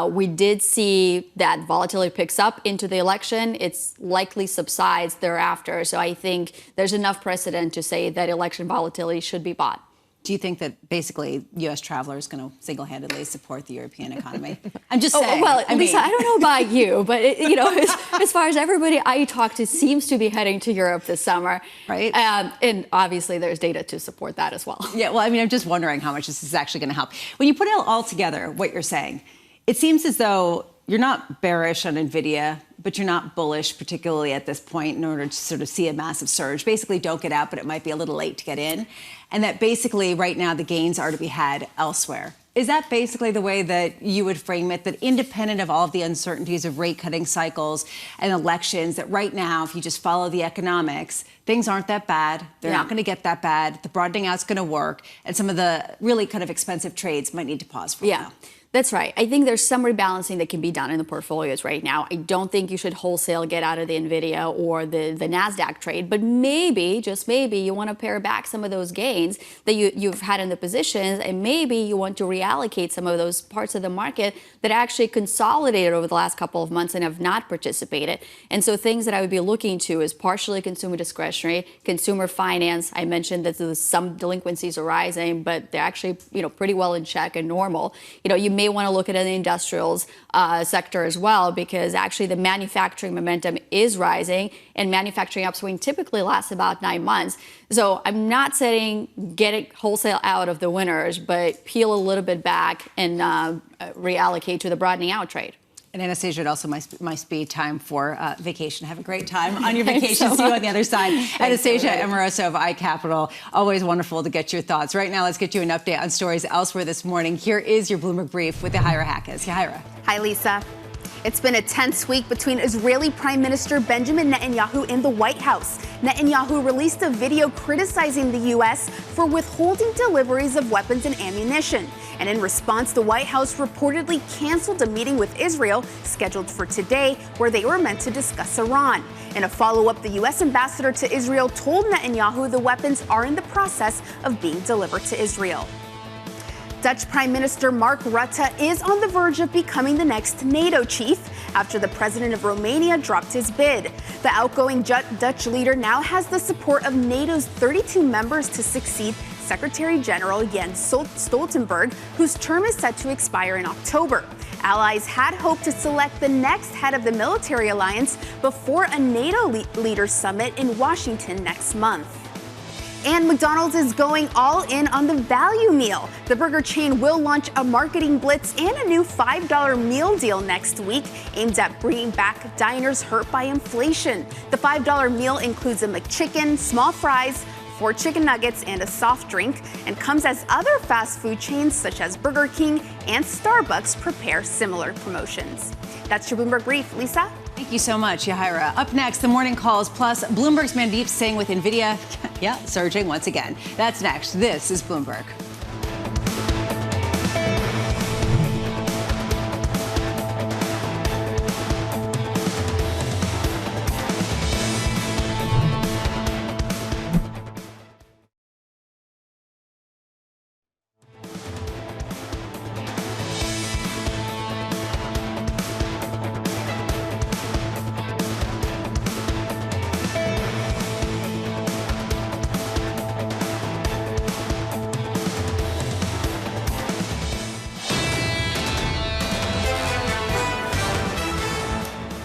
we did see that volatility picks up into the election. It's likely subsides thereafter. So I think there's enough precedent to say that election volatility should be bought. Do you think that basically U.S. travelers are going to single-handedly support the European economy? I'm just saying. Well, Lisa, I don't know about you, but as far as everybody I talk to seems to be heading to Europe this summer, right? And obviously, there's data to support that as well. Yeah. Well, I'm just wondering how much this is actually going to help. When you put it all together, what you're saying, it seems as though you're not bearish on NVIDIA, but you're not bullish, particularly at this point, in order to sort of see a massive surge. Basically, don't get out, but it might be a little late to get in. And that basically right now the gains are to be had elsewhere. Is that basically the way that you would frame it, that independent of all of the uncertainties of rate cutting cycles and elections, that right now, if you just follow the economics, things aren't that bad. They're not going to get that bad. The broadening out's going to work. And some of the really kind of expensive trades might need to pause for a while. That's right. I think there's some rebalancing that can be done in the portfolios right now. I don't think you should wholesale get out of the NVIDIA or the NASDAQ trade, but maybe, just maybe, you want to pare back some of those gains that you've had in the positions, and maybe you want to reallocate some of those parts of the market that actually consolidated over the last couple of months and have not participated. And so things that I would be looking to is partially consumer discretionary, consumer finance. I mentioned that some delinquencies are rising, but they're actually pretty well in check and normal. You may want to look at the industrials sector as well, because actually the manufacturing momentum is rising, and manufacturing upswing typically lasts about 9 months. So I'm not saying get it wholesale out of the winners, but peel a little bit back and reallocate to the broadening out trade. And Anastasia, it also must be time for vacation. Have a great time on your vacation. See you on the other side. Anastasia Amoroso of iCapital. Always wonderful to get your thoughts. Right now, let's get you an update on stories elsewhere this morning. Here is your Bloomberg Brief with Yahaira Hackes. Yahaira. Hi, Lisa. It's been a tense week between Israeli Prime Minister Benjamin Netanyahu and the White House. Netanyahu released a video criticizing the U.S. for withholding deliveries of weapons and ammunition. And in response, the White House reportedly canceled a meeting with Israel scheduled for today, where they were meant to discuss Iran. In a follow-up, the U.S. ambassador to Israel told Netanyahu the weapons are in the process of being delivered to Israel. Dutch Prime Minister Mark Rutte is on the verge of becoming the next NATO chief after the president of Romania dropped his bid. The outgoing Dutch leader now has the support of NATO's 32 members to succeed Secretary General Jens Stoltenberg, whose term is set to expire in October. Allies had hoped to select the next head of the military alliance before a NATO leaders summit in Washington next month. And McDonald's is going all in on the value meal. The burger chain will launch a marketing blitz and a new $5 meal deal next week aimed at bringing back diners hurt by inflation. The $5 meal includes a McChicken, small fries, 4 chicken nuggets, and a soft drink, and comes as other fast food chains such as Burger King and Starbucks prepare similar promotions. That's your Bloomberg Brief. Lisa? Thank you so much, Yahaira. Up next, the morning calls, plus Bloomberg's Mandeep saying with NVIDIA, surging once again. That's next. This is Bloomberg.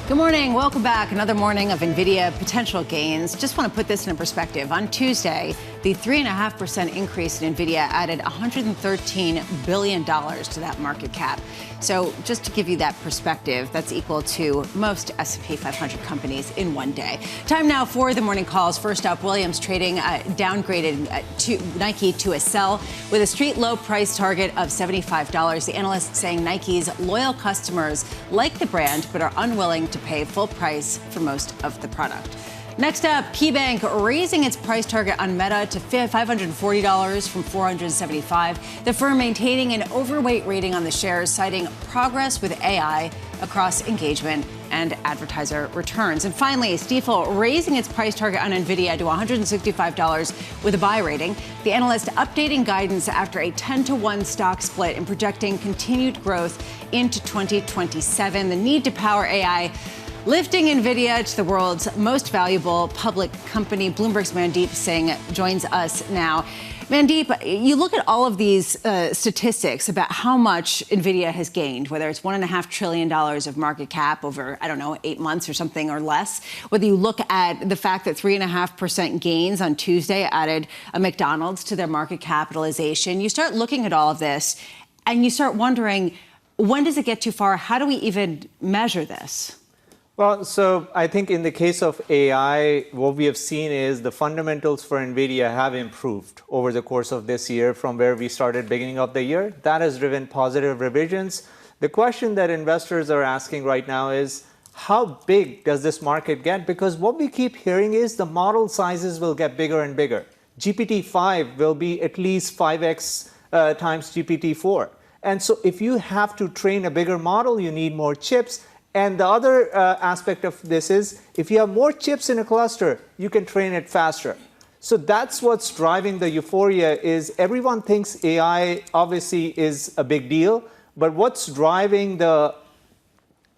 Good morning. Welcome back. Another morning of NVIDIA potential gains. Just want to put this in perspective. On Tuesday, the 3.5% increase in NVIDIA added $113 billion to that market cap. So just to give you that perspective, that's equal to most S&P 500 companies in one day. Time now for the morning calls. First up, Williams trading downgraded to Nike to a sell with a street low price target of $75. The analyst saying Nike's loyal customers like the brand but are unwilling to pay full price for most of the product. Next up, KeyBank raising its price target on Meta to $540 from $475. The firm maintaining an overweight rating on the shares, citing progress with AI across engagement and advertiser returns. And finally, Stifel raising its price target on NVIDIA to $165 with a buy rating. The analyst updating guidance after a 10-to-1 stock split and projecting continued growth into 2027. The need to power AI lifting NVIDIA to the world's most valuable public company. Bloomberg's Mandeep Singh joins us now. Mandeep, you look at all of these statistics about how much NVIDIA has gained, whether it's $1.5 trillion of market cap over, 8 months or something or less, whether you look at the fact that 3.5% gains on Tuesday added a McDonald's to their market capitalization. You start looking at all of this and you start wondering, when does it get too far? How do we even measure this? Well, so I think in the case of AI, what we have seen is the fundamentals for NVIDIA have improved over the course of this year from where we started beginning of the year. That has driven positive revisions. The question that investors are asking right now is, how big does this market get? Because what we keep hearing is the model sizes will get bigger and bigger. GPT-5 will be at least 5x times GPT-4. And so if you have to train a bigger model, you need more chips. And the other aspect of this is, if you have more chips in a cluster, you can train it faster. So that's what's driving the euphoria. Is everyone thinks AI obviously is a big deal, but what's driving the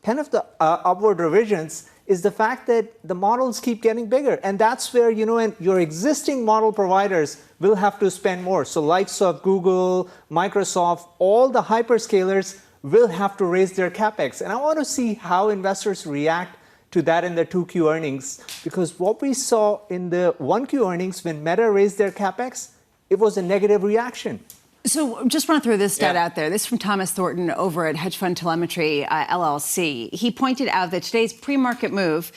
kind of the upward revisions is the fact that the models keep getting bigger. And that's where, and your existing model providers will have to spend more. So likes of Google, Microsoft, all the hyperscalers will have to raise their capex. And I want to see how investors react to that in the 2Q earnings, because what we saw in the 1Q earnings when Meta raised their capex, it was a negative reaction. So just want to throw this stat out there. This is from Thomas Thornton over at Hedge Fund Telemetry, LLC. He pointed out that today's pre-market move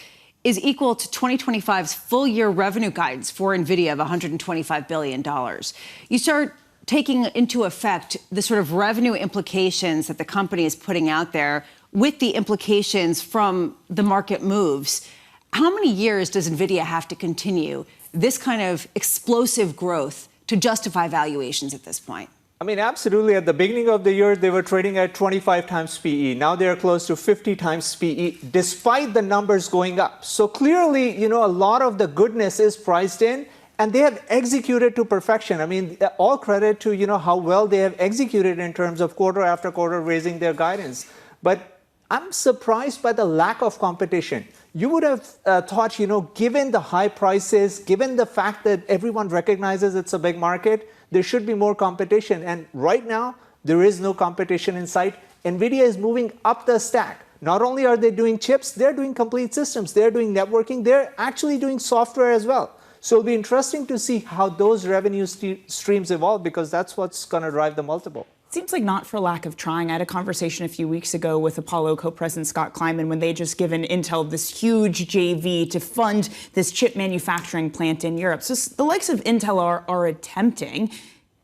is equal to 2025's full-year revenue guidance for NVIDIA of $125 billion. You start taking into effect the sort of revenue implications that the company is putting out there with the implications from the market moves. How many years does NVIDIA have to continue this kind of explosive growth to justify valuations at this point? I mean, absolutely. At the beginning of the year, they were trading at 25 times PE. Now they're close to 50 times PE, despite the numbers going up. So clearly, a lot of the goodness is priced in, and they have executed to perfection. I mean, all credit to, how well they have executed in terms of quarter after quarter raising their guidance. But I'm surprised by the lack of competition. You would have thought, given the high prices, given the fact that everyone recognizes it's a big market, there should be more competition. And right now, there is no competition in sight. NVIDIA is moving up the stack. Not only are they doing chips, they're doing complete systems. They're doing networking. They're actually doing software as well. So it'll be interesting to see how those revenue streams evolve, because that's what's going to drive the multiple. Seems like not for lack of trying. I had a conversation a few weeks ago with Apollo co-president Scott Kleinman when they just given Intel this huge JV to fund this chip manufacturing plant in Europe. So the likes of Intel are attempting.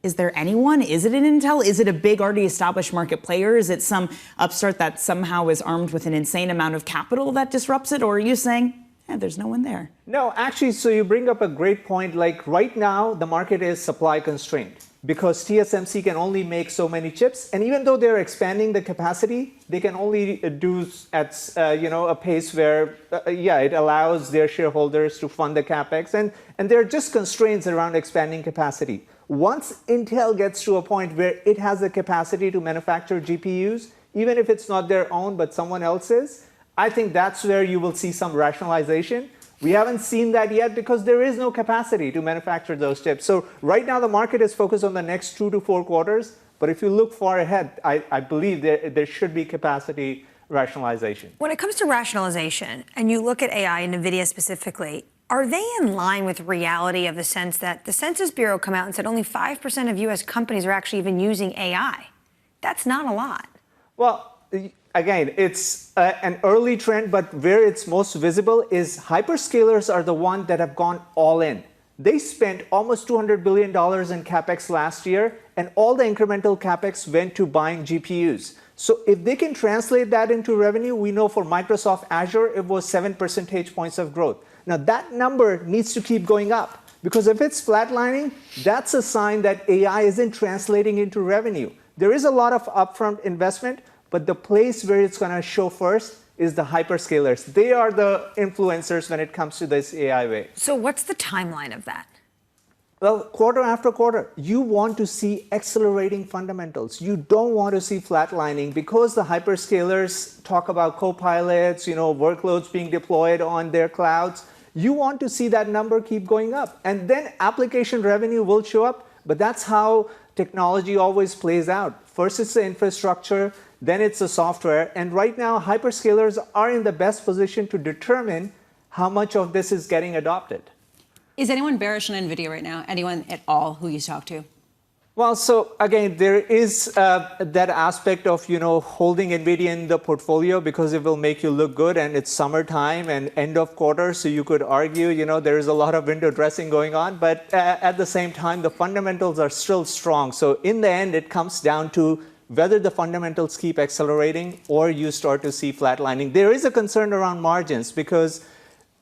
Is there anyone? Is it an Intel? Is it a big, already established market player? Is it some upstart that somehow is armed with an insane amount of capital that disrupts it? Or are you saying, there's no one there? No, actually, so you bring up a great point. Like right now, the market is supply constrained, because TSMC can only make so many chips. And even though they're expanding the capacity, they can only do at a pace where, it allows their shareholders to fund the capex. And there are just constraints around expanding capacity. Once Intel gets to a point where it has the capacity to manufacture GPUs, even if it's not their own, but someone else's, I think that's where you will see some rationalization. We haven't seen that yet because there is no capacity to manufacture those chips. So right now the market is focused on the next 2 to 4 quarters. But if you look far ahead, I believe there should be capacity rationalization. When it comes to rationalization, and you look at AI and NVIDIA specifically, are they in line with reality of the sense that the Census Bureau come out and said only 5% of U.S. companies are actually even using AI? That's not a lot. Well, again, it's an early trend, but where it's most visible is hyperscalers are the ones that have gone all in. They spent almost $200 billion in capex last year, and all the incremental capex went to buying GPUs. So if they can translate that into revenue, we know for Microsoft Azure, it was 7 percentage points of growth. Now that number needs to keep going up, because if it's flatlining, that's a sign that AI isn't translating into revenue. There is a lot of upfront investment, but the place where it's going to show first is the hyperscalers. They are the influencers when it comes to this AI wave. So what's the timeline of that? Well, quarter after quarter, you want to see accelerating fundamentals. You don't want to see flatlining, because the hyperscalers talk about copilots, workloads being deployed on their clouds. You want to see that number keep going up. And then application revenue will show up, but that's how technology always plays out. First, it's the infrastructure, then it's the software. And right now, hyperscalers are in the best position to determine how much of this is getting adopted. Is anyone bearish on NVIDIA right now? Anyone at all who you talk to? Well, so again, there is that aspect of, holding NVIDIA in the portfolio because it will make you look good, and it's summertime and end of quarter. So you could argue, there is a lot of window dressing going on. But at the same time, the fundamentals are still strong. So in the end, it comes down to whether the fundamentals keep accelerating or you start to see flatlining. There is a concern around margins, because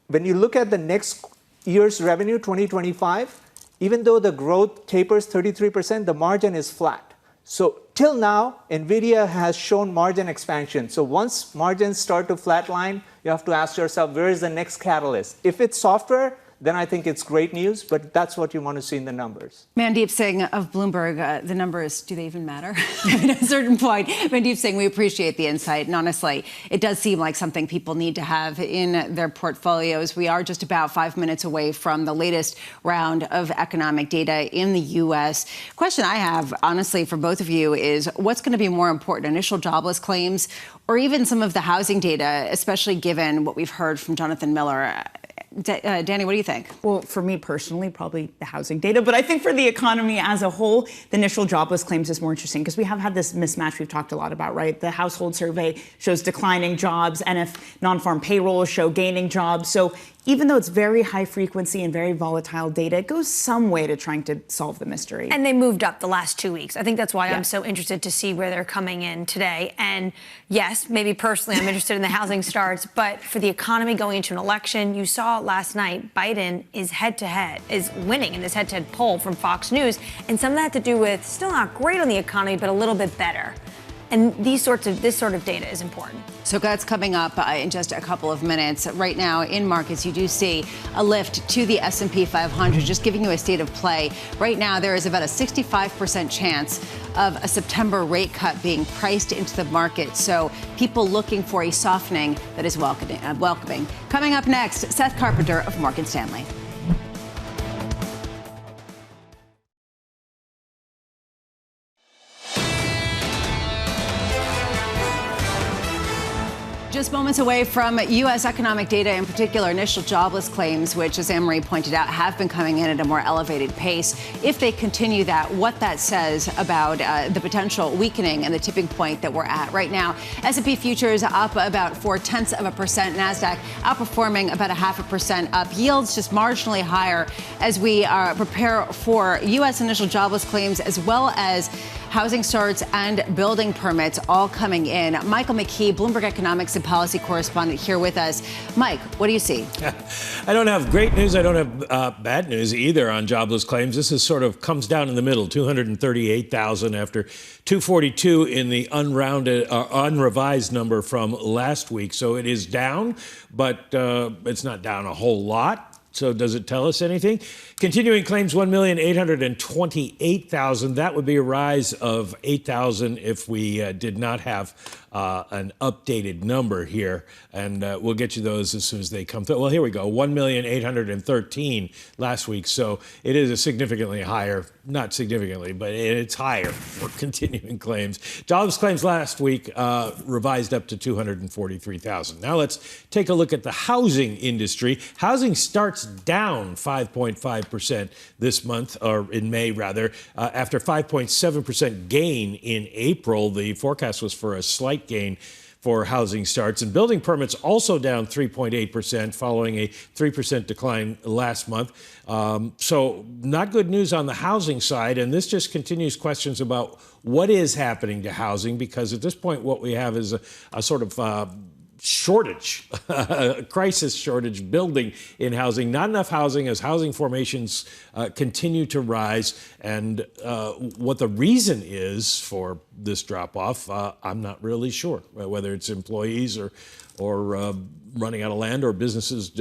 when you look at the next year's revenue, 2025, even though the growth tapers 33%, the margin is flat. So till now, NVIDIA has shown margin expansion. So once margins start to flatline, you have to ask yourself, where is the next catalyst? If it's software, then I think it's great news, but that's what you want to see in the numbers. Mandeep Singh of Bloomberg, the numbers, do they even matter? At a certain point, Mandeep Singh, we appreciate the insight. And honestly, it does seem like something people need to have in their portfolios. We are just about 5 minutes away from the latest round of economic data in the U.S. Question I have, honestly, for both of you is, what's going to be more important, initial jobless claims or even some of the housing data, especially given what we've heard from Jonathan Miller? Danny, what do you think? Well, for me personally, probably the housing data. But I think for the economy as a whole, the initial jobless claims is more interesting because we have had this mismatch we've talked a lot about, right? The household survey shows declining jobs, and if non-farm payrolls show gaining jobs. So even though it's very high frequency and very volatile data, it goes some way to trying to solve the mystery. And they moved up the last 2 weeks. I think that's why I'm so interested to see where they're coming in today. And yes, maybe personally I'm interested in the housing starts, but for the economy going into an election, you saw last night Biden is winning in this head-to-head poll from Fox News. And some of that had to do with still not great on the economy, but a little bit better. And this sort of data is important. So that's coming up in just a couple of minutes. Right now in markets, you do see a lift to the S&P 500, just giving you a state of play. Right now, there is about a 65% chance of a September rate cut being priced into the market. So people looking for a softening that is welcoming. Coming up next, Seth Carpenter of Morgan Stanley. Just moments away from U.S. economic data, in particular initial jobless claims, which, as Anne-Marie pointed out, have been coming in at a more elevated pace. If they continue that, what that says about the potential weakening and the tipping point that we're at right now. S&P futures up about 0.4%. NASDAQ outperforming about 0.5% up. Yields just marginally higher as we prepare for U.S. initial jobless claims as well as housing starts and building permits all coming in. Michael McKee, Bloomberg Economics and Policy Correspondent, here with us. Mike, what do you see? I don't have great news. I don't have bad news either on jobless claims. This is sort of comes down in the middle, 238,000 after 242 in the unrevised number from last week. So it is down, but it's not down a whole lot. So does it tell us anything? Continuing claims, 1,828,000. That would be a rise of 8,000 if we did not have an updated number here. And we'll get you those as soon as they come through. Well, here we go. 1,813 last week. So it is a significantly higher, not significantly, but it's higher for continuing claims. Jobs claims last week revised up to 243,000. Now let's take a look at the housing industry. Housing starts down 5.5% this month, or in May rather, after 5.7% gain in April. The forecast was for a slight gain for housing starts, and building permits also down 3.8% following a 3% decline last month. So not good news on the housing side, and this just continues questions about what is happening to housing, because at this point what we have is a sort of shortage, a crisis shortage building in housing. Not enough housing as housing formations continue to rise. And what the reason is for this drop-off, I'm not really sure, whether it's employees or running out of land or businesses,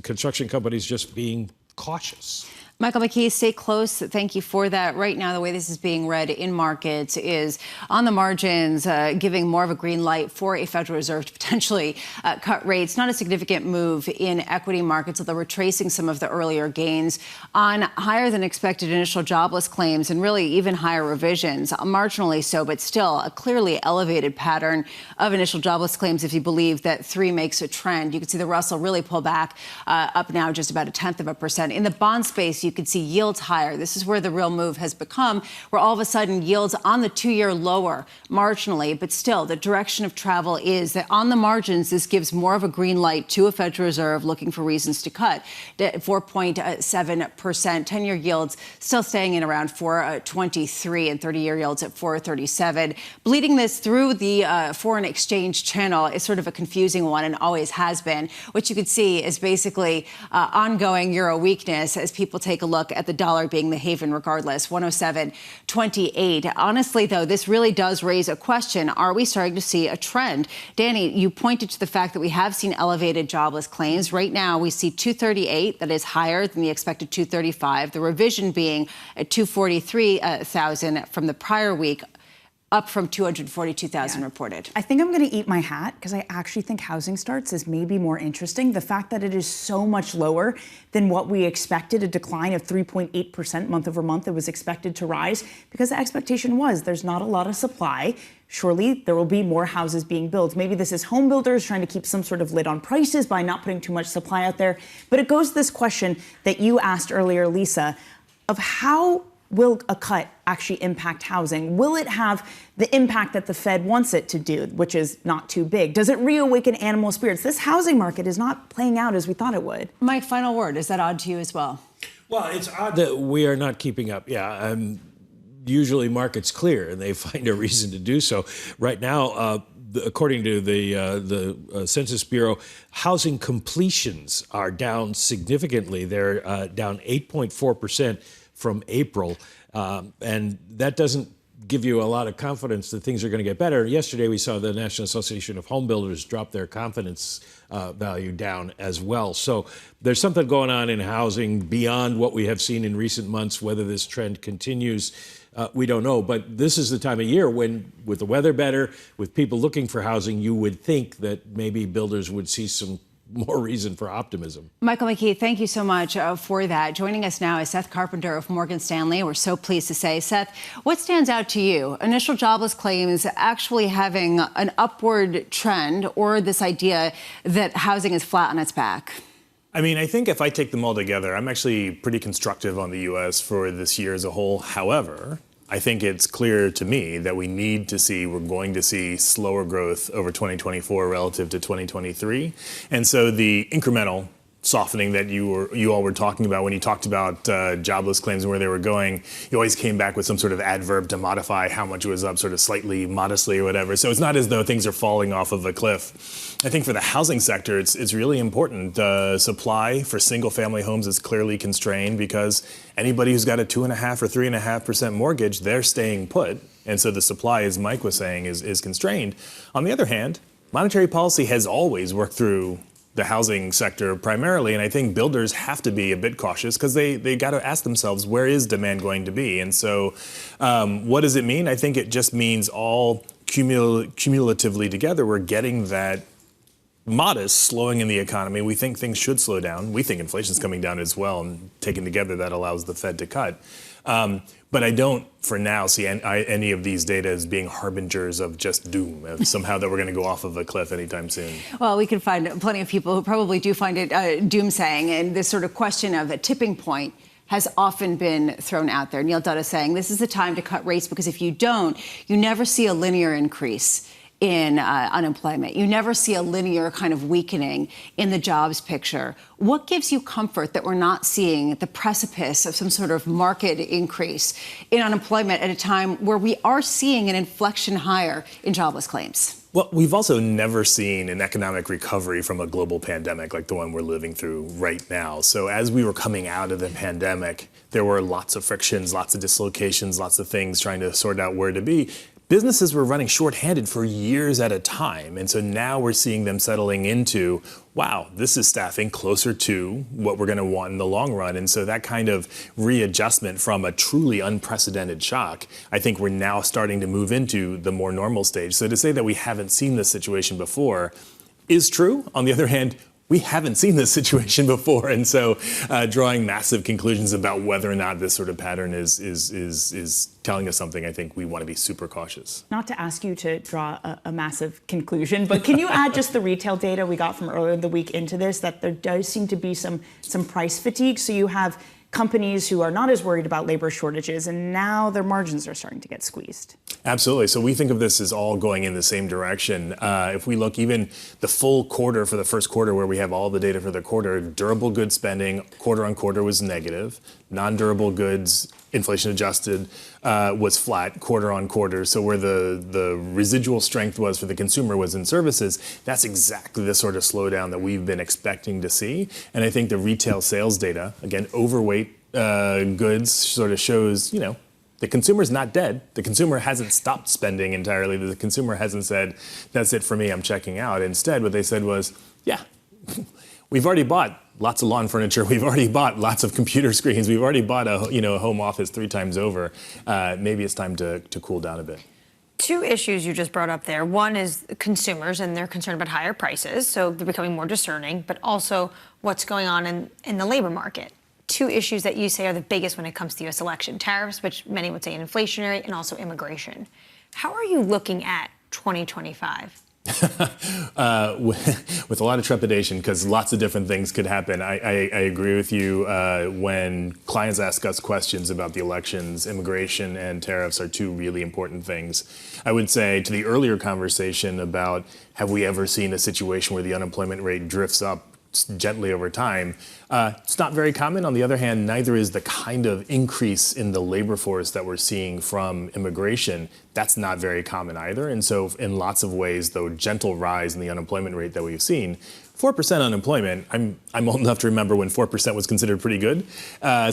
construction companies just being cautious. Michael McKee, stay close. Thank you for that. Right now, the way this is being read in markets is on the margins, giving more of a green light for a Federal Reserve to potentially cut rates. Not a significant move in equity markets, although retracing some of the earlier gains on higher than expected initial jobless claims and really even higher revisions, marginally so, but still a clearly elevated pattern of initial jobless claims if you believe that 3 makes a trend. You can see the Russell really pull back up now just about 0.1%. In the bond space, you could see yields higher. This is where the real move has become, where all of a sudden yields on the 2-year lower marginally, but still the direction of travel is that on the margins, this gives more of a green light to a Federal Reserve looking for reasons to cut. 4.7%, 10-year yields still staying in around 4.23 and 30-year yields at 4.37. Bleeding this through the foreign exchange channel is sort of a confusing one and always has been. What you could see is basically ongoing euro weakness as people take a look at the dollar being the haven regardless, 107.28. Honestly, though, this really does raise a question. Are we starting to see a trend? Danny, you pointed to the fact that we have seen elevated jobless claims. Right now, we see 238. That is higher than the expected 235. The revision being at 243,000 from the prior week, up from 242,000 reported. I think I'm going to eat my hat because I actually think housing starts is maybe more interesting. The fact that it is so much lower than what we expected, a decline of 3.8% month over month that was expected to rise, because the expectation was there's not a lot of supply. surely there will be more houses being built. Maybe this is home builders trying to keep some sort of lid on prices by not putting too much supply out there. But it goes to this question that you asked earlier, Lisa, of how will a cut actually impact housing? Will it have the impact that the Fed wants it to do, which is not too big? Does it reawaken animal spirits? This housing market is not playing out as we thought it would. Mike, final word. Is that odd to you as well? Well, it's odd that we are not keeping up. Yeah, usually markets clear and they find a reason to do so. Right now, according to the Census Bureau, housing completions are down significantly. They're down 8.4% from April, and that doesn't give you a lot of confidence that things are going to get better. Yesterday, we saw the National Association of Home Builders drop their confidence value down as well. So there's something going on in housing beyond what we have seen in recent months. Whether this trend continues, we don't know. But this is the time of year when, with the weather better, with people looking for housing, you would think that maybe builders would see some more reason for optimism. Michael McKee, thank you so much for that. Joining us now is Seth Carpenter of Morgan Stanley. We're so pleased to say, Seth, what stands out to you? Initial jobless claims actually having an upward trend, or this idea that housing is flat on its back? I mean, I think if I take them all together, I'm actually pretty constructive on the U.S. for this year as a whole. However, I think it's clear to me that we're going to see slower growth over 2024 relative to 2023. And so the incremental softening that you all were talking about when you talked about jobless claims and where they were going, you always came back with some sort of adverb to modify how much it was up, sort of slightly, modestly, or whatever. So it's not as though things are falling off of a cliff. I think for the housing sector, it's really important. Supply for single-family homes is clearly constrained because anybody who's got a 2.5% or 3.5% mortgage, they're staying put. And so the supply, as Mike was saying, is constrained. On the other hand, monetary policy has always worked through the housing sector primarily, and I think builders have to be a bit cautious because they got to ask themselves, where is demand going to be? And so what does it mean? I think it just means all cumulatively together, we're getting that modest slowing in the economy. We think things should slow down. We think inflation's coming down as well, and taken together, that allows the Fed to cut. But I don't, for now, see any of these data as being harbingers of just doom, of somehow that we're going to go off of a cliff anytime soon. Well, we can find plenty of people who probably do find it doomsaying, and this sort of question of a tipping point has often been thrown out there. Neil Dutt is saying this is the time to cut rates because if you don't, you never see a linear increase in unemployment. You never see a linear kind of weakening in the jobs picture. What gives you comfort that we're not seeing the precipice of some sort of market increase in unemployment at a time where we are seeing an inflection higher in jobless claims? Well, we've also never seen an economic recovery from a global pandemic like the one we're living through right now. So as we were coming out of the pandemic, there were lots of frictions, lots of dislocations, lots of things trying to sort out where to be. Businesses were running shorthanded for years at a time. And so now we're seeing them settling into, wow, this is staffing closer to what we're going to want in the long run. And so that kind of readjustment from a truly unprecedented shock, I think we're now starting to move into the more normal stage. So to say that we haven't seen this situation before is true. On the other hand, we haven't seen this situation before, and so drawing massive conclusions about whether or not this sort of pattern is telling us something, I think we want to be super cautious. Not to ask you to draw a massive conclusion, but can you add just the retail data we got from earlier in the week into this, that there does seem to be some price fatigue? So you have companies who are not as worried about labor shortages, and now their margins are starting to get squeezed. Absolutely. So we think of this as all going in the same direction. If we look even the full quarter for the first quarter, where we have all the data for the quarter, durable goods spending quarter on quarter was negative. Non-durable goods, inflation adjusted, was flat quarter on quarter. So where the residual strength was for the consumer was in services. That's exactly the sort of slowdown that we've been expecting to see. And I think the retail sales data, again, overweight goods, sort of shows, the consumer's not dead. The consumer hasn't stopped spending entirely. The consumer hasn't said, that's it for me, I'm checking out. Instead, what they said was, yeah, we've already bought lots of lawn furniture. We've already bought lots of computer screens. We've already bought a home office 3 times over. Maybe it's time to cool down a bit. Two issues you just brought up there. One is consumers, and they're concerned about higher prices, so they're becoming more discerning, but also what's going on in the labor market. Two issues that you say are the biggest when it comes to the U.S. election: tariffs, which many would say are inflationary, and also immigration. How are you looking at 2025? With a lot of trepidation, because lots of different things could happen. I agree with you. When clients ask us questions about the elections, immigration and tariffs are two really important things. I would say to the earlier conversation about have we ever seen a situation where the unemployment rate drifts up gently over time, it's not very common. On the other hand, neither is the kind of increase in the labor force that we're seeing from immigration. That's not very common either. And so in lots of ways, the gentle rise in the unemployment rate that we've seen, 4% unemployment, I'm old enough to remember when 4% was considered pretty good.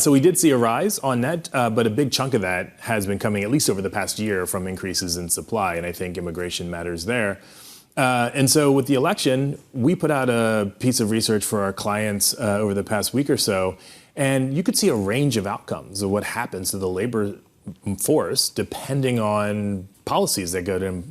So we did see a rise on net, but a big chunk of that has been coming, at least over the past year, from increases in supply. And I think immigration matters there. And so with the election, we put out a piece of research for our clients over the past week or so, and you could see a range of outcomes of what happens to the labor force depending on policies that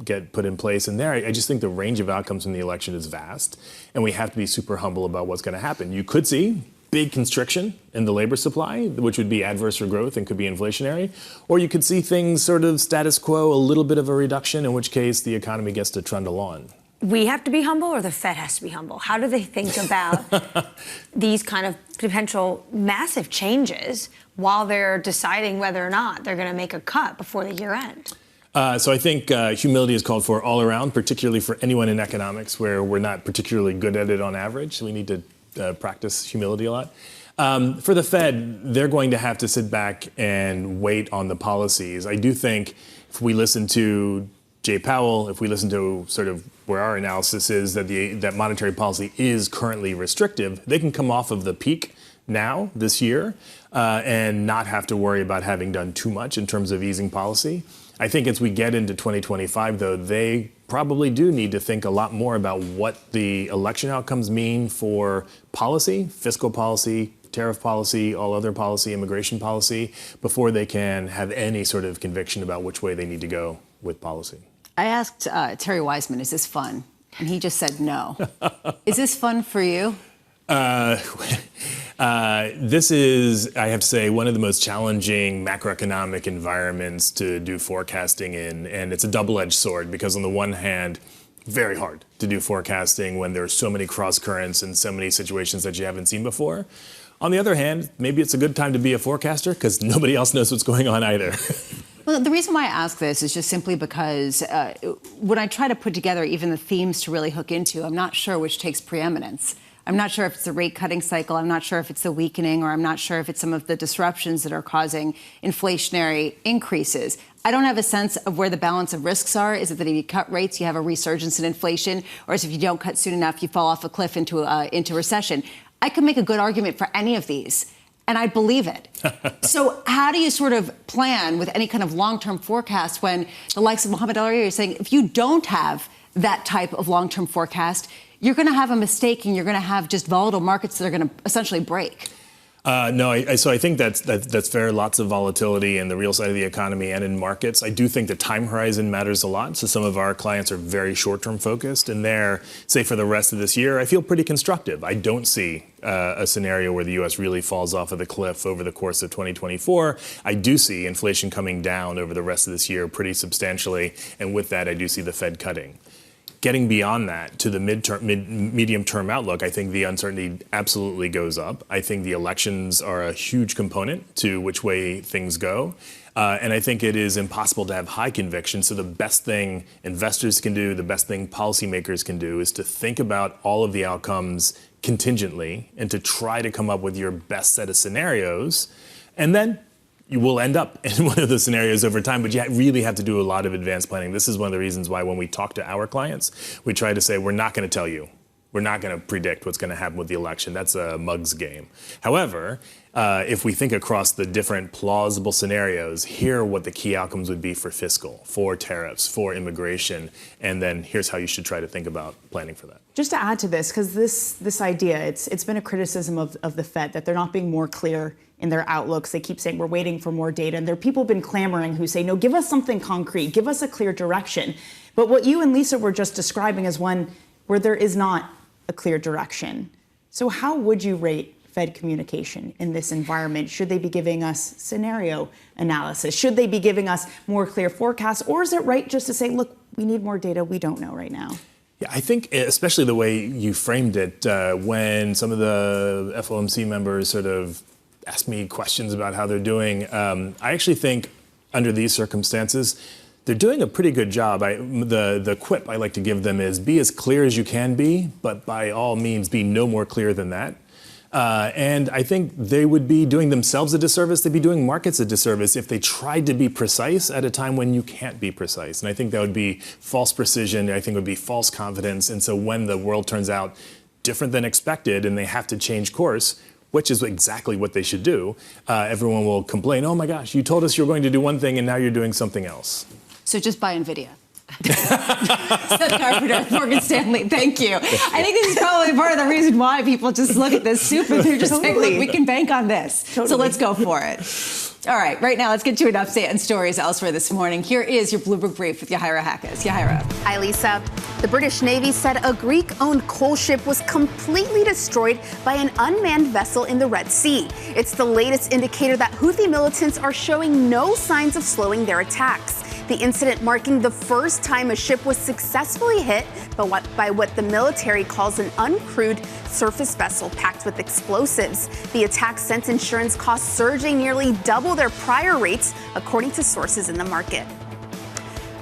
get put in place. And there, I just think the range of outcomes from the election is vast, and we have to be super humble about what's going to happen. You could see big constriction in the labor supply, which would be adverse for growth and could be inflationary. Or you could see things sort of status quo, a little bit of a reduction, in which case the economy gets to trundle on. We have to be humble, or the Fed has to be humble? How do they think about these kind of potential massive changes while they're deciding whether or not they're going to make a cut before the year end? So I think humility is called for all around, particularly for anyone in economics where we're not particularly good at it on average. So we need to practice humility a lot. For the Fed, they're going to have to sit back and wait on the policies. I do think if we listen to Jay Powell, if we listen to sort of where our analysis is that monetary policy is currently restrictive, they can come off of the peak now this year and not have to worry about having done too much in terms of easing policy. I think as we get into 2025, though, they probably do need to think a lot more about what the election outcomes mean for policy, fiscal policy, tariff policy, all other policy, immigration policy, before they can have any sort of conviction about which way they need to go with policy. I asked Terry Wiseman, is this fun? And he just said no. Is this fun for you? This is, I have to say, one of the most challenging macroeconomic environments to do forecasting in, and it's a double-edged sword because on the one hand, very hard to do forecasting when there are so many cross currents and so many situations that you haven't seen before. On the other hand, maybe it's a good time to be a forecaster because nobody else knows what's going on either. Well, the reason why I ask this is just simply because when I try to put together even the themes to really hook into, I'm not sure which takes preeminence. I'm not sure if it's the rate cutting cycle. I'm not sure if it's the weakening, or I'm not sure if it's some of the disruptions that are causing inflationary increases. I don't have a sense of where the balance of risks are. Is it that if you cut rates, you have a resurgence in inflation, or is it if you don't cut soon enough, you fall off a cliff into recession? I could make a good argument for any of these, and I believe it. So how do you sort of plan with any kind of long-term forecast when the likes of Mohamed El-Ariary is saying if you don't have that type of long-term forecast, you're going to have a mistake and you're going to have just volatile markets that are going to essentially break? So I think that's fair. Lots of volatility in the real side of the economy and in markets. I do think the time horizon matters a lot. So some of our clients are very short-term focused, and they're, say, for the rest of this year, I feel pretty constructive. I don't see a scenario where the U.S. really falls off of the cliff over the course of 2024. I do see inflation coming down over the rest of this year pretty substantially, and with that, I do see the Fed cutting. Getting beyond that to the medium-term outlook, I think the uncertainty absolutely goes up. I think the elections are a huge component to which way things go. And I think it is impossible to have high conviction. So the best thing investors can do, the best thing policymakers can do is to think about all of the outcomes contingently and to try to come up with your best set of scenarios. And then you will end up in one of those scenarios over time, but you really have to do a lot of advanced planning. This is one of the reasons why when we talk to our clients, we try to say, we're not going to tell you. We're not going to predict what's going to happen with the election. That's a mug's game. However, if we think across the different plausible scenarios, here are what the key outcomes would be for fiscal, for tariffs, for immigration, and then here's how you should try to think about planning for that. Just to add to this, because this idea, it's been a criticism of the Fed that they're not being more clear in their outlooks. They keep saying we're waiting for more data. And there are people been clamoring who say, no, give us something concrete, give us a clear direction. But what you and Lisa were just describing is one where there is not a clear direction. So how would you rate Fed communication in this environment? Should they be giving us scenario analysis? Should they be giving us more clear forecasts? Or is it right just to say, look, we need more data, we don't know right now? Yeah, I think especially the way you framed it, when some of the FOMC members sort of asked me questions about how they're doing, I actually think under these circumstances, they're doing a pretty good job. The quip I like to give them is be as clear as you can be, but by all means be no more clear than that. And I think they would be doing themselves a disservice. They'd be doing markets a disservice if they tried to be precise at a time when you can't be precise. And I think that would be false precision. I think it would be false confidence. And so when the world turns out different than expected and they have to change course, which is exactly what they should do, everyone will complain, oh my gosh, you told us you were going to do one thing and now you're doing something else. So just buy NVIDIA. Seth Carpenter, Morgan Stanley, thank you. I think this is probably part of the reason why people just look at this soup and they're just like, look, we can bank on this. So let's go for it. All right, right now, let's get to an update on stories elsewhere this morning. Here is your Bloomberg Brief with Yahaira Hackes. Yahaira. Hi, Lisa. The British Navy said a Greek-owned coal ship was completely destroyed by an unmanned vessel in the Red Sea. It's the latest indicator that Houthi militants are showing no signs of slowing their attacks. The incident marking the first time a ship was successfully hit by what the military calls an uncrewed surface vessel packed with explosives. The attack sent insurance costs surging nearly double their prior rates, according to sources in the market.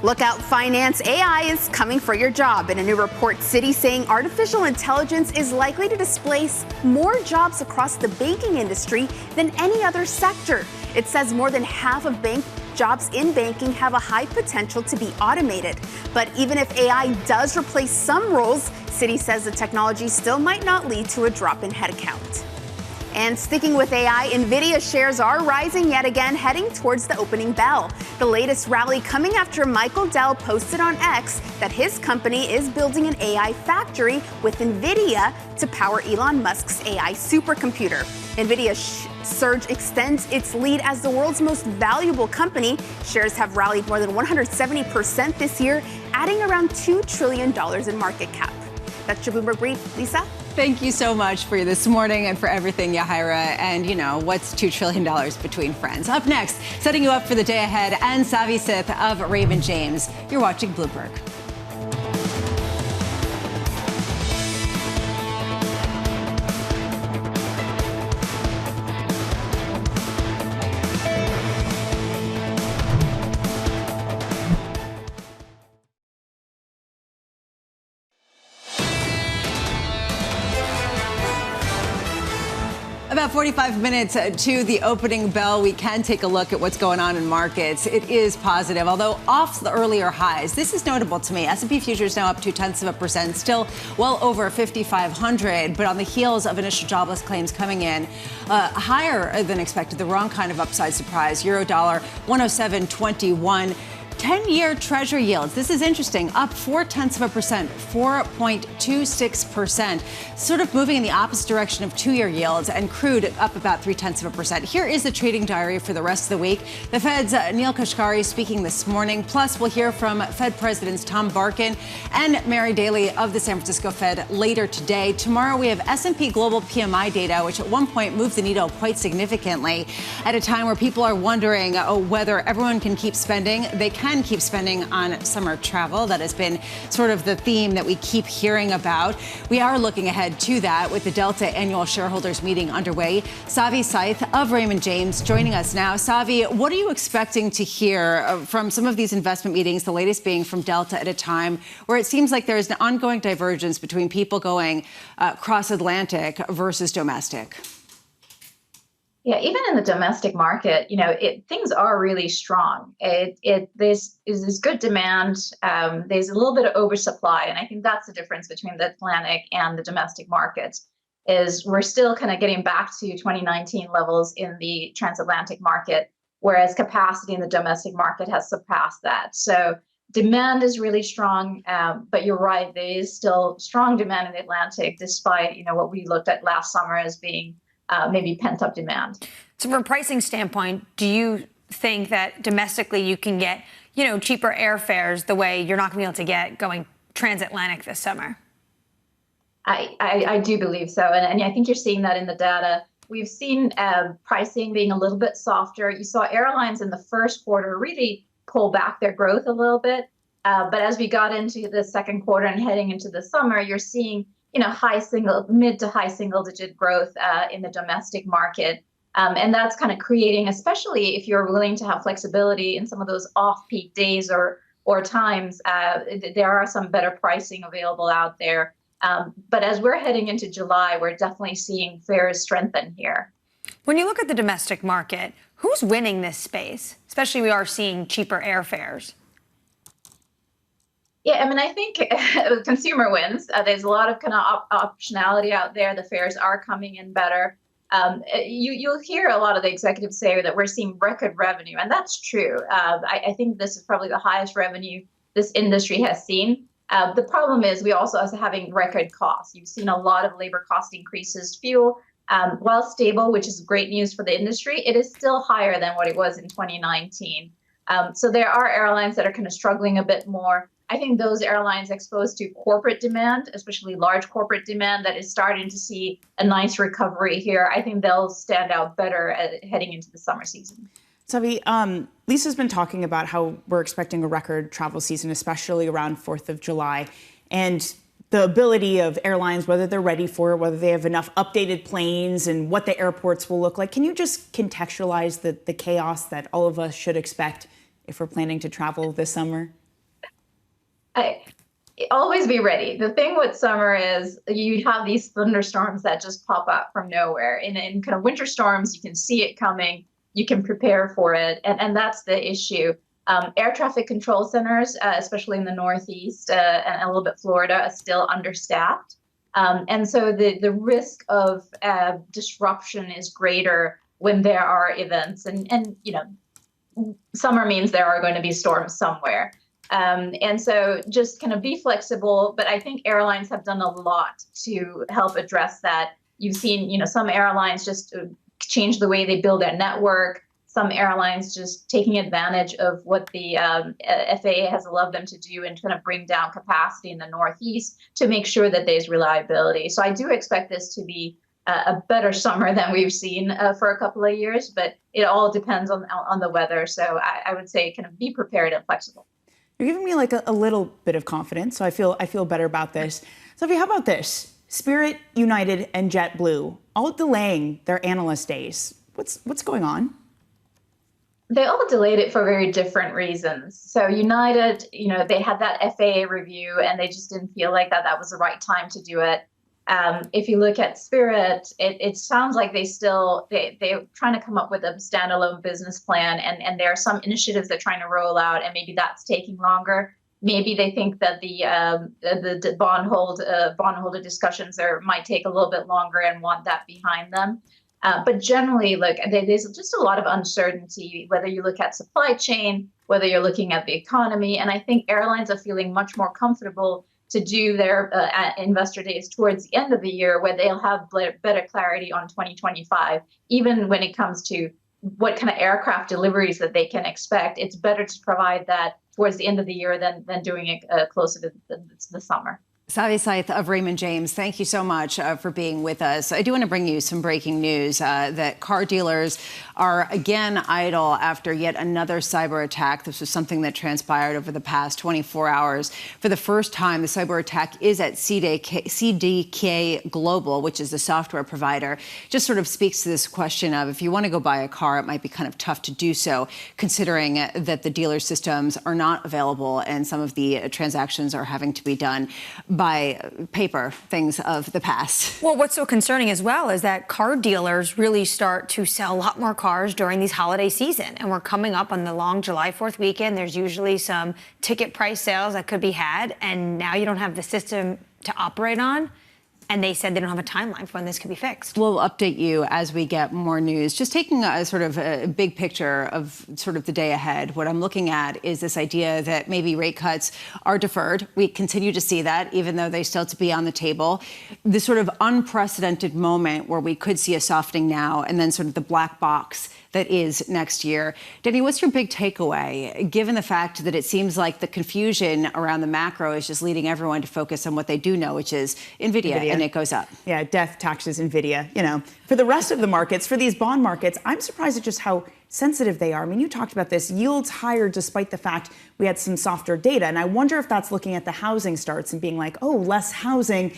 Look out, finance. AI is coming for your job. In a new report, Citi saying artificial intelligence is likely to displace more jobs across the banking industry than any other sector. It says more than half of jobs in banking have a high potential to be automated. But even if AI does replace some roles, Citi says the technology still might not lead to a drop in headcount. And sticking with AI, NVIDIA shares are rising yet again, heading towards the opening bell. The latest rally coming after Michael Dell posted on X that his company is building an AI factory with NVIDIA to power Elon Musk's AI supercomputer. NVIDIA's surge extends its lead as the world's most valuable company. Shares have rallied more than 170% this year, adding around $2 trillion in market cap. That's your Bloomberg Brief. Lisa? Thank you so much for this morning and for everything, Yahaira. And, you know, what's $2 trillion between friends? Up next, setting you up for the day ahead, and Savi Synth of Raymond James. You're watching Bloomberg. About 45 minutes to the opening bell, we can take a look at what's going on in markets. It is positive, although off the earlier highs. This is notable to me. S&P futures now up 0.2%, still well over 5,500, but on the heels of initial jobless claims coming in higher than expected, the wrong kind of upside surprise. Euro dollar 107.21. 10-year Treasury yields, this is interesting, up 0.4%, 4.26%, sort of moving in the opposite direction of two-year yields, and crude up about 0.3%. Here is the trading diary for the rest of the week. The Fed's Neil Kashkari speaking this morning. Plus, we'll hear from Fed Presidents Tom Barkin and Mary Daly of the San Francisco Fed later today. Tomorrow, we have S&P Global PMI data, which at one point moved the needle quite significantly at a time where people are wondering whether everyone can keep spending. They can keep spending on summer travel. That has been sort of the theme that we keep hearing about. We are looking ahead to that with the Delta annual shareholders meeting underway. Savi Scythe of Raymond James joining us now. Savi, what are you expecting to hear from some of these investment meetings, the latest being from Delta at a time where it seems like there's an ongoing divergence between people going cross-Atlantic versus domestic? Yeah, even in the domestic market, you know, things are really strong. There's good demand. There's a little bit of oversupply, and I think that's the difference between the Atlantic and the domestic markets. Is we're still kind of getting back to 2019 levels in the transatlantic market, whereas capacity in the domestic market has surpassed that. So demand is really strong, but you're right, there is still strong demand in the Atlantic, despite what we looked at last summer as being maybe pent-up demand. So from a pricing standpoint, do you think that domestically you can get, cheaper airfares the way you're not going to be able to get going transatlantic this summer? I do believe so. And I think you're seeing that in the data. We've seen pricing being a little bit softer. You saw airlines in the first quarter really pull back their growth a little bit. But as we got into the second quarter and heading into the summer, you're seeing, mid to high single digit growth in the domestic market. And that's kind of creating, especially if you're willing to have flexibility in some of those off-peak days or times, there are some better pricing available out there. But as we're heading into July, we're definitely seeing fares strengthen here. When you look at the domestic market, who's winning this space? Especially we are seeing cheaper airfares. Yeah, I mean, I think consumer wins. There's a lot of kind of optionality out there. The fares are coming in better. You'll hear a lot of the executives say that we're seeing record revenue, and that's true. I think this is probably the highest revenue this industry has seen. The problem is we also are having record costs. You've seen a lot of labor cost increases. Fuel, while stable, which is great news for the industry, it is still higher than what it was in 2019. So there are airlines that are kind of struggling a bit more. I think those airlines exposed to corporate demand, especially large corporate demand, that is starting to see a nice recovery here. I think they'll stand out better heading into the summer season. Savi, Lisa's been talking about how we're expecting a record travel season, especially around 4th of July. And the ability of airlines, whether they're ready for it, whether they have enough updated planes and what the airports will look like. Can you just contextualize the chaos that all of us should expect if we're planning to travel this summer? Always be ready. The thing with summer is you have these thunderstorms that just pop up from nowhere. In kind of winter storms, you can see it coming. You can prepare for it. And that's the issue. Air traffic control centers, especially in the Northeast and a little bit Florida, are still understaffed. And so the risk of disruption is greater when there are events. And summer means there are going to be storms somewhere. And so just kind of be flexible. But I think airlines have done a lot to help address that. You've seen, some airlines just change the way they build their network. Some airlines just taking advantage of what the FAA has allowed them to do and kind of bring down capacity in the Northeast to make sure that there's reliability. So I do expect this to be a better summer than we've seen for a couple of years, but it all depends on the weather. So I would say kind of be prepared and flexible. You're giving me like a little bit of confidence, so I feel better about this. Savi, how about this? Spirit, United, and JetBlue all delaying their analyst days. What's going on? They all delayed it for very different reasons. So United, they had that FAA review and they just didn't feel like that was the right time to do it. If you look at Spirit, it sounds like they're trying to come up with a standalone business plan, and there are some initiatives they're trying to roll out, and maybe that's taking longer. Maybe they think that the bondholder discussions might take a little bit longer and want that behind them. But generally, there's just a lot of uncertainty, whether you look at supply chain, whether you're looking at the economy, and I think airlines are feeling much more comfortable to do their investor days towards the end of the year, where they'll have better clarity on 2025. Even when it comes to what kind of aircraft deliveries that they can expect, it's better to provide that towards the end of the year than doing it closer to the summer. Savi Seth of Raymond James, thank you so much for being with us. I do want to bring you some breaking news that car dealers are again idle after yet another cyber attack. This was something that transpired over the past 24 hours. For the first time, the cyber attack is at CDK Global, which is the software provider. Just sort of speaks to this question of if you want to go buy a car, it might be kind of tough to do so, considering that the dealer systems are not available and some of the transactions are having to be done by paper, things of the past. Well, what's so concerning as well is that car dealers really start to sell a lot more cars during these holiday season. And we're coming up on the long July 4th weekend. There's usually some ticket price sales that could be had. And now you don't have the system to operate on. And they said they don't have a timeline for when this could be fixed. We'll update you as we get more news. Just taking a sort of a big picture of sort of the day ahead, what I'm looking at is this idea that maybe rate cuts are deferred. We continue to see that, even though they still have to be on the table. This sort of unprecedented moment where we could see a softening now and then sort of the black box that is next year. Denny, what's your big takeaway, given the fact that it seems like the confusion around the macro is just leading everyone to focus on what they do know, which is NVIDIA. And it goes up. Yeah, death taxes NVIDIA. You know, for the rest of the markets, for these bond markets, I'm surprised at just how sensitive they are. I mean, you talked about this, yields higher despite the fact we had some softer data. And I wonder if that's looking at the housing starts and being like, oh, less housing,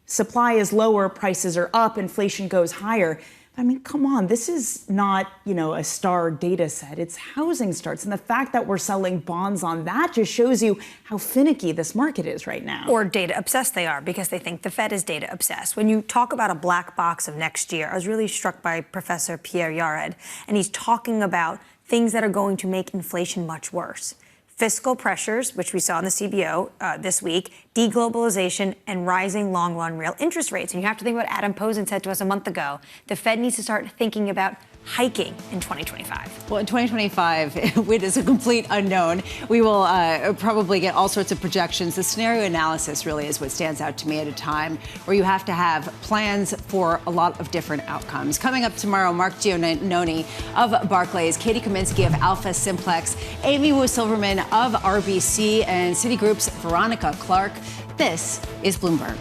supply is lower, prices are up, inflation goes higher. I mean, come on, this is not, you know, a star data set. It's housing starts. And the fact that we're selling bonds on that just shows you how finicky this market is right now. Or data obsessed they are, because they think the Fed is data obsessed. When you talk about a black box of next year, I was really struck by Professor Pierre Yared, and he's talking about things that are going to make inflation much worse. Fiscal pressures, which we saw in the CBO this week, deglobalization, and rising long-run real interest rates. And you have to think about what Adam Posen said to us a month ago. The Fed needs to start thinking about hiking in 2025. Well, in 2025, it is a complete unknown. We will probably get all sorts of projections. The scenario analysis really is what stands out to me at a time where you have to have plans for a lot of different outcomes. Coming up tomorrow, Mark Giannoni of Barclays, Katie Kaminsky of Alpha Simplex, Amy Wu Silverman of RBC, and Citigroup's Veronica Clark. This is Bloomberg.